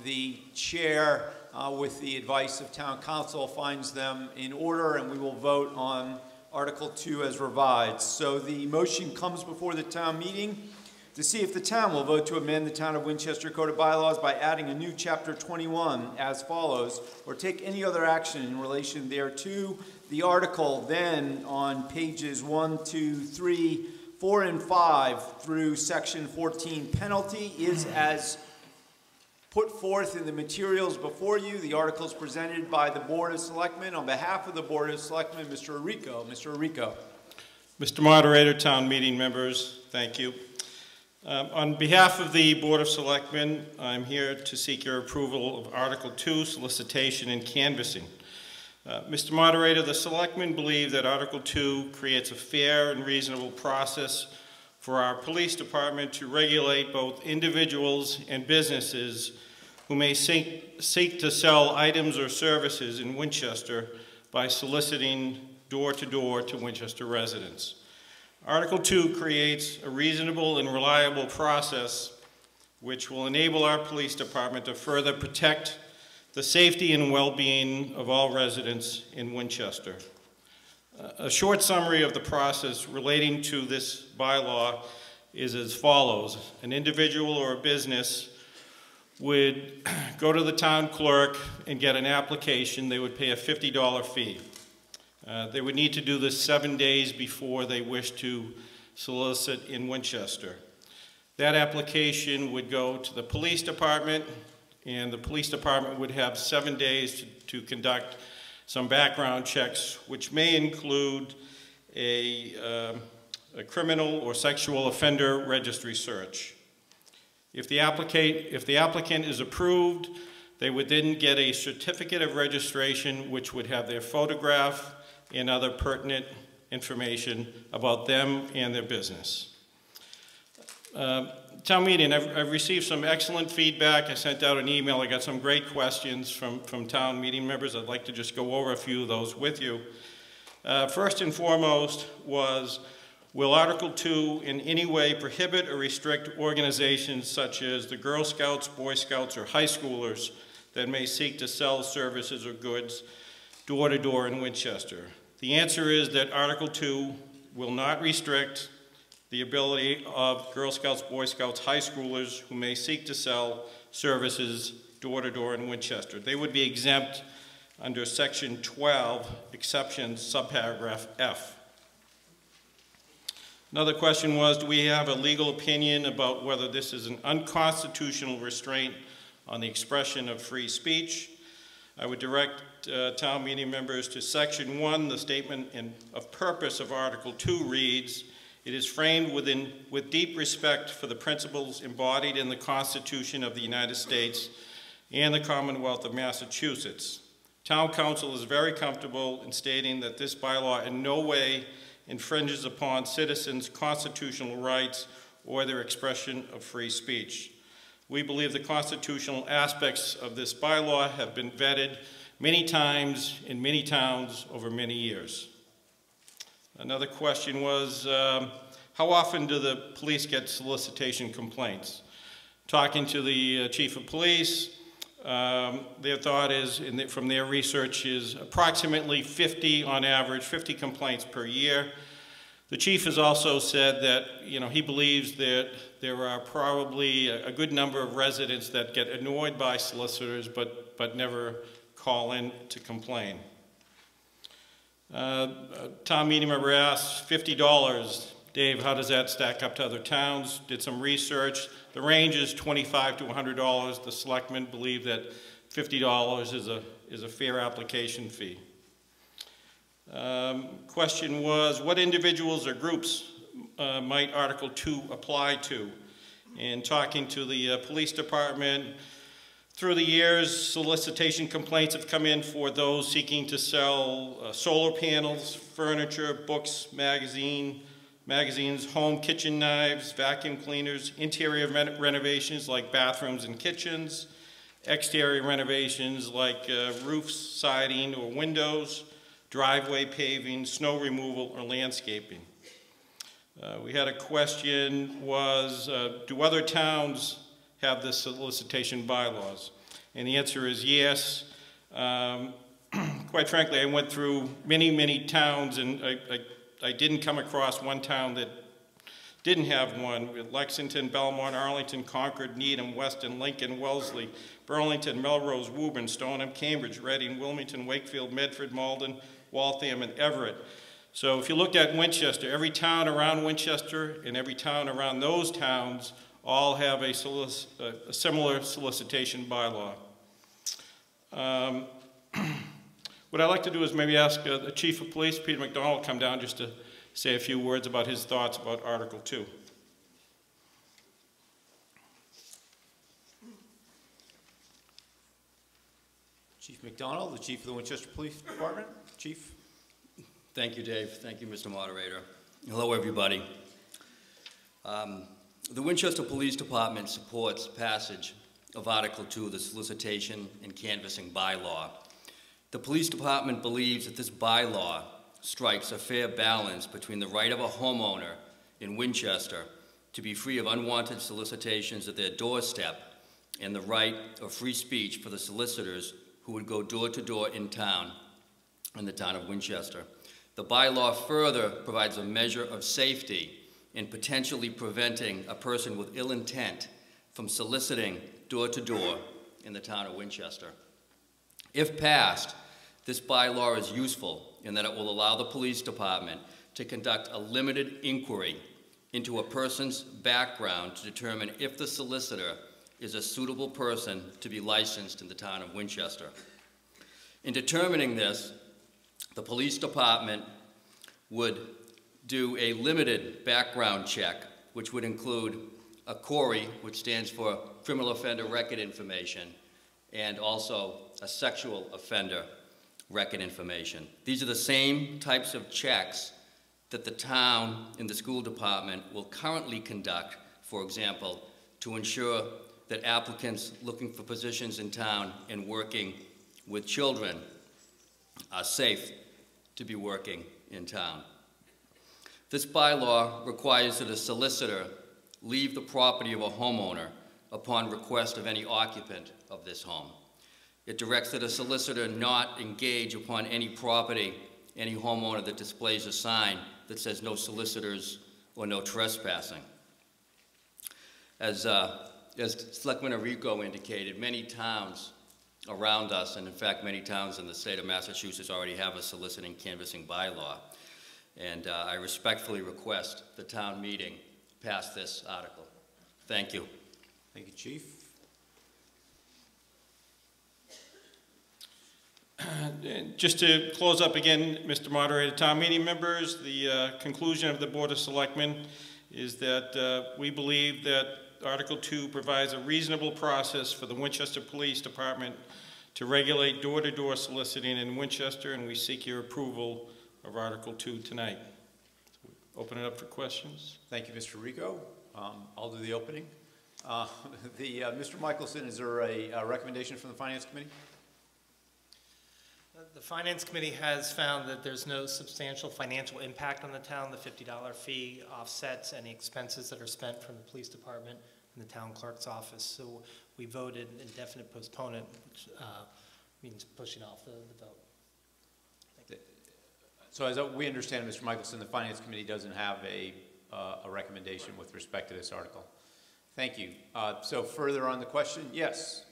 the chair, with the advice of town council, finds them in order, and we will vote on Article 2 as revised. So the motion comes before the town meeting to see if the town will vote to amend the Town of Winchester Code of Bylaws by adding a new Chapter 21 as follows, or take any other action in relation thereto. The article then on pages 1, 2, 3, 4, and 5 through Section 14 penalty is as put forth in the materials before you. The article is presented by the Board of Selectmen. On behalf of the Board of Selectmen, Mr. Arico. Mr. Arico. Mr. Moderator, town meeting members, thank you. On behalf of the Board of Selectmen, I'm here to seek your approval of Article 2, solicitation and canvassing. Mr. Moderator, the Selectmen believe that Article 2 creates a fair and reasonable process for our police department to regulate both individuals and businesses who may seek to sell items or services in Winchester by soliciting door-to-door to Winchester residents. Article 2 creates a reasonable and reliable process which will enable our police department to further protect the safety and well-being of all residents in Winchester. A short summary of the process relating to this bylaw is as follows. An individual or a business would go to the town clerk and get an application. They would pay a $50 fee. They would need to do this 7 days before they wish to solicit in Winchester. That application would go to the police department, and the police department would have 7 days to conduct some background checks, which may include a criminal or sexual offender registry search. If the applicant is approved, they would then get a certificate of registration, which would have their photograph and other pertinent information about them and their business. Town meeting, I've received some excellent feedback. I sent out an email. I got some great questions from town meeting members. I'd like to just go over a few of those with you. First and foremost was, will Article 2 in any way prohibit or restrict organizations such as the Girl Scouts, Boy Scouts, or high schoolers that may seek to sell services or goods door to door in Winchester? The answer is that Article 2 will not restrict the ability of Girl Scouts, Boy Scouts, high schoolers who may seek to sell services door to door in Winchester. They would be exempt under Section 12, exceptions, subparagraph F. Another question was, do we have a legal opinion about whether this is an unconstitutional restraint on the expression of free speech? I would direct town meeting members to Section 1. The statement of purpose of Article 2 reads, "It is framed with deep respect for the principles embodied in the Constitution of the United States and the Commonwealth of Massachusetts. Town Council is very comfortable in stating that this bylaw in no way infringes upon citizens' constitutional rights or their expression of free speech. We believe the constitutional aspects of this bylaw have been vetted many times in many towns over many years." Another question was, how often do the police get solicitation complaints? Talking to the chief of police, their thought is, from their research, is approximately 50 on average, 50 complaints per year. The chief has also said that, he believes that there are probably a good number of residents that get annoyed by solicitors but never call in to complain. Town meeting member asked, $50. Dave, how does that stack up to other towns? Did some research. The range is $25 to $100. The selectmen believe that $50 is a fair application fee. Question was, what individuals or groups might Article 2 apply to? And talking to the police department, through the years, solicitation complaints have come in for those seeking to sell solar panels, furniture, books, magazines, home kitchen knives, vacuum cleaners, interior renovations like bathrooms and kitchens, exterior renovations like roofs, siding, or windows, driveway paving, snow removal, or landscaping. We had a question was, do other towns have the solicitation bylaws? And the answer is yes. Quite frankly, I went through many towns, and I didn't come across one town that didn't have one. Lexington, Belmont, Arlington, Concord, Needham, Weston, Lincoln, Wellesley, Burlington, Melrose, Woburn, Stoneham, Cambridge, Reading, Wilmington, Wakefield, Medford, Malden, Waltham, and Everett. So if you looked at Winchester, every town around Winchester and every town around those towns all have a similar solicitation bylaw. What I'd like to do is maybe ask the Chief of Police, Peter McDonald, to come down just to say a few words about his thoughts about Article 2. Chief McDonald, the Chief of the Winchester Police Department. Chief. Thank you, Dave. Thank you, Mr. Moderator. Hello, everybody. The Winchester Police Department supports passage of Article 2 of the Solicitation and Canvassing Bylaw. The Police Department believes that this bylaw strikes a fair balance between the right of a homeowner in Winchester to be free of unwanted solicitations at their doorstep and the right of free speech for the solicitors who would go door to door in town, in the town of Winchester. The bylaw further provides a measure of safety in potentially preventing a person with ill intent from soliciting door to door in the town of Winchester. If passed, This bylaw is useful in that it will allow the police department to conduct a limited inquiry into a person's background to determine if the solicitor is a suitable person to be licensed in the town of Winchester. In determining this, the police department would do a limited background check, which would include a CORI, which stands for Criminal Offender Record Information, and also a Sexual Offender Record Information. These are the same types of checks that the town and the school department will currently conduct, for example, to ensure that applicants looking for positions in town and working with children are safe to be working in town. This bylaw requires that a solicitor leave the property of a homeowner upon request of any occupant of this home. It directs that a solicitor not engage upon any property, any homeowner that displays a sign that says no solicitors or no trespassing. As Selectman Arrico indicated, many towns around us, and in fact many towns in the state of Massachusetts already have a soliciting canvassing bylaw. And I respectfully request the town meeting pass this article. Thank you. Thank you, Chief. Just to close up again, Mr. Moderator, town meeting members, the conclusion of the Board of Selectmen is that we believe that Article 2 provides a reasonable process for the Winchester Police Department to regulate door-to-door soliciting in Winchester, and we seek your approval of Article 2 tonight. Open it up for questions. Thank you, Mr. Rico. I'll do the opening. Mr. Michelson, is there a recommendation from the Finance Committee? The Finance Committee has found that there's no substantial financial impact on the town. The $50 fee offsets any expenses that are spent from the police department and the town clerk's office. So we voted indefinite postponement, which means pushing off the vote. So as we understand, Mr. Michelson, the Finance Committee doesn't have a recommendation with respect to this article. Thank you. So further on the question, yes.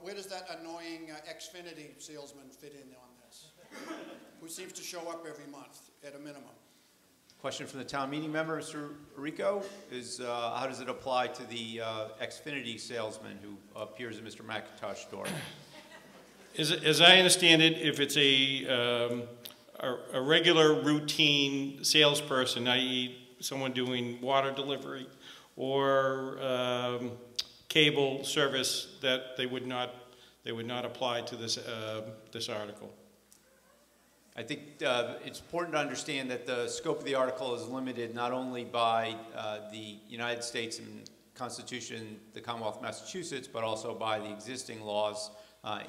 Where does that annoying Xfinity salesman fit in on this? Who seems to show up every month at a minimum? Question from the town meeting member, Mr. Rico, is how does it apply to the Xfinity salesman who appears at Mr. McIntosh's door? As I understand it, if it's a regular routine salesperson, i.e. someone doing water delivery or cable service, that they would not apply to this this article. I think it's important to understand that the scope of the article is limited not only by the United States and Constitution, the Commonwealth of Massachusetts, but also by the existing laws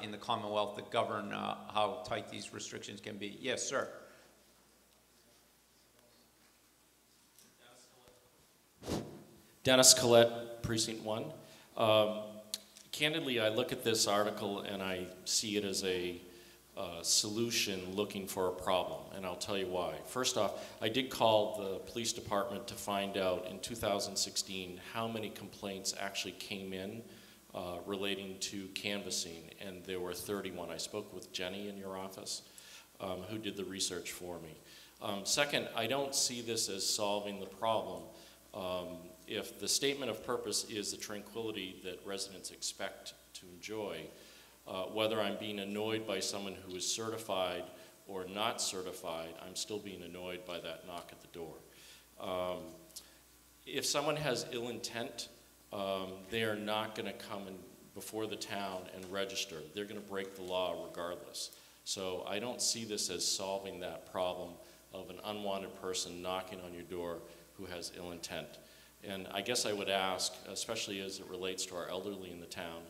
in the Commonwealth that govern how tight these restrictions can be. Yes, sir. Dennis Collette, Precinct 1. Candidly, I look at this article and I see it as a solution looking for a problem, and I'll tell you why. First off, I did call the police department to find out in 2016 how many complaints actually came in relating to canvassing, and there were 31. I spoke with Jenny in your office, who did the research for me. Second, I don't see this as solving the problem. If the statement of purpose is the tranquility that residents expect to enjoy, whether I'm being annoyed by someone who is certified or not certified, I'm still being annoyed by that knock at the door. If someone has ill intent, they are not going to come in before the town and register. They're going to break the law regardless. So I don't see this as solving that problem of an unwanted person knocking on your door who has ill intent. And I guess I would ask, especially as it relates to our elderly in the town,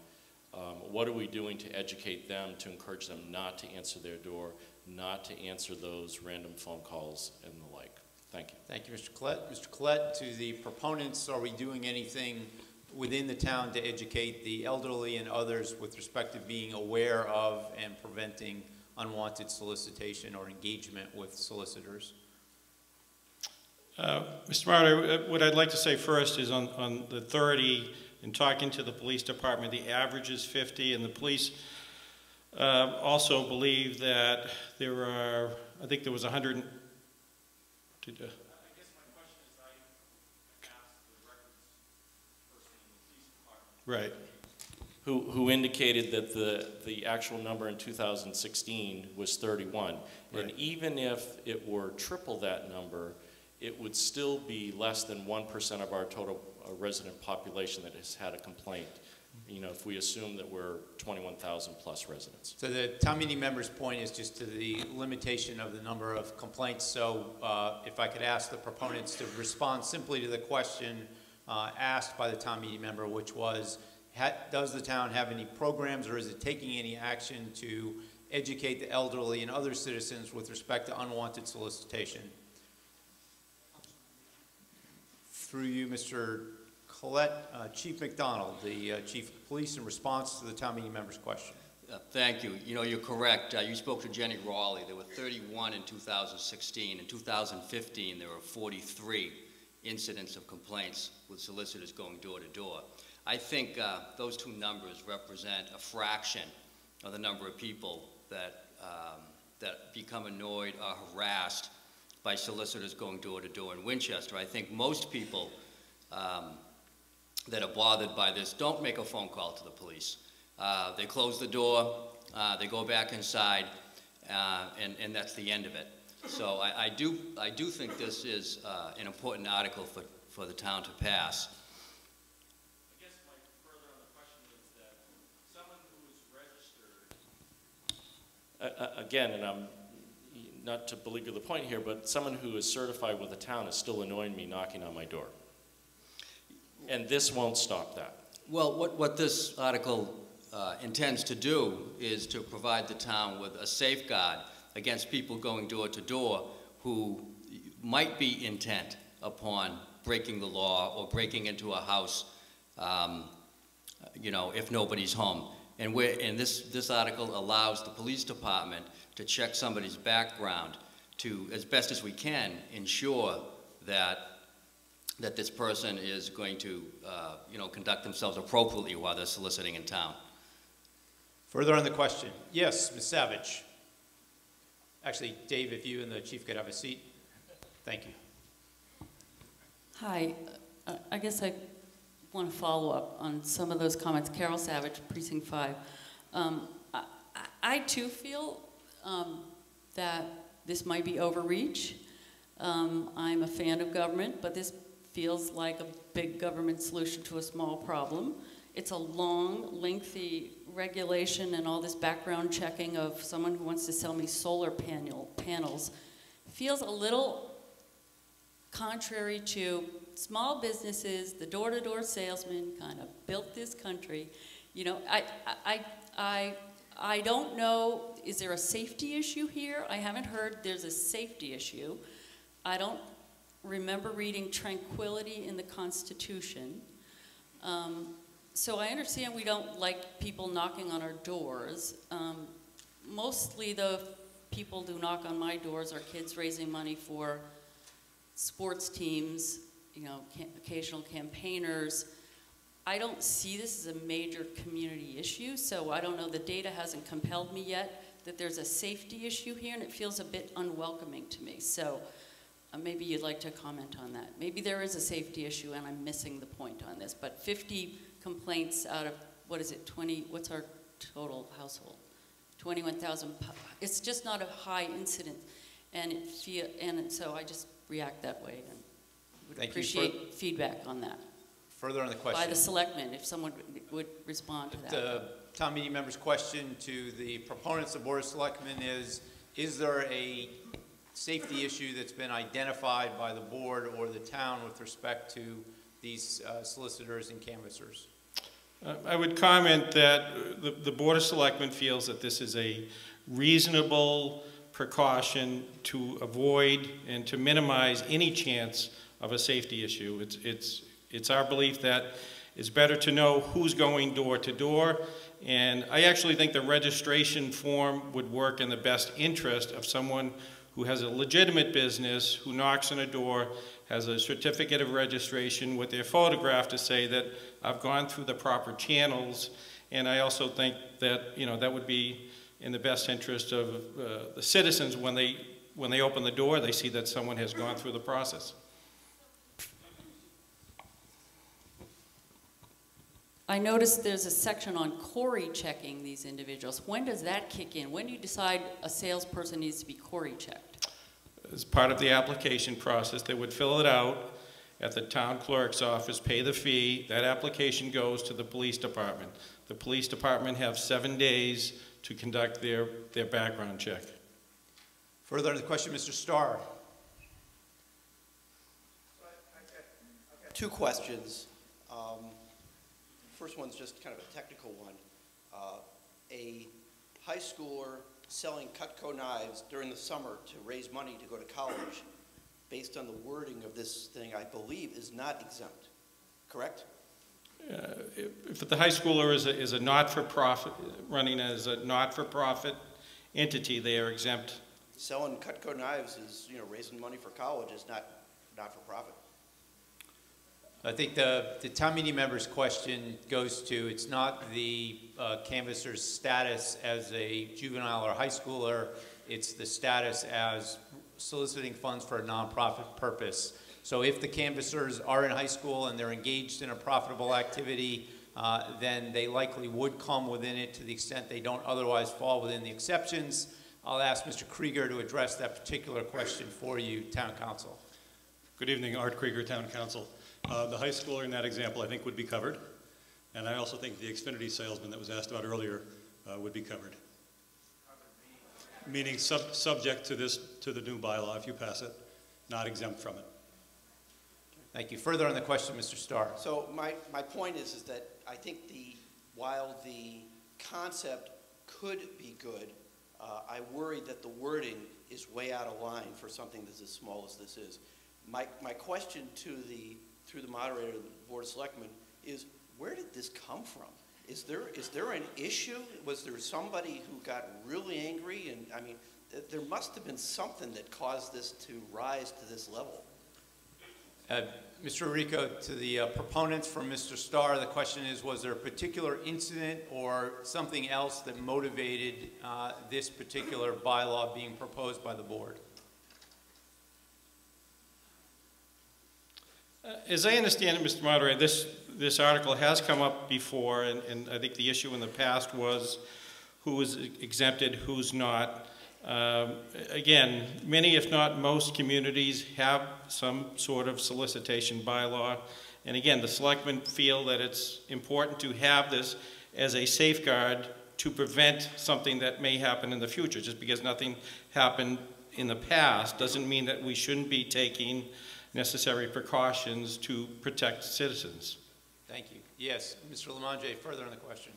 what are we doing to educate them, to encourage them not to answer their door, not to answer those random phone calls and the like? Thank you. Thank you, Mr. Collette. Mr. Collette, to the proponents, are we doing anything within the town to educate the elderly and others with respect to being aware of and preventing unwanted solicitation or engagement with solicitors? Mr. Moderator, what I'd like to say first is on the authority in talking to the police department, the average is 50, and the police also believe that there are, I think there was 100. I guess my question is, I asked the records person in the police department. Right. Who indicated that the actual number in 2016 was 31. Right. And even if it were triple that number, it would still be less than 1% of our total resident population that has had a complaint. You know, if we assume that we're 21,000 plus residents. So the town meeting member's point is just to the limitation of the number of complaints. So if I could ask the proponents to respond simply to the question asked by the town meeting member, which was, does the town have any programs or is it taking any action to educate the elderly and other citizens with respect to unwanted solicitation? Through you, Mr. Collette, Chief McDonald, the Chief of Police, in response to the town meeting member's question. Thank you. You know, you're correct. You spoke to Jenny Raleigh. There were 31 in 2016. In 2015, there were 43 incidents of complaints with solicitors going door to door. I think those two numbers represent a fraction of the number of people that, that become annoyed or harassed by solicitors going door to door in Winchester. I think most people that are bothered by this don't make a phone call to the police. They close the door, they go back inside, and that's the end of it. So I do think this is an important article for the town to pass. I guess my further on the question is that someone who is registered, again, and I'm not to belabor the point here, but someone who is certified with the town is still annoying me knocking on my door. And this won't stop that. Well, what this article intends to do is to provide the town with a safeguard against people going door to door who might be intent upon breaking the law or breaking into a house, you know, if nobody's home. And this article allows the police department to check somebody's background to, as best as we can, ensure that this person is going to, you know, conduct themselves appropriately while they're soliciting in town. Further on the question. Yes, Ms. Savage. Actually, Dave, if you and the chief could have a seat. Thank you. Hi. I guess I want to follow up on some of those comments. Carol Savage, Precinct 5. I too feel that this might be overreach. I'm a fan of government, but this feels like a big government solution to a small problem. It's a long, lengthy regulation and all this background checking of someone who wants to sell me solar panels. Feels a little contrary to small businesses, the door-to-door salesman kind of built this country. You know, I don't know, is there a safety issue here? I haven't heard there's a safety issue. I don't remember reading tranquility in the Constitution. So I understand we don't like people knocking on our doors. Mostly the people who knock on my doors are kids raising money for sports teams, you know, occasional campaigners. I don't see this as a major community issue, so I don't know, the data hasn't compelled me yet that there's a safety issue here, and it feels a bit unwelcoming to me. So maybe you'd like to comment on that. Maybe there is a safety issue and I'm missing the point on this, but 50 complaints out of, what is it, 20, what's our total household? 21,000, it's just not a high incident, and so I just react that way, and would appreciate feedback on that. Further on the question. By the selectmen, if someone would respond to that. The town meeting member's question to the proponents of Board of Selectmen is there a safety issue that's been identified by the board or the town with respect to these solicitors and canvassers? I would comment that the Board of Selectmen feels that this is a reasonable precaution to avoid and to minimize any chance of a safety issue. It's our belief that it's better to know who's going door to door, and I actually think the registration form would work in the best interest of someone who has a legitimate business, who knocks on a door, has a certificate of registration with their photograph to say that I've gone through the proper channels. And I also think that, you know, that would be in the best interest of the citizens when they open the door, they see that someone has gone through the process. I noticed there's a section on Corey checking these individuals. When does that kick in? When do you decide a salesperson needs to be Corey checked? As part of the application process, they would fill it out at the town clerk's office, pay the fee. That application goes to the police department. The police department have 7 days to conduct their background check. Further on the question, Mr. Starr. I've got 2 questions. First one's just kind of a technical one. A high schooler selling Cutco knives during the summer to raise money to go to college, based on the wording of this thing, I believe, is not exempt, correct? If the high schooler is a not-for-profit, running as a not-for-profit entity, they are exempt. Selling Cutco knives is, you know, raising money for college is not for profit. I think the town meeting member's question goes to, it's not the canvasser's status as a juvenile or high schooler, it's the status as soliciting funds for a nonprofit purpose. So if the canvassers are in high school and they're engaged in a profitable activity, then they likely would come within it to the extent they don't otherwise fall within the exceptions. I'll ask Mr. Krieger to address that particular question for you, Town Council. Good evening, Art Krieger, Town Council. The high schooler in that example I think would be covered, and I also think the Xfinity salesman that was asked about earlier would be covered. Meaning subject to the new bylaw if you pass it, not exempt from it. Thank you. Further on the question, Mr. Starr. So my point is that I think while the concept could be good, I worry that the wording is way out of line for something that's as small as this is. My question through the moderator of the Board of Selectmen is, where did this come from? Is there an issue? Was there somebody who got really angry? And I mean, there must have been something that caused this to rise to this level. Mr. Rico, to the proponents from Mr. Starr, the question is, was there a particular incident or something else that motivated this particular bylaw being proposed by the board? As I understand it, Mr. Moderator, this article has come up before, and I think the issue in the past was who was exempted, who's not. Again, many, if not most, communities have some sort of solicitation bylaw. And again, the selectmen feel that it's important to have this as a safeguard to prevent something that may happen in the future. Just because nothing happened in the past doesn't mean that we shouldn't be taking necessary precautions to protect citizens. Thank you. Yes, Mr. Lamondre, further on the question.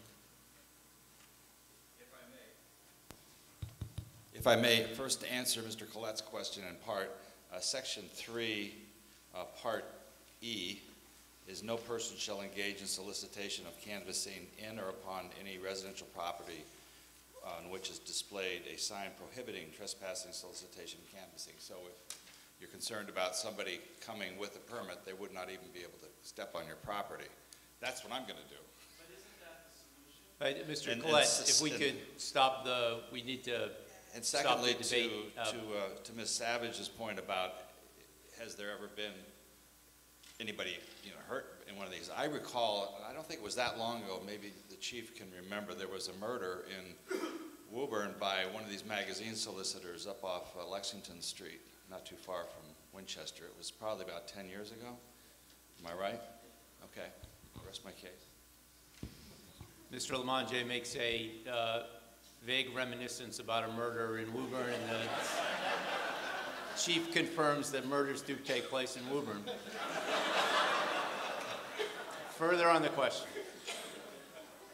If I may, first to answer Mr. Collette's question in part, Section 3, Part E, is no person shall engage in solicitation of canvassing in or upon any residential property on which is displayed a sign prohibiting trespassing, solicitation, canvassing. So if you're concerned about somebody coming with a permit, they would not even be able to step on your property. That's what I'm going to do. But isn't that the solution? Mr. Collette, if we could stop we need to. And secondly, to Ms. Savage's point about has there ever been anybody hurt in one of these? I recall, I don't think it was that long ago, maybe the chief can remember, there was a murder in Woburn by one of these magazine solicitors up off Lexington Street, not too far from Winchester. It was probably about 10 years ago. Am I right? Okay, I'll rest my case. Mr. Lamondre makes a vague reminiscence about a murder in Woburn, and the chief confirms that murders do take place in Woburn. Further on the question.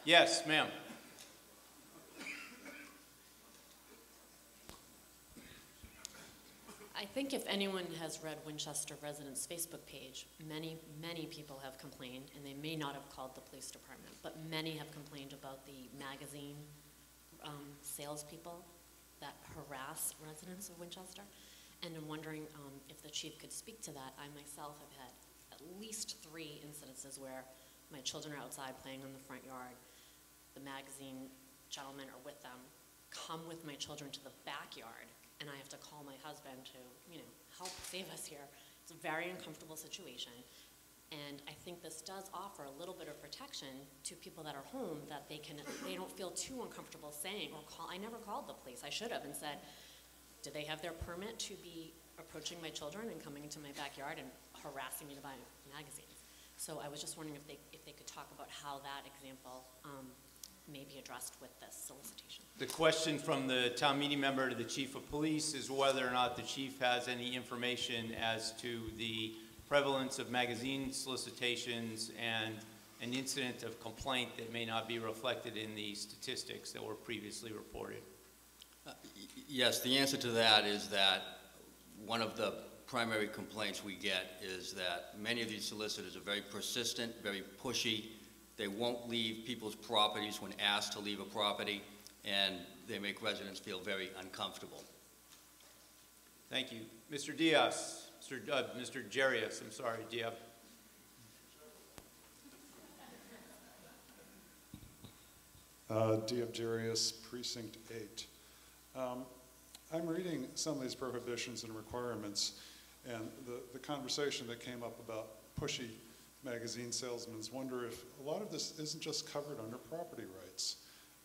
Yes, ma'am. I think if anyone has read Winchester residents' Facebook page, many people have complained, and they may not have called the police department, but many have complained about the magazine salespeople that harass residents of Winchester. And I'm wondering if the chief could speak to that. I myself have had at least 3 incidences where my children are outside playing in the front yard. The magazine gentlemen are with them, come with my children to the backyard, and I have to call my husband to, help save us here. It's a very uncomfortable situation. And I think this does offer a little bit of protection to people that are home, that they don't feel too uncomfortable saying or call. I never called the police. I should have, and said, do they have their permit to be approaching my children and coming into my backyard and harassing me to buy magazines? So I was just wondering if they could talk about how that example may be addressed with this solicitation. The question from the town meeting member to the chief of police is whether or not the chief has any information as to the prevalence of magazine solicitations and an incident of complaint that may not be reflected in the statistics that were previously reported. Yes, the answer to that is that one of the primary complaints we get is that many of these solicitors are very persistent, very pushy. They won't leave people's properties when asked to leave a property, and they make residents feel very uncomfortable. Thank you. Mr. Diaz, Mr. Jarius, I'm sorry, do you have? D.F. Jarius, Precinct 8. I'm reading some of these prohibitions and requirements, and the conversation that came up about pushy magazine salesmen, wonder if a lot of this isn't just covered under property rights.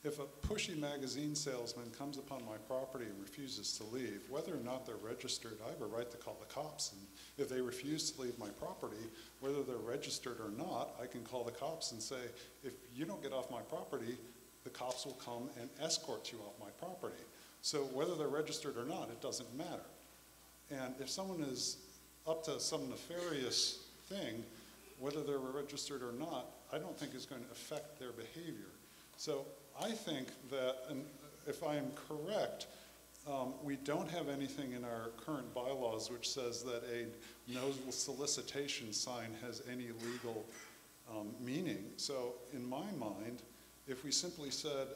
If a pushy magazine salesman comes upon my property and refuses to leave, whether or not they're registered, I have a right to call the cops. And if they refuse to leave my property, whether they're registered or not, I can call the cops and say, if you don't get off my property, the cops will come and escort you off my property. So whether they're registered or not, it doesn't matter. And if someone is up to some nefarious thing, whether they're registered or not, I don't think is going to affect their behavior. So I think that, and if I am correct, we don't have anything in our current bylaws which says that a no solicitation sign has any legal meaning. So in my mind, if we simply said,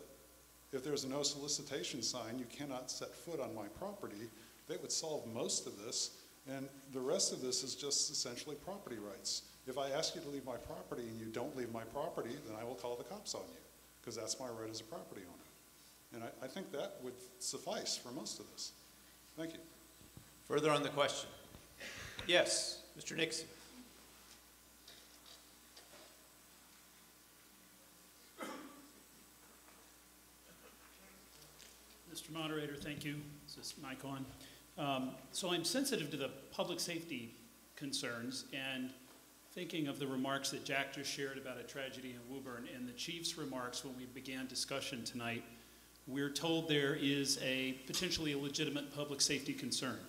if there's a no solicitation sign, you cannot set foot on my property, that would solve most of this, and the rest of this is just essentially property rights. If I ask you to leave my property and you don't leave my property, then I will call the cops on you, because that's my right as a property owner. And I think that would suffice for most of this. Thank you. Further on the question? Yes, Mr. Nixon. Mr. Moderator, thank you. Is this mic on? So I'm sensitive to the public safety concerns, and thinking of the remarks that Jack just shared about a tragedy in Woburn and the chief's remarks when we began discussion tonight, we're told there is potentially a legitimate public safety concern.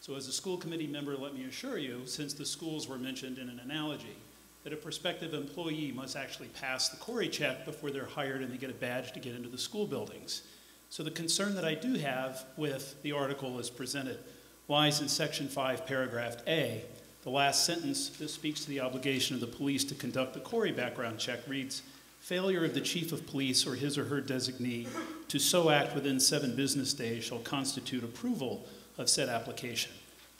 So as a school committee member, let me assure you, since the schools were mentioned in an analogy, that a prospective employee must actually pass the Corey check before they're hired and they get a badge to get into the school buildings. So the concern that I do have with the article as presented lies in Section 5, Paragraph A. The last sentence that speaks to the obligation of the police to conduct a Corey background check reads, failure of the chief of police or his or her designee to so act within 7 business days shall constitute approval of said application.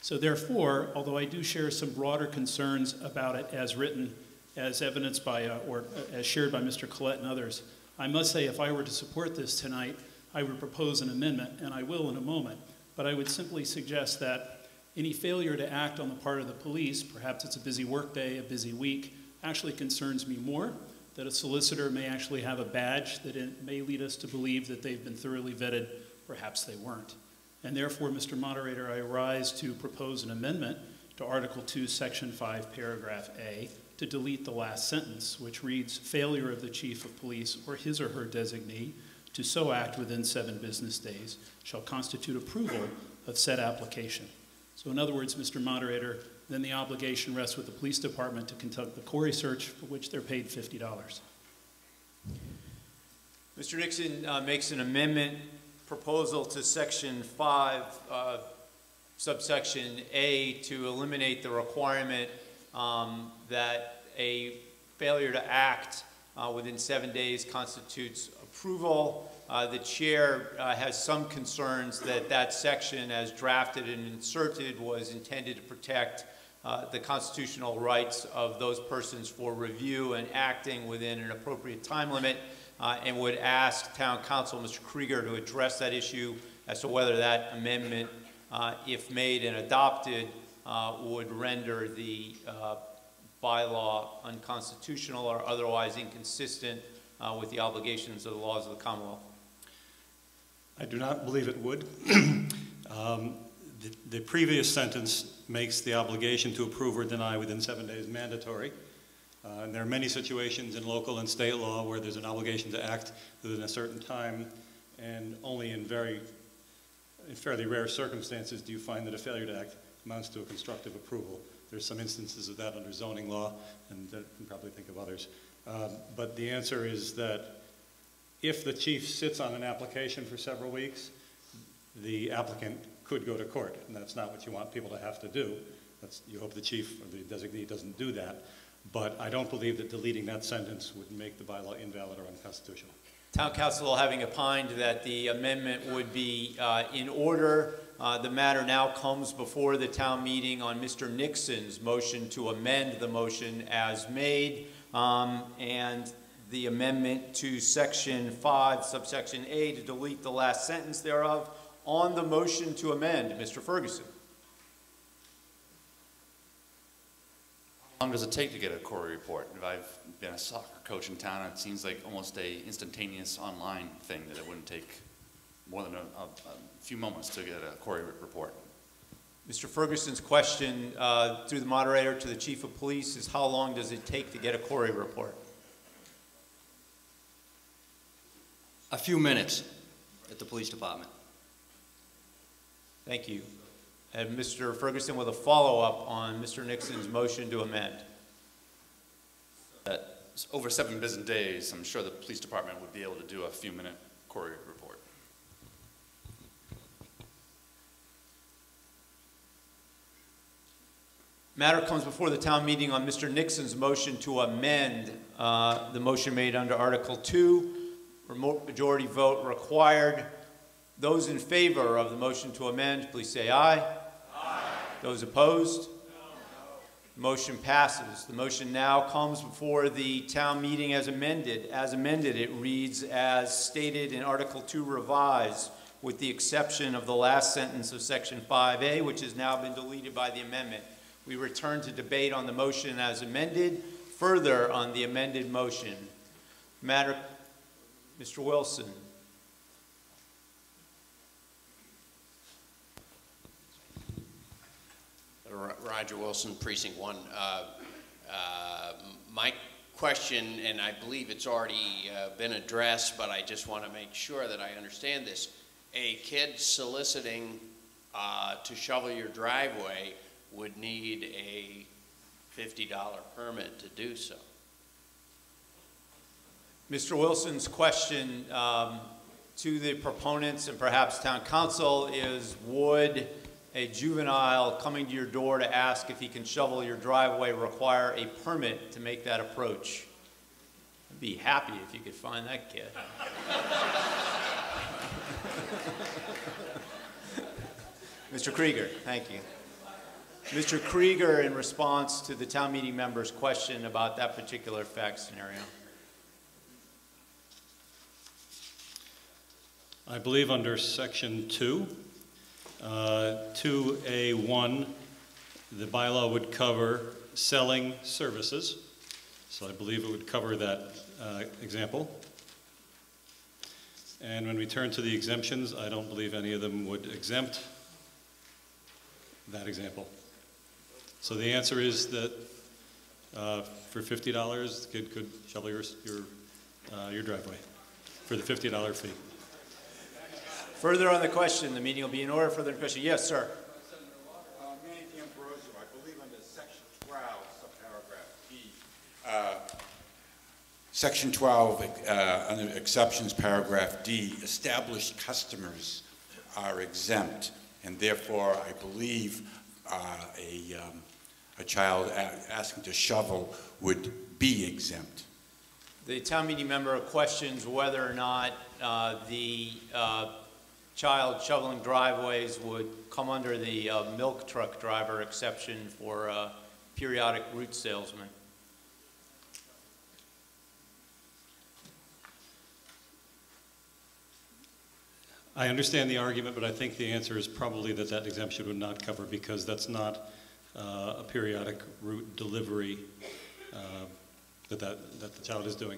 So therefore, although I do share some broader concerns about it as written, as evidenced by, or as shared by Mr. Collette and others, I must say if I were to support this tonight, I would propose an amendment, and I will in a moment, but I would simply suggest that any failure to act on the part of the police, perhaps it's a busy work day, a busy week, actually concerns me more, that a solicitor may actually have a badge that it may lead us to believe that they've been thoroughly vetted, perhaps they weren't. And therefore, Mr. Moderator, I rise to propose an amendment to Article 2, Section 5, Paragraph A, to delete the last sentence, which reads, failure of the chief of police or his or her designee to so act within 7 business days shall constitute approval of said application. So in other words, Mr. Moderator, then the obligation rests with the police department to conduct the Corey search, for which they're paid $50. Mr. Nixon makes an amendment proposal to Section 5, subsection A, to eliminate the requirement that a failure to act within 7 days constitutes approval. The chair has some concerns that that section as drafted and inserted was intended to protect the constitutional rights of those persons for review and acting within an appropriate time limit, and would ask Town Council, Mr. Krieger, to address that issue as to whether that amendment, if made and adopted, would render the bylaw unconstitutional or otherwise inconsistent with the obligations of the laws of the Commonwealth. I do not believe it would. The previous sentence makes the obligation to approve or deny within 7 days mandatory. And there are many situations in local and state law where there's an obligation to act within a certain time, and only in fairly rare circumstances do you find that a failure to act amounts to a constructive approval. There's some instances of that under zoning law, and you can probably think of others. But the answer is that if the chief sits on an application for several weeks, the applicant could go to court, and that's not what you want people to have to do. You hope the chief or the designee doesn't do that. But I don't believe that deleting that sentence would make the bylaw invalid or unconstitutional. Town Council, having opined that the amendment would be in order, the matter now comes before the town meeting on Mr. Nixon's motion to amend the motion as made, and the amendment to Section 5, subsection A, to delete the last sentence thereof. On the motion to amend, Mr. Ferguson. How long does it take to get a Corey report? If I've been a soccer coach in town, it seems like almost a instantaneous online thing that it wouldn't take more than a few moments to get a Corey report. Mr. Ferguson's question through the moderator to the Chief of Police is how long does it take to get a Corey report? A few minutes at the police department. Thank you. And Mr. Ferguson with a follow-up on Mr. Nixon's motion to amend. Over 7 business days, I'm sure the police department would be able to do a few-minute Corey report. Matter comes before the town meeting on Mr. Nixon's motion to amend the motion made under Article 2. Remote majority vote required. Those in favor of the motion to amend, please say aye. Aye. Those opposed? No. Motion passes. The motion now comes before the town meeting as amended. As amended, it reads as stated in Article 2 revised, with the exception of the last sentence of Section 5A, which has now been deleted by the amendment. We return to debate on the motion as amended. Further on the amended motion. Matter, Mr. Wilson. Roger Wilson, Precinct 1. My question, and I believe it's already been addressed, but I just want to make sure that I understand this. A kid soliciting to shovel your driveway would need a $50 permit to do so. Mr. Wilson's question to the proponents and perhaps town council is, would a juvenile coming to your door to ask if he can shovel your driveway require a permit to make that approach? I'd be happy if you could find that kid. Mr. Krieger, thank you. Mr. Krieger, in response to the town meeting member's question about that particular fact scenario. I believe under Section 2, 2A1, the bylaw would cover selling services. So I believe it would cover that example. And when we turn to the exemptions, I don't believe any of them would exempt that example. So the answer is that for $50, the kid could shovel your driveway for the $50 fee. Further on the question, the meeting will be in order. Further question, yes, sir. I believe under Section 12, subparagraph D. Section 12, under exceptions, paragraph D, established customers are exempt, and therefore I believe a child asking to shovel would be exempt. The town meeting member questions whether or not the child shoveling driveways would come under the milk truck driver exception for periodic route salesman. I understand the argument, but I think the answer is probably that that exemption would not cover, because that's not a periodic route delivery that the child is doing.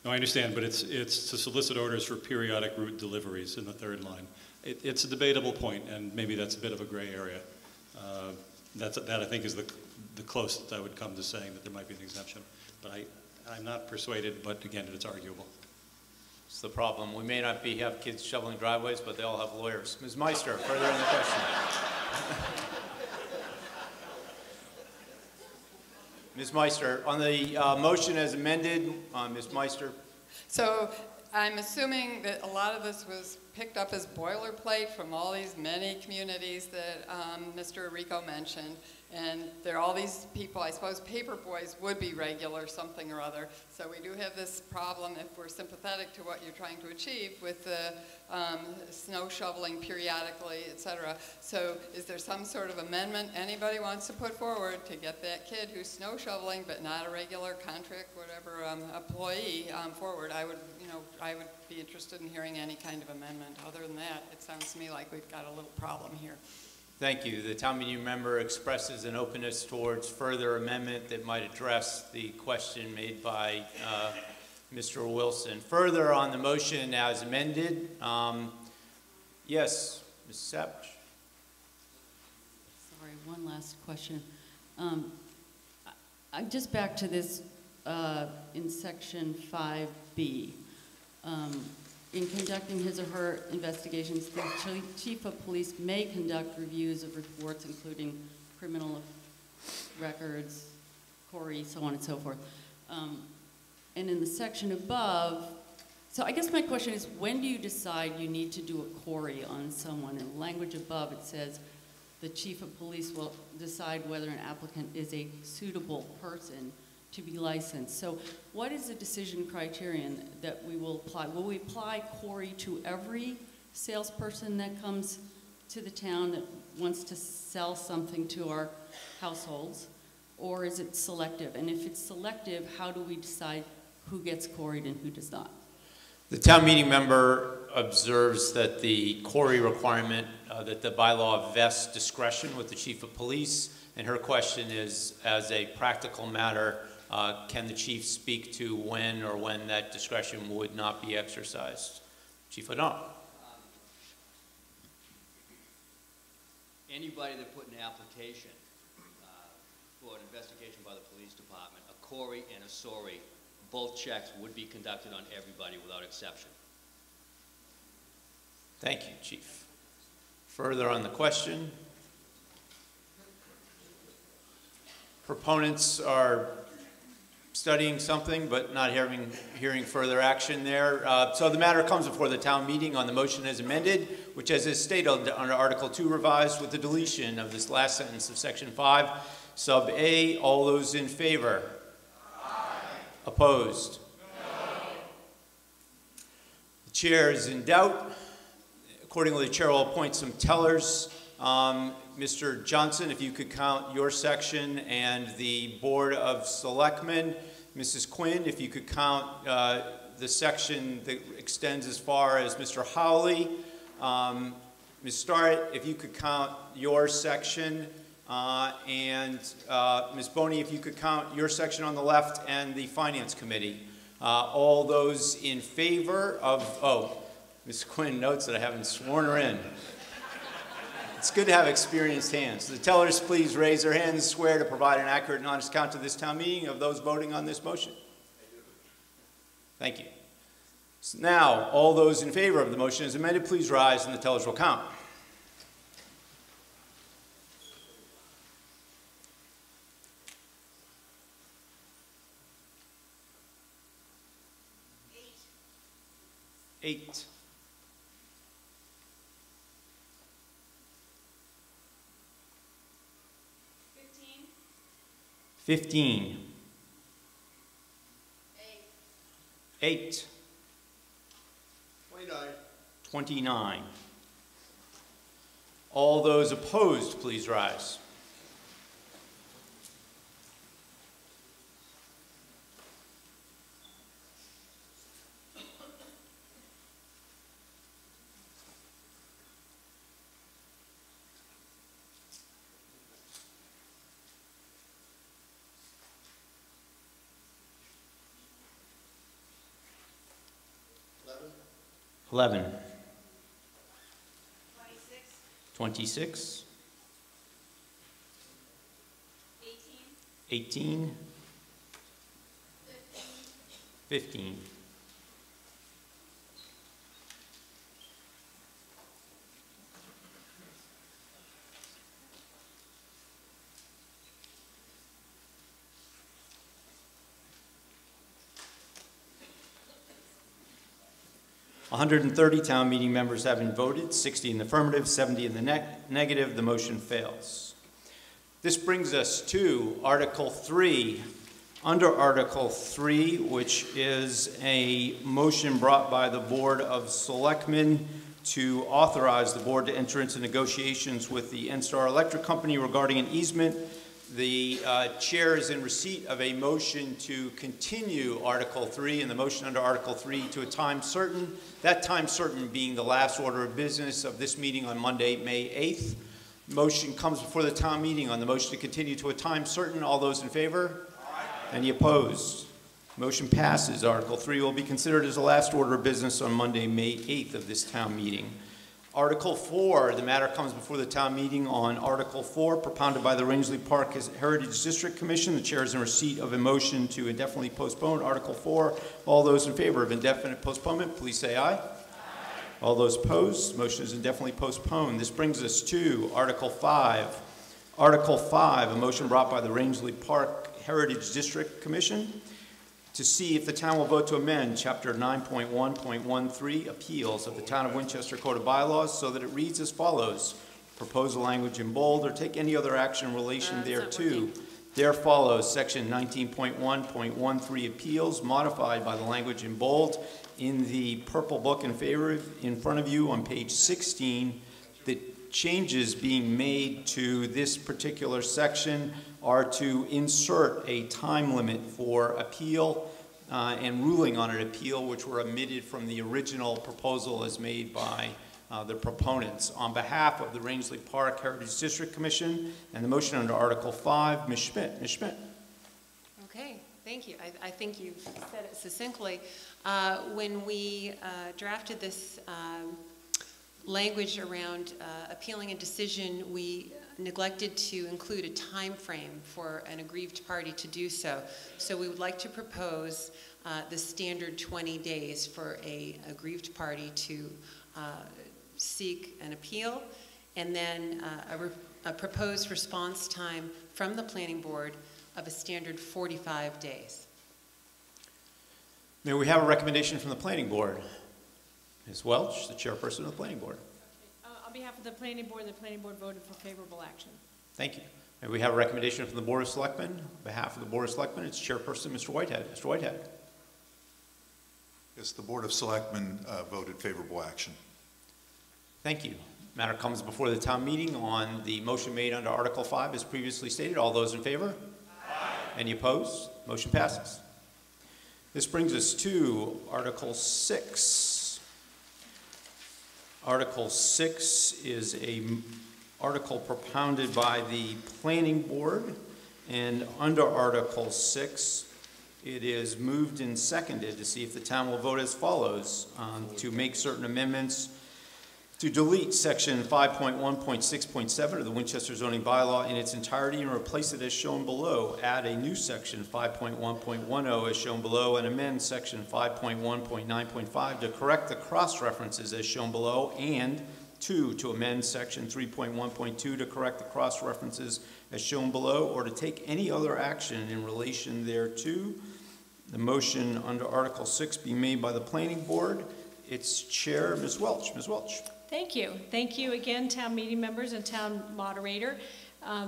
No, I understand, but it's to solicit orders for periodic route deliveries in the third line. It's a debatable point, and maybe that's a bit of a gray area. That I think is the closest I would come to saying that there might be an exemption. But I'm not persuaded, but again, it's arguable. It's the problem. We may not have kids shoveling driveways, but they all have lawyers. Ms. Meister, further in the question. Ms. Meister, on the motion as amended, Ms. Meister. So I'm assuming that a lot of this was picked up as boilerplate from all these many communities that Mr. Rico mentioned. And there are all these people, I suppose paper boys would be regular, something or other. So we do have this problem, if we're sympathetic to what you're trying to achieve, with the snow shoveling periodically, et cetera. So is there some sort of amendment anybody wants to put forward to get that kid who's snow shoveling but not a regular contract, whatever, employee forward? I would be interested in hearing any kind of amendment. Other than that, it sounds to me like we've got a little problem here. Thank you. The town meeting member expresses an openness towards further amendment that might address the question made by Mr. Wilson. Further on the motion as amended, yes, Ms. Savage. Sorry, one last question. I'm just back to this in section 5B. In conducting his or her investigations, the chief of police may conduct reviews of reports, including criminal records, CORI, so on and so forth. And in the section above, so I guess my question is, when do you decide you need to do a CORI on someone? In the language above, it says the chief of police will decide whether an applicant is a suitable person to be licensed. So what is the decision criterion that we will apply? Will we apply CORI to every salesperson that comes to the town that wants to sell something to our households? Or is it selective? And if it's selective, how do we decide who gets CORI'd and who does not? The town meeting member observes that the CORI requirement, that the bylaw vests discretion with the chief of police, and her question is, as a practical matter, can the chief speak to when that discretion would not be exercised? Chief O'Donnell. Anybody that put an application for an investigation by the police department, a CORI and a SORI, both checks would be conducted on everybody without exception. Thank you, Chief. Further on the question. Proponents are studying something but not hearing further action there. So the matter comes before the town meeting on the motion as amended, which as is stated under Article 2 revised with the deletion of this last sentence of Section 5, Sub A. All those in favor? Aye. Opposed? No. The chair is in doubt. Accordingly, the chair will appoint some tellers. Mr. Johnson, if you could count your section and the Board of Selectmen. Mrs. Quinn, if you could count the section that extends as far as Mr. Howley. Ms. Starrett, if you could count your section. And Ms. Boney, if you could count your section on the left and the Finance Committee. All those in favor of, Ms. Quinn notes that I haven't sworn her in. It's good to have experienced hands. The tellers, please raise their hands and swear to provide an accurate and honest count to this town meeting of those voting on this motion. Thank you. So now, all those in favor of the motion as amended, please rise and the tellers will count. Eight. 15. 8. 29. 29. All those opposed, please rise. Eleven. 26. 18. 15. 130 town meeting members having voted, 60 in the affirmative, 70 in the negative. The motion fails. This brings us to Article 3. Under Article 3, which is a motion brought by the Board of Selectmen to authorize the board to enter into negotiations with the NSTAR Electric Company regarding an easement. The chair is in receipt of a motion to continue Article 3 and the motion under Article 3 to a time certain, that time certain being the last order of business of this meeting on Monday, May 8th. Motion comes before the town meeting on the motion to continue to a time certain. All those in favor? Aye. Any opposed? Motion passes. Article 3 will be considered as the last order of business on Monday, May 8th of this town meeting. Article 4, the matter comes before the town meeting on Article 4, propounded by the Rangeley Park Heritage District Commission. The chair is in receipt of a motion to indefinitely postpone Article 4. All those in favor of indefinite postponement, please say aye. Aye. All those opposed, motion is indefinitely postponed. This brings us to Article 5. Article 5, a motion brought by the Rangeley Park Heritage District Commission to see if the town will vote to amend Chapter 9.1.13 Appeals of the Town of Winchester Code of Bylaws so that it reads as follows. Propose the language in bold or take any other action in relation thereto. There follows Section 19.1.13 Appeals modified by the language in bold in the purple book in front of you on page 16. The changes being made to this particular section are to insert a time limit for appeal and ruling on an appeal, which were omitted from the original proposal as made by the proponents. On behalf of the Rangeley Park Heritage District Commission and the motion under Article 5, Ms. Schmidt. Ms. Schmidt. Okay, thank you. I think you've said it succinctly. When we drafted this language around appealing a decision, we neglected to include a time frame for an aggrieved party to do so. So we would like to propose the standard 20 days for a aggrieved party to seek an appeal, and then a proposed response time from the planning board of a standard 45 days. May we have a recommendation from the planning board? Ms. Welch, the chairperson of the planning board. On behalf of the planning board voted for favorable action. Thank you. May we have a recommendation from the Board of Selectmen? On behalf of the Board of Selectmen, its chairperson, Mr. Whitehead. Mr. Whitehead. Yes, the Board of Selectmen voted favorable action. Thank you. Matter comes before the town meeting on the motion made under Article 5 as previously stated. All those in favor? Aye. Any opposed? Motion passes. This brings us to Article 6. Article 6 is an article propounded by the Planning Board, and under Article 6, it is moved and seconded to see if the town will vote as follows to make certain amendments to delete Section 5.1.6.7 of the Winchester zoning bylaw in its entirety and replace it as shown below. Add a new Section 5.1.10 as shown below and amend Section 5.1.9.5 to correct the cross-references as shown below, and 2, to amend Section 3.1.2 to correct the cross-references as shown below, or to take any other action in relation thereto. The motion under Article 6 be made by the Planning Board. Its chair, Ms. Welch. Ms. Welch. Thank you. Thank you again, town meeting members and town moderator.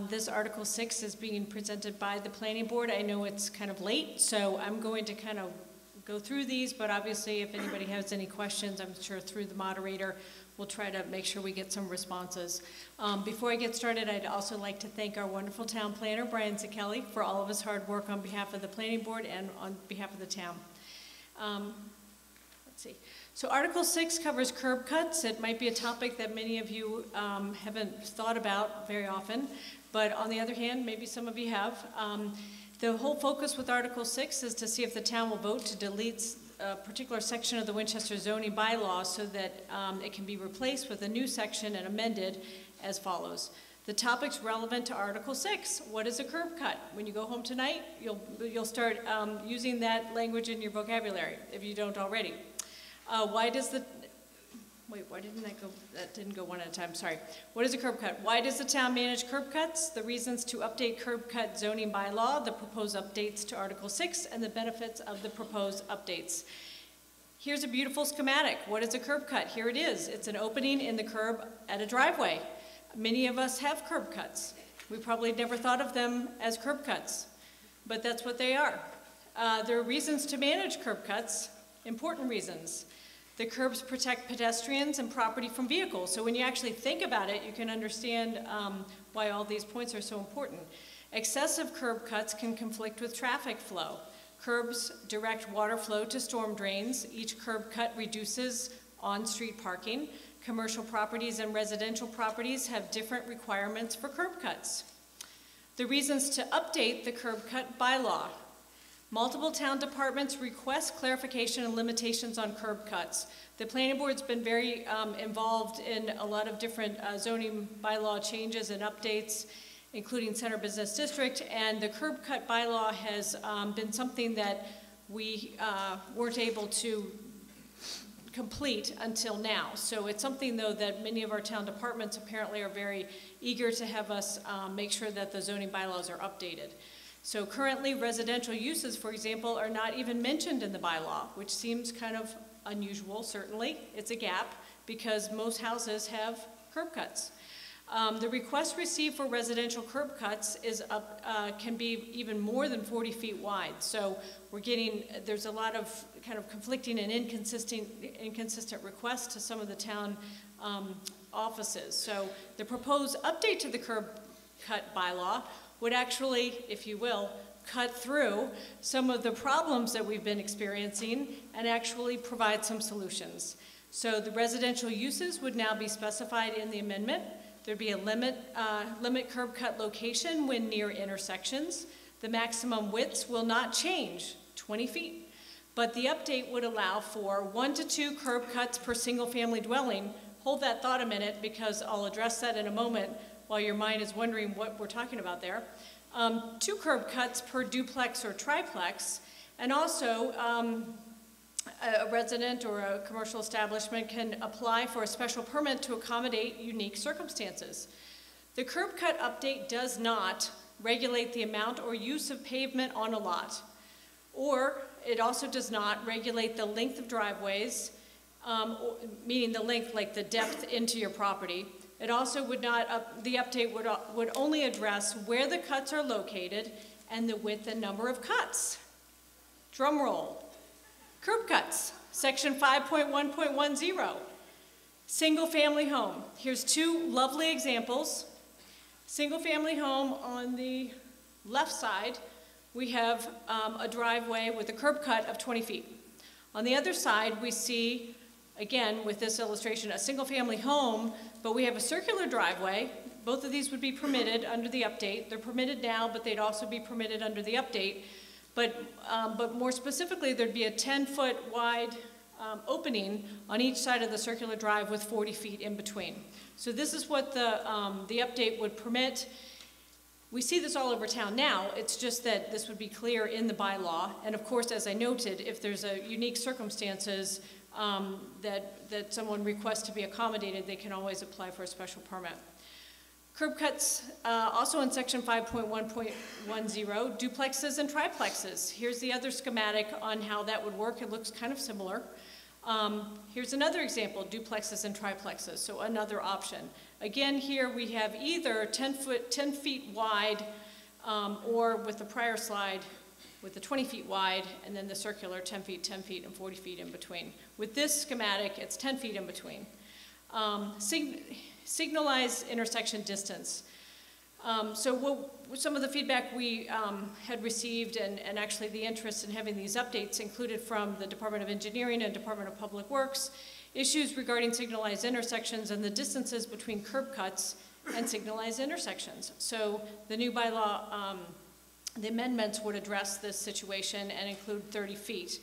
This Article 6 is being presented by the Planning Board. I know it's kind of late, so I'm going to kind of go through these, but obviously if anybody has any questions, I'm sure through the moderator, we'll try to make sure we get some responses. Before I get started, I'd also like to thank our wonderful town planner, Brian Zakelli, for all of his hard work on behalf of the planning board and on behalf of the town. Let's see. So Article 6 covers curb cuts. It might be a topic that many of you haven't thought about very often, but on the other hand, maybe some of you have. The whole focus with Article 6 is to see if the town will vote to delete a particular section of the Winchester zoning bylaw so that it can be replaced with a new section and amended as follows. The topics relevant to Article 6. What is a curb cut? When you go home tonight, you'll start using that language in your vocabulary if you don't already. Why didn't that go? That didn't go one at a time, sorry. What is a curb cut? Why does the town manage curb cuts? The reasons to update curb cut zoning bylaw, the proposed updates to Article 6, and the benefits of the proposed updates. Here's a beautiful schematic. What is a curb cut? Here it is. It's an opening in the curb at a driveway. Many of us have curb cuts. We probably never thought of them as curb cuts, but that's what they are. There are reasons to manage curb cuts, important reasons. The curbs protect pedestrians and property from vehicles. So when you actually think about it, you can understand why all these points are so important. Excessive curb cuts can conflict with traffic flow. Curbs direct water flow to storm drains. Each curb cut reduces on-street parking. Commercial properties and residential properties have different requirements for curb cuts. The reasons to update the curb cut bylaw. Multiple town departments request clarification and limitations on curb cuts. The planning board's been very involved in a lot of different zoning bylaw changes and updates, including Center Business District, and the curb cut bylaw has been something that we weren't able to complete until now. So it's something, though, that many of our town departments apparently are very eager to have us make sure that the zoning bylaws are updated. So currently, residential uses, for example, are not even mentioned in the bylaw, which seems kind of unusual, certainly. It's a gap, because most houses have curb cuts. The request received for residential curb cuts is can be even more than 40 feet wide. So there's a lot of kind of conflicting and inconsistent requests to some of the town offices. So the proposed update to the curb cut bylaw would actually, if you will, cut through some of the problems that we've been experiencing and actually provide some solutions. So the residential uses would now be specified in the amendment. There'd be a limit curb cut location when near intersections. The maximum widths will not change, 20 feet. But the update would allow for 1 to 2 curb cuts per single family dwelling. Hold that thought a minute, because I'll address that in a moment while your mind is wondering what we're talking about there. 2 curb cuts per duplex or triplex, and also a resident or a commercial establishment can apply for a special permit to accommodate unique circumstances. The curb cut update does not regulate the amount or use of pavement on a lot, or it also does not regulate the length of driveways, meaning the length, like the depth into your property. It also would not, the update would only address where the cuts are located and the width and number of cuts. Drum roll. Curb cuts, section 5.1.10. Single family home. Here's 2 lovely examples. Single family home on the left side, we have a driveway with a curb cut of 20 feet. On the other side, we see, again, with this illustration, a single family home, but we have a circular driveway. Both of these would be permitted under the update. They're permitted now, but they'd also be permitted under the update. But more specifically, there'd be a 10-foot wide opening on each side of the circular drive with 40 feet in between. So this is what the update would permit. We see this all over town now. It's just that this would be clear in the bylaw. And of course, as I noted, if there's a unique circumstances that someone requests to be accommodated, they can always apply for a special permit. Curb cuts, also in section 5.1.10, duplexes and triplexes. Here's the other schematic on how that would work. It looks kind of similar. Here's another example, duplexes and triplexes, so another option. Again, here we have either 10 feet wide, or with the prior slide, with the 20 feet wide, and then the circular 10 feet, 10 feet, and 40 feet in between. With this schematic, it's 10 feet in between. Signalized intersection distance. So some of the feedback we had received, and actually the interest in having these updates included from the Department of Engineering and Department of Public Works, issues regarding signalized intersections and the distances between curb cuts and signalized intersections. So the new bylaw, the amendments would address this situation and include 30 feet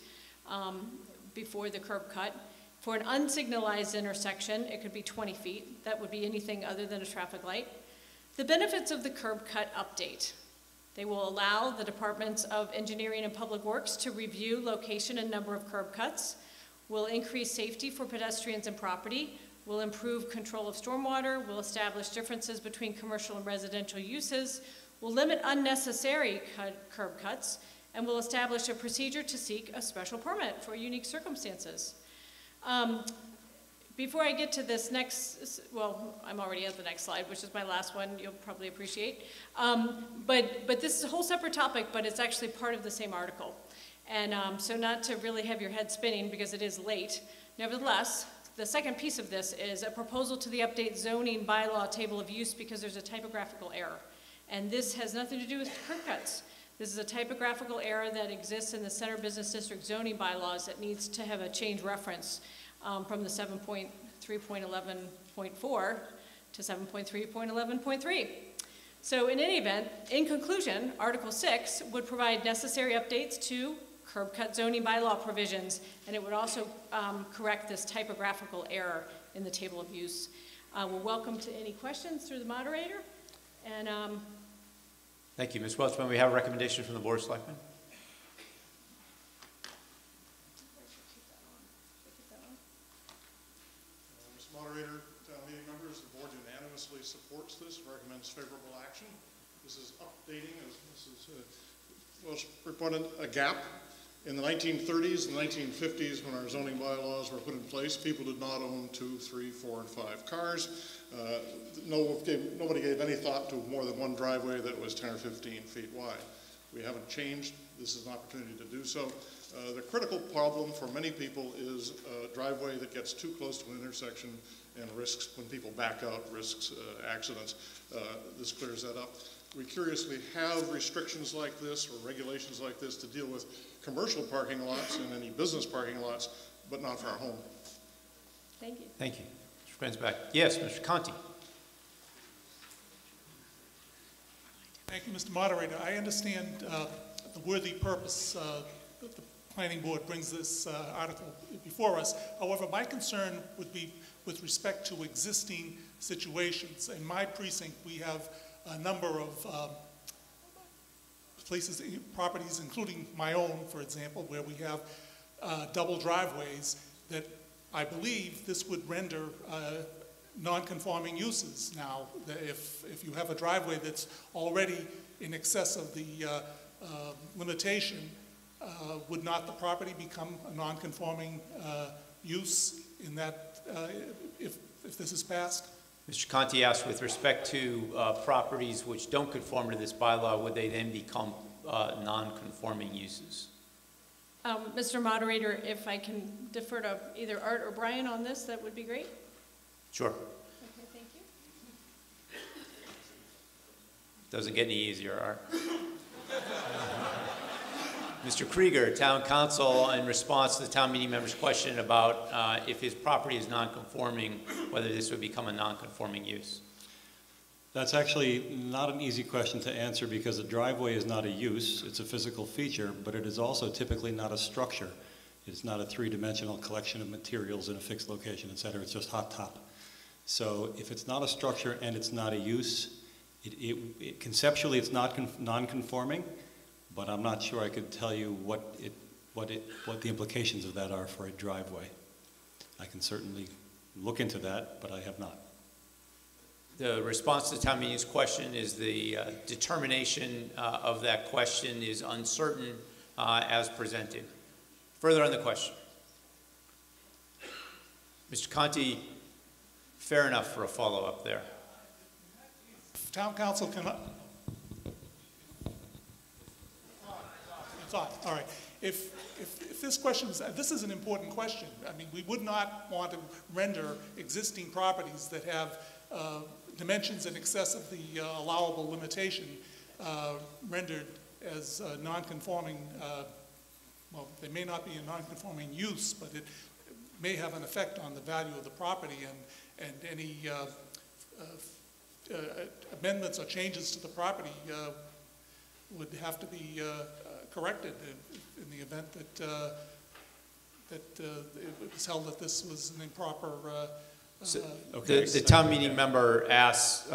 before the curb cut. For an unsignalized intersection, it could be 20 feet. That would be anything other than a traffic light. The benefits of the curb cut update. They will allow the Departments of Engineering and Public Works to review location and number of curb cuts, will increase safety for pedestrians and property, will improve control of stormwater, will establish differences between commercial and residential uses, will limit unnecessary curb cuts, and will establish a procedure to seek a special permit for unique circumstances. Before I get to this next, well, I'm already at the next slide, which is my last one, you'll probably appreciate. But this is a whole separate topic, but it's actually part of the same article. And so not to really have your head spinning because it is late. Nevertheless, the second piece of this is a proposal to the update zoning bylaw table of use because there's a typographical error. And this has nothing to do with curb cuts. This is a typographical error that exists in the Center Business District zoning bylaws that needs to have a change reference from the 7.3.11.4 to 7.3.11.3. So in any event, in conclusion, Article 6 would provide necessary updates to curb cut zoning bylaw provisions, and it would also correct this typographical error in the table of use. We're welcome to any questions through the moderator. And thank you, Ms. Welch. May we have a recommendation from the Board of Selectmen? Mr. Moderator, town meeting members, the board unanimously supports this, recommends favorable action. This is updating, as Mrs. Welch reported, a gap. In the 1930s and 1950s, when our zoning bylaws were put in place, people did not own 2, 3, 4, and 5 cars. Nobody gave any thought to more than one driveway that was 10 or 15 feet wide. We haven't changed. This is an opportunity to do so. The critical problem for many people is a driveway that gets too close to an intersection and risks, when people back out, risks accidents. This clears that up. We curiously have restrictions like this or regulations like this to deal with commercial parking lots and any business parking lots, but not for our home. Thank you. Thank you. Mr. Grensback. Yes, Mr. Conti. Thank you, Mr. Moderator. I understand the worthy purpose that the Planning Board brings this article before us. However, my concern would be with respect to existing situations. In my precinct, we have a number of places, properties, including my own, for example, where we have double driveways that I believe this would render non-conforming uses. Now, if you have a driveway that's already in excess of the limitation, would not the property become a non-conforming use in that, if this is passed? Mr. Conti asked, with respect to properties which don't conform to this bylaw, would they then become non-conforming uses? Mr. Moderator, if I can defer to either Art or Brian on this, that would be great. Sure. Okay, thank you. Doesn't get any easier, Art. Mr. Krieger, Town Council, in response to the town meeting member's question about if his property is non-conforming, whether this would become a non-conforming use. That's actually not an easy question to answer because a driveway is not a use, it's a physical feature, but it is also typically not a structure. It's not a three-dimensional collection of materials in a fixed location, et cetera. It's just hot top. So if it's not a structure and it's not a use, conceptually it's not non-conforming, but I'm not sure I could tell you what the implications of that are for a driveway. I can certainly look into that, but I have not. The response to the town meeting's question is the determination of that question is uncertain as presented. Further on the question. Mr. Conti, fair enough for a follow-up there. If town council can... thought. All right. If this question is, this is an important question. I mean, we would not want to render existing properties that have dimensions in excess of the allowable limitation rendered as non-conforming. Well, they may not be a non-conforming use, but it may have an effect on the value of the property, and any amendments or changes to the property would have to be corrected in the event that it was held that this was an improper. The town meeting member asks,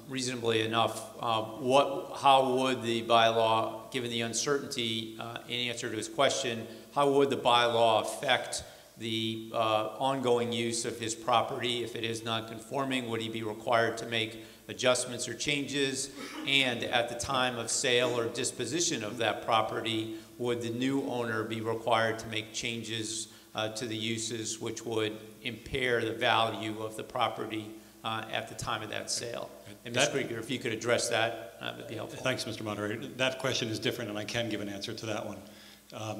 reasonably enough, how would the bylaw, given the uncertainty in answer to his question, how would the bylaw affect the ongoing use of his property? If it is non-conforming, would he be required to make adjustments or changes? And at the time of sale or disposition of that property, would the new owner be required to make changes to the uses which would impair the value of the property at the time of that sale? And Ms. Krieger, if you could address that, that would be helpful. Thanks, Mr. Moderator. That question is different, and I can give an answer to that one.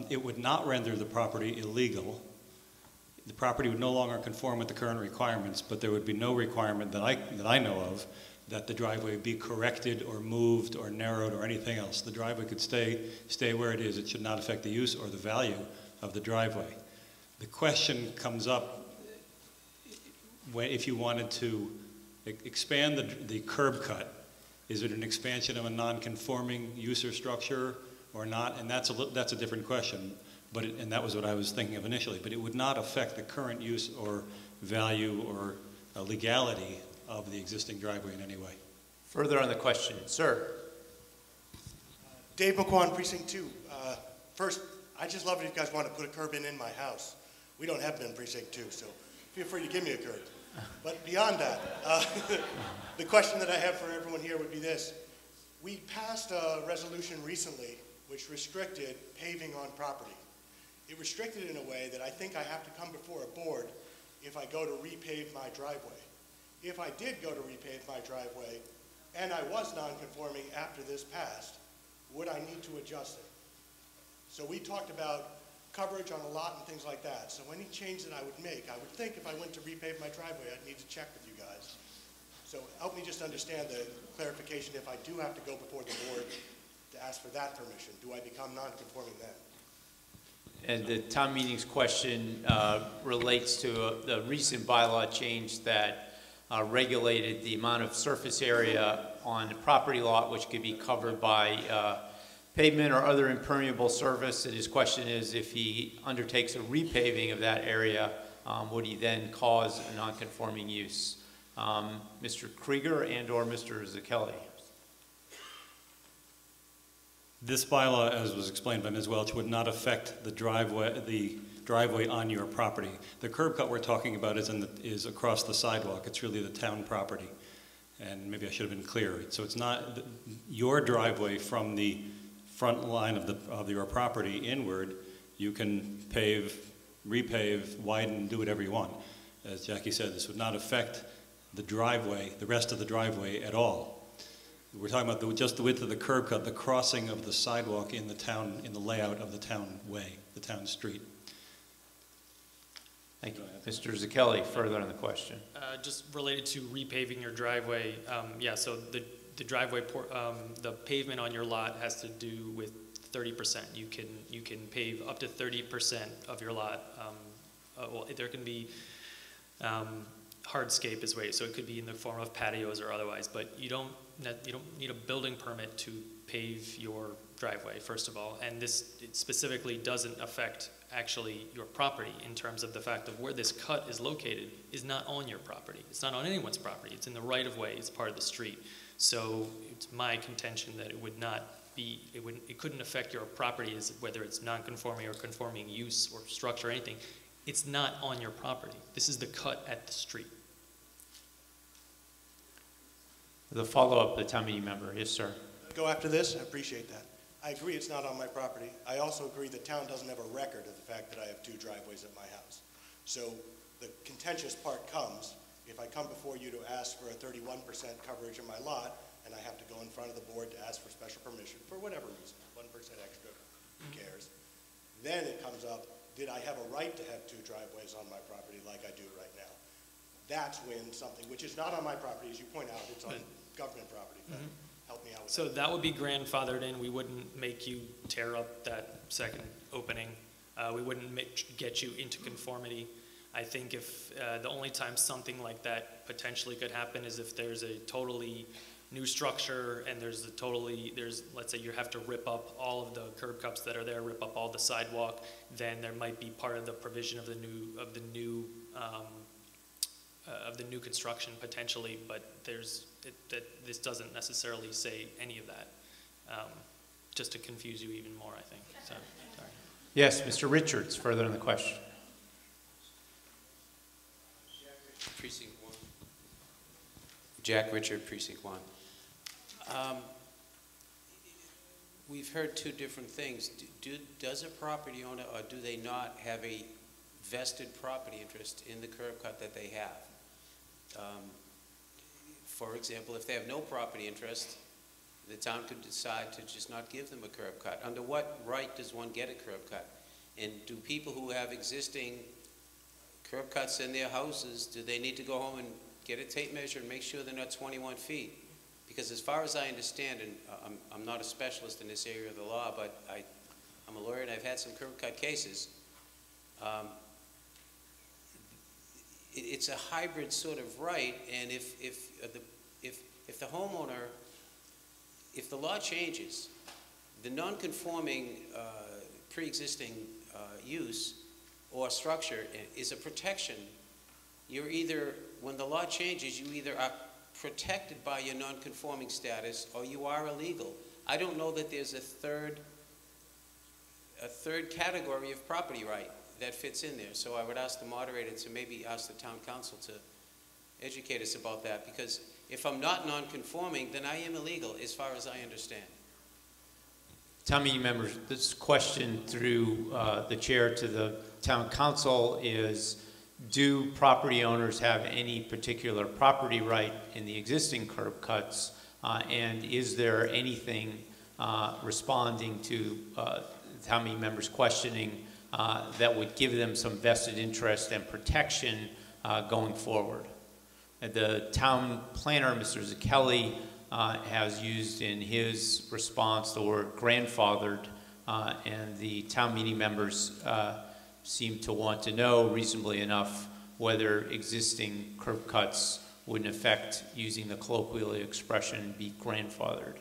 It would not render the property illegal. The property would no longer conform with the current requirements, but there would be no requirement that I know of that the driveway be corrected or moved or narrowed or anything else. The driveway could stay where it is. It should not affect the use or the value of the driveway. The question comes up if you wanted to expand the curb cut. Is it an expansion of a non-conforming use or structure or not? And that's a different question. And that was what I was thinking of initially. But it would not affect the current use or value or legality of the existing driveway in any way. Further on the question, sir. Dave McQuan, Precinct 2. First, I just love it if you guys want to put a curb in my house. We don't have them in Precinct 2, so feel free to give me a curb. But beyond that, the question that I have for everyone here would be this. We passed a resolution recently which restricted paving on property. It restricted it in a way that I think I have to come before a board if I go to repave my driveway. If I did go to repave my driveway and I was non-conforming after this passed, would I need to adjust it? So we talked about coverage on a lot and things like that. So any change that I would make, I would think if I went to repave my driveway, I'd need to check with you guys. So help me just understand the clarification. If I do have to go before the board to ask for that permission, do I become non-conforming then? And the town meeting's question relates to the recent bylaw change that regulated the amount of surface area on a property lot which could be covered by pavement or other impermeable surface. And his question is, if he undertakes a repaving of that area, would he then cause a non-conforming use? Mr. Krieger and or Mr. Zucchelli. This bylaw, as was explained by Ms. Welch, would not affect the driveway on your property. The curb cut we're talking about is across the sidewalk. It's really the town property. And maybe I should have been clear. So it's not your driveway from the front line of your property inward. You can pave, repave, widen, do whatever you want. As Jackie said, this would not affect the driveway, the rest of the driveway at all. We're talking about just the width of the curb cut, the crossing of the sidewalk in the town, in the layout of the town way, the town street. Thank you. Mr. Zucchelli, further on the question. Just related to repaving your driveway, yeah, so the driveway, the pavement on your lot has to do with 30%. You can pave up to 30% of your lot. Well, there can be hardscape as well, so it could be in the form of patios or otherwise, but you don't need a building permit to pave your driveway, first of all, and it specifically doesn't affect actually your property in terms of the fact of where this cut is located is not on your property. It's not on anyone's property. It's in the right-of-way. It's part of the street. So it's my contention that it would not be, it couldn't affect your property as whether it's non-conforming or conforming use or structure or anything. It's not on your property. This is the cut at the street. The follow-up, the town meeting member. Yes, sir. Go after this? I appreciate that. I agree it's not on my property. I also agree the town doesn't have a record of the fact that I have 2 driveways at my house. So the contentious part comes if I come before you to ask for a 31% coverage of my lot, and I have to go in front of the board to ask for special permission for whatever reason, 1% extra, who cares? Then it comes up, did I have a right to have 2 driveways on my property like I do right now? That's when something, which is not on my property, as you point out, it's on government property, but help me out with So that. that would be grandfathered in. We wouldn't make you tear up that second opening. We wouldn't get you into conformity. I think if the only time something like that potentially could happen is if there's a totally new structure and let's say you have to rip up all of the curb cuts that are there, rip up all the sidewalk, then there might be part of the provision of the new construction potentially, but this doesn't necessarily say any of that, just to confuse you even more, I think. So, sorry. Yes, Mr. Richards, further on the question. Precinct 1. Jack Richard, Precinct 1. We've heard 2 different things. Does a property owner, or do they not have a vested property interest in the curb cut that they have? For example, if they have no property interest, the town could decide to just not give them a curb cut. Under what right does one get a curb cut? And do people who have existing curb cuts in their houses, do they need to go home and get a tape measure and make sure they're not 21 feet? Because as far as I understand, and I'm not a specialist in this area of the law, but I'm a lawyer and I've had some curb cut cases. It's a hybrid sort of right, and if the homeowner, if the law changes, the non-conforming pre-existing use or structure is a protection. You're either, when the law changes, you either are protected by your non-conforming status or you are illegal. I don't know that there's a third category of property right that fits in there. So I would ask the moderator to maybe ask the town council to educate us about that, because if I'm not non-conforming, then I am illegal as far as I understand. Town meeting members, this question through the chair to the town council is, do property owners have any particular property right in the existing curb cuts? And is there anything responding to town meeting members' questioning that would give them some vested interest and protection going forward? The town planner, Mr. Zucchelli, has used in his response the word grandfathered, and the town meeting members seem to want to know reasonably enough whether existing curb cuts would in effect, using the colloquial expression, be grandfathered.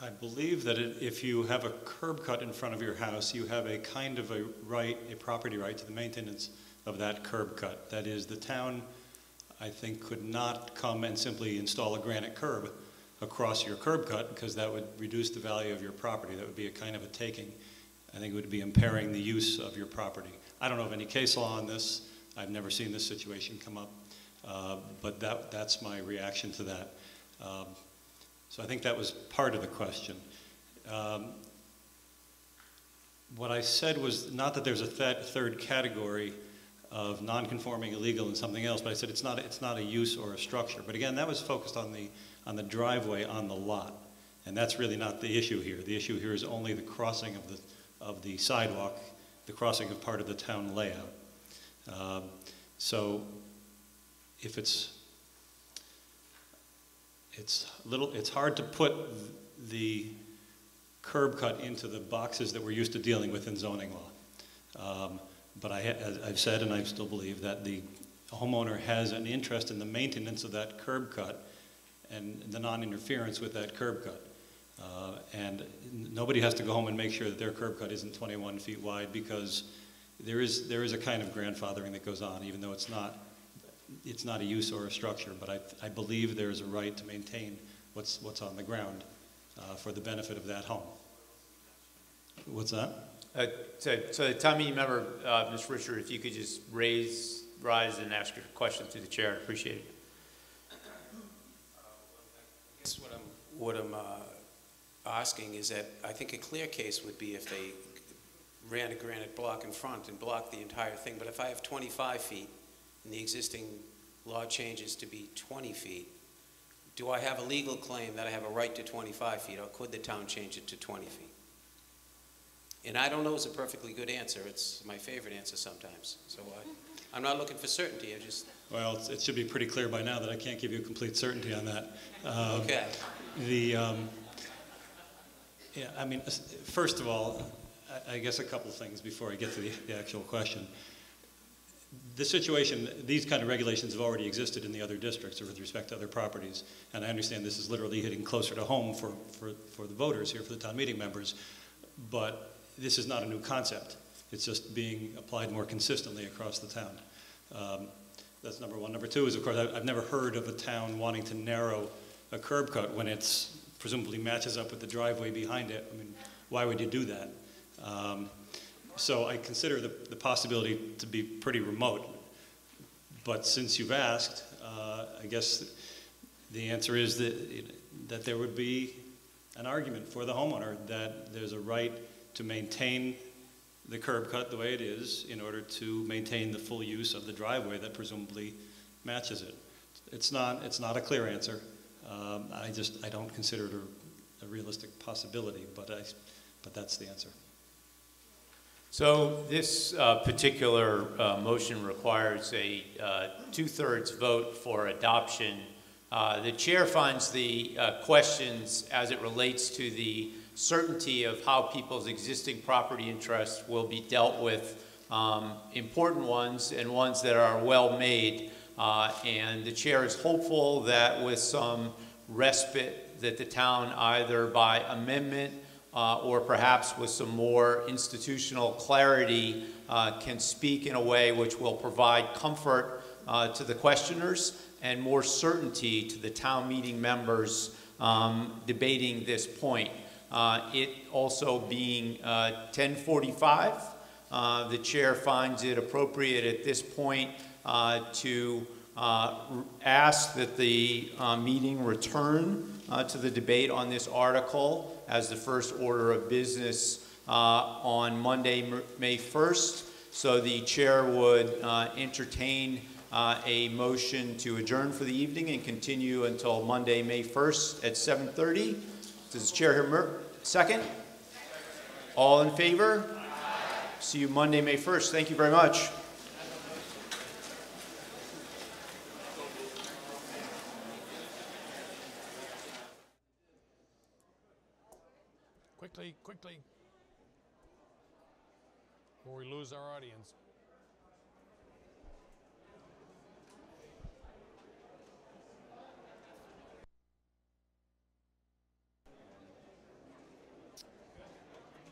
I believe that if you have a curb cut in front of your house, you have a kind of a right, a property right to the maintenance of that curb cut. That is, the town, I think, could not come and simply install a granite curb across your curb cut, because that would reduce the value of your property. That would be a kind of a taking. I think it would be impairing the use of your property. I don't know of any case law on this. I've never seen this situation come up, but that's my reaction to that. So I think that was part of the question. What I said was not that there's a third category of non-conforming, illegal, and something else, but I said it's not a use or a structure. But again, that was focused on the driveway on the lot, and that's really not the issue here. The issue here is only the crossing of the sidewalk, the crossing of part of the town layout. So if it's hard to put the curb cut into the boxes that we're used to dealing with in zoning law. But I've said, and I still believe, that the homeowner has an interest in the maintenance of that curb cut and the non-interference with that curb cut. And nobody has to go home and make sure that their curb cut isn't 21 feet wide, because there is a kind of grandfathering that goes on, even though it's not a use or a structure. But I believe there is a right to maintain what's on the ground for the benefit of that home. What's that? So the town meeting member, Ms. Richard, if you could just rise and ask your question through the chair, I'd appreciate it. I guess what I'm asking is that I think a clear case would be if they ran a granite block in front and blocked the entire thing. But if I have 25 feet and the existing law changes to be 20 feet, do I have a legal claim that I have a right to 25 feet, or could the town change it to 20 feet? And I don't know it's a perfectly good answer. It's my favorite answer sometimes. So I'm not looking for certainty. I just... Well, it should be pretty clear by now that I can't give you complete certainty on that. Okay. Yeah, I mean, first of all, I guess a couple things before I get to the actual question. The situation, these kind of regulations have already existed in the other districts or with respect to other properties, and I understand this is literally hitting closer to home for the voters here, for the town meeting members, but this is not a new concept. It's just being applied more consistently across the town. That's number one. Number two is, of course, I've never heard of a town wanting to narrow a curb cut when it's presumably matches up with the driveway behind it. I mean, why would you do that? So I consider the possibility to be pretty remote. But since you've asked, I guess the answer is that there would be an argument for the homeowner that there's a right to maintain the curb cut the way it is in order to maintain the full use of the driveway that presumably matches it. It's not a clear answer. I don't consider it a realistic possibility, but that's the answer. So this particular motion requires a 2/3 vote for adoption. The chair finds the questions as it relates to the certainty of how people's existing property interests will be dealt with important ones and ones that are well made. And the chair is hopeful that with some respite that the town, either by amendment or perhaps with some more institutional clarity, can speak in a way which will provide comfort to the questioners and more certainty to the town meeting members debating this point. It also being 10:45, the chair finds it appropriate at this point to ask that the meeting return to the debate on this article as the first order of business on Monday, May 1st. So the chair would entertain a motion to adjourn for the evening and continue until Monday, May 1st at 7:30. Does the chair hear second? All in favor? See you Monday, May 1st. Thank you very much. Quickly, before we lose our audience.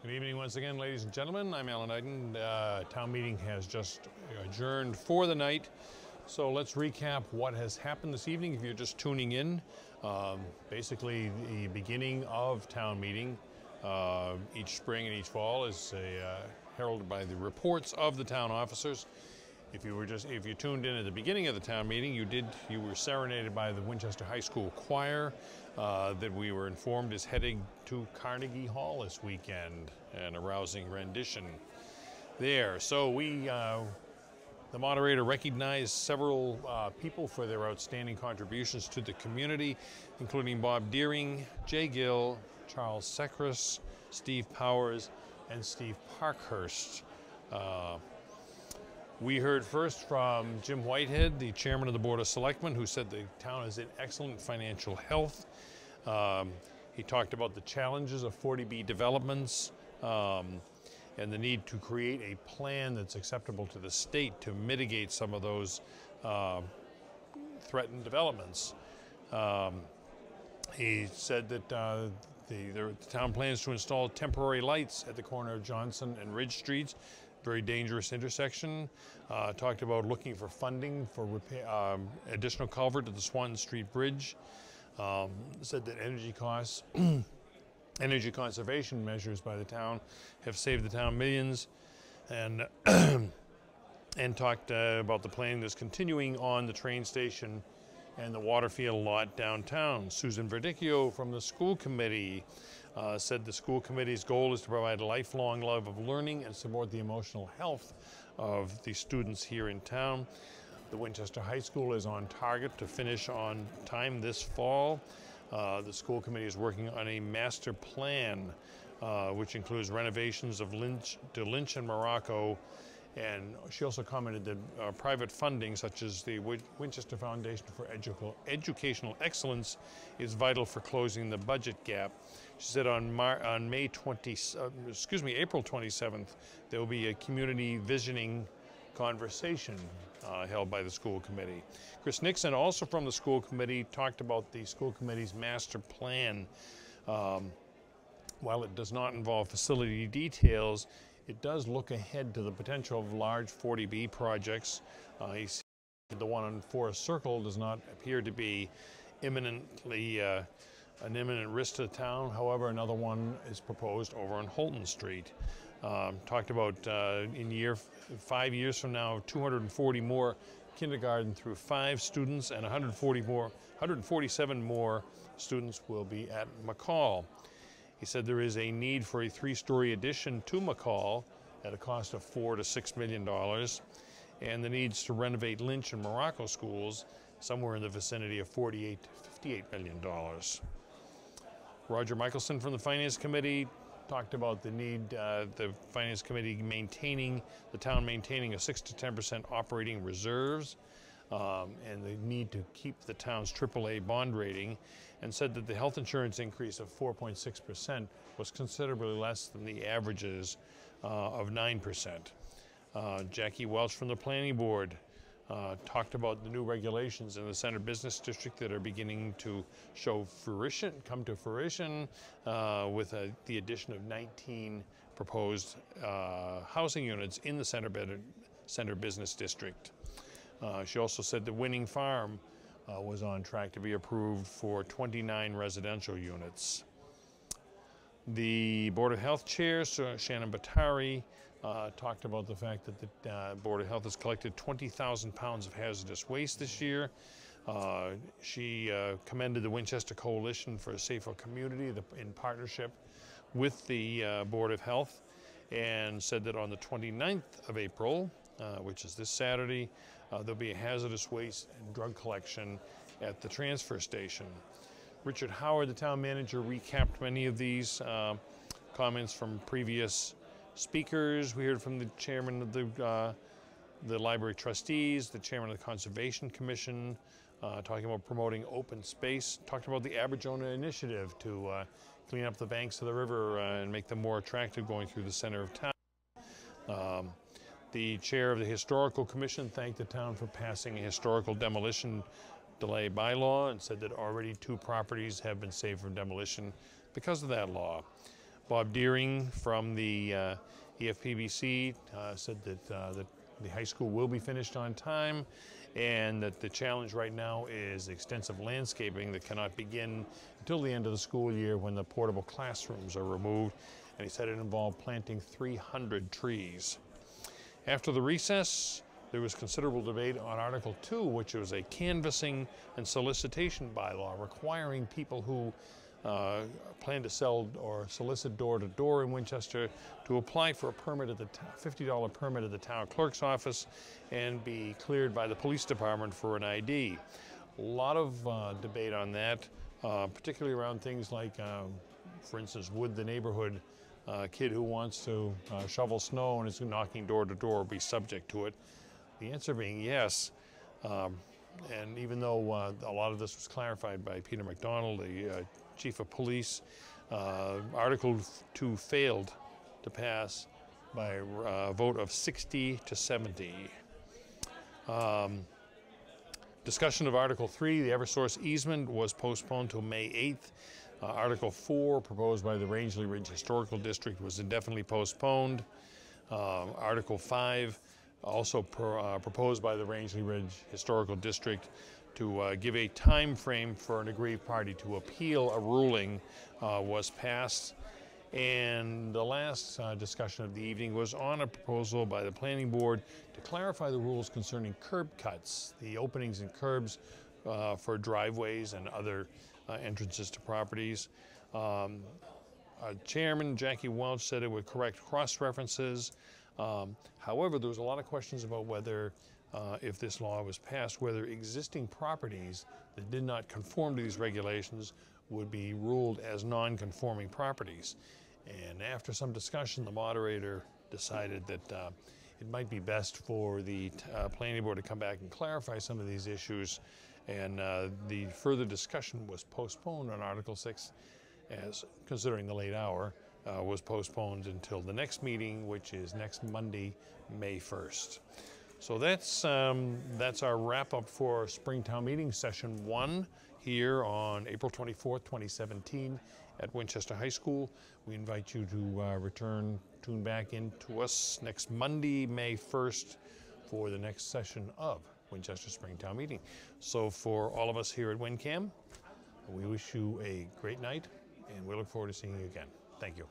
Good evening once again, ladies and gentlemen. I'm Alan Iden. Town meeting has just adjourned for the night. So let's recap what has happened this evening if you're just tuning in. Basically, the beginning of town meeting each spring and each fall is heralded by the reports of the town officers. If you tuned in at the beginning of the town meeting, you were serenaded by the Winchester High School choir that we were informed is heading to Carnegie Hall this weekend, and a rousing rendition there. So the moderator recognized several people for their outstanding contributions to the community, including Bob Deering, Jay Gill, Charles Sekris, Steve Powers, and Steve Parkhurst. We heard first from Jim Whitehead, the chairman of the Board of Selectmen, who said the town is in excellent financial health. He talked about the challenges of 40B developments and the need to create a plan that's acceptable to the state to mitigate some of those threatened developments. He said that the town plans to install temporary lights at the corner of Johnson and Ridge Streets, very dangerous intersection. Talked about looking for funding for additional culvert at the Swanton Street Bridge. Said that energy costs, energy conservation measures by the town have saved the town millions, and and talked about the plan that's continuing on the train station and the Waterfield lot downtown. Susan Verdicchio from the school committee said the school committee's goal is to provide a lifelong love of learning and support the emotional health of the students here in town. The Winchester High School is on target to finish on time this fall. The school committee is working on a master plan, which includes renovations of Lynch and Morocco. And she also commented that private funding, such as the Winchester Foundation for Educational Excellence, is vital for closing the budget gap. She said on April 27th, there will be a community visioning conversation held by the school committee. Chris Nixon, also from the school committee, talked about the school committee's master plan. While it does not involve facility details, it does look ahead to the potential of large 40B projects. He said the one on Forest Circle does not appear to be imminently an imminent risk to the town. However, another one is proposed over on Holton Street. Talked about in 5 years from now, 240 more kindergarten through 5 students and 147 more students will be at McCall. He said there is a need for a 3-story addition to McCall at a cost of $4 to $6 million, and the needs to renovate Lynch and Morocco schools somewhere in the vicinity of $48 to $58 million. Roger Michelson from the Finance Committee talked about the need, the Finance Committee the town maintaining a 6 to 10% operating reserves, and the need to keep the town's AAA bond rating, and said that the health insurance increase of 4.6% was considerably less than the averages of 9%. Jackie Welch from the Planning Board talked about the new regulations in the Center Business District that are beginning to come to fruition with the addition of 19 proposed housing units in the Center Business District. She also said the Winning Farm was on track to be approved for 29 residential units. The Board of Health Chair, Shannon Batari, talked about the fact that the Board of Health has collected 20,000 pounds of hazardous waste this year. She commended the Winchester Coalition for a Safer Community in partnership with the Board of Health, and said that on the 29th of April, which is this Saturday, there'll be a hazardous waste and drug collection at the transfer station. Richard Howard, the town manager, recapped many of these comments from previous speakers. We heard from the chairman of the library trustees, the chairman of the Conservation Commission, talking about promoting open space, talked about the Aberjona initiative to clean up the banks of the river and make them more attractive going through the center of town. The chair of the Historical Commission thanked the town for passing a historical demolition delay bylaw and said that already 2 properties have been saved from demolition because of that law. Bob Deering from the EFPBC said that the high school will be finished on time, and that the challenge right now is extensive landscaping that cannot begin until the end of the school year when the portable classrooms are removed, and he said it involved planting 300 trees. After the recess, there was considerable debate on Article 2, which was a canvassing and solicitation bylaw requiring people who plan to sell or solicit door-to-door in Winchester to apply for a permit at the $50 permit at the town clerk's office and be cleared by the police department for an ID. A lot of debate on that, particularly around things like, for instance, would the neighborhood kid who wants to shovel snow and is knocking door to door be subject to it? The answer being yes. And even though a lot of this was clarified by Peter McDonald, the chief of police, Article 2 failed to pass by a vote of 60 to 70. Discussion of Article 3, the Eversource easement, was postponed till May 8th. Article 4, proposed by the Rangeley Ridge Historical District, was indefinitely postponed. Article 5, also proposed by the Rangeley Ridge Historical District, to give a time frame for an aggrieved party to appeal a ruling, was passed. And the last discussion of the evening was on a proposal by the Planning Board to clarify the rules concerning curb cuts, the openings and curbs for driveways and other entrances to properties. Chairman Jackie Welch said it would correct cross-references. However, there was a lot of questions about whether if this law was passed, whether existing properties that did not conform to these regulations would be ruled as non-conforming properties. And after some discussion, the moderator decided that it might be best for the planning board to come back and clarify some of these issues, and the further discussion was postponed on Article 6, as considering the late hour, was postponed until the next meeting, which is next Monday, May 1st. So that's our wrap-up for Springtown Meeting Session 1 here on April 24th, 2017 at Winchester High School. We invite you to tune back in to us next Monday, May 1st for the next session of Winchester Springtown Meeting. So for all of us here at WinCam, we wish you a great night, and we look forward to seeing you again. Thank you.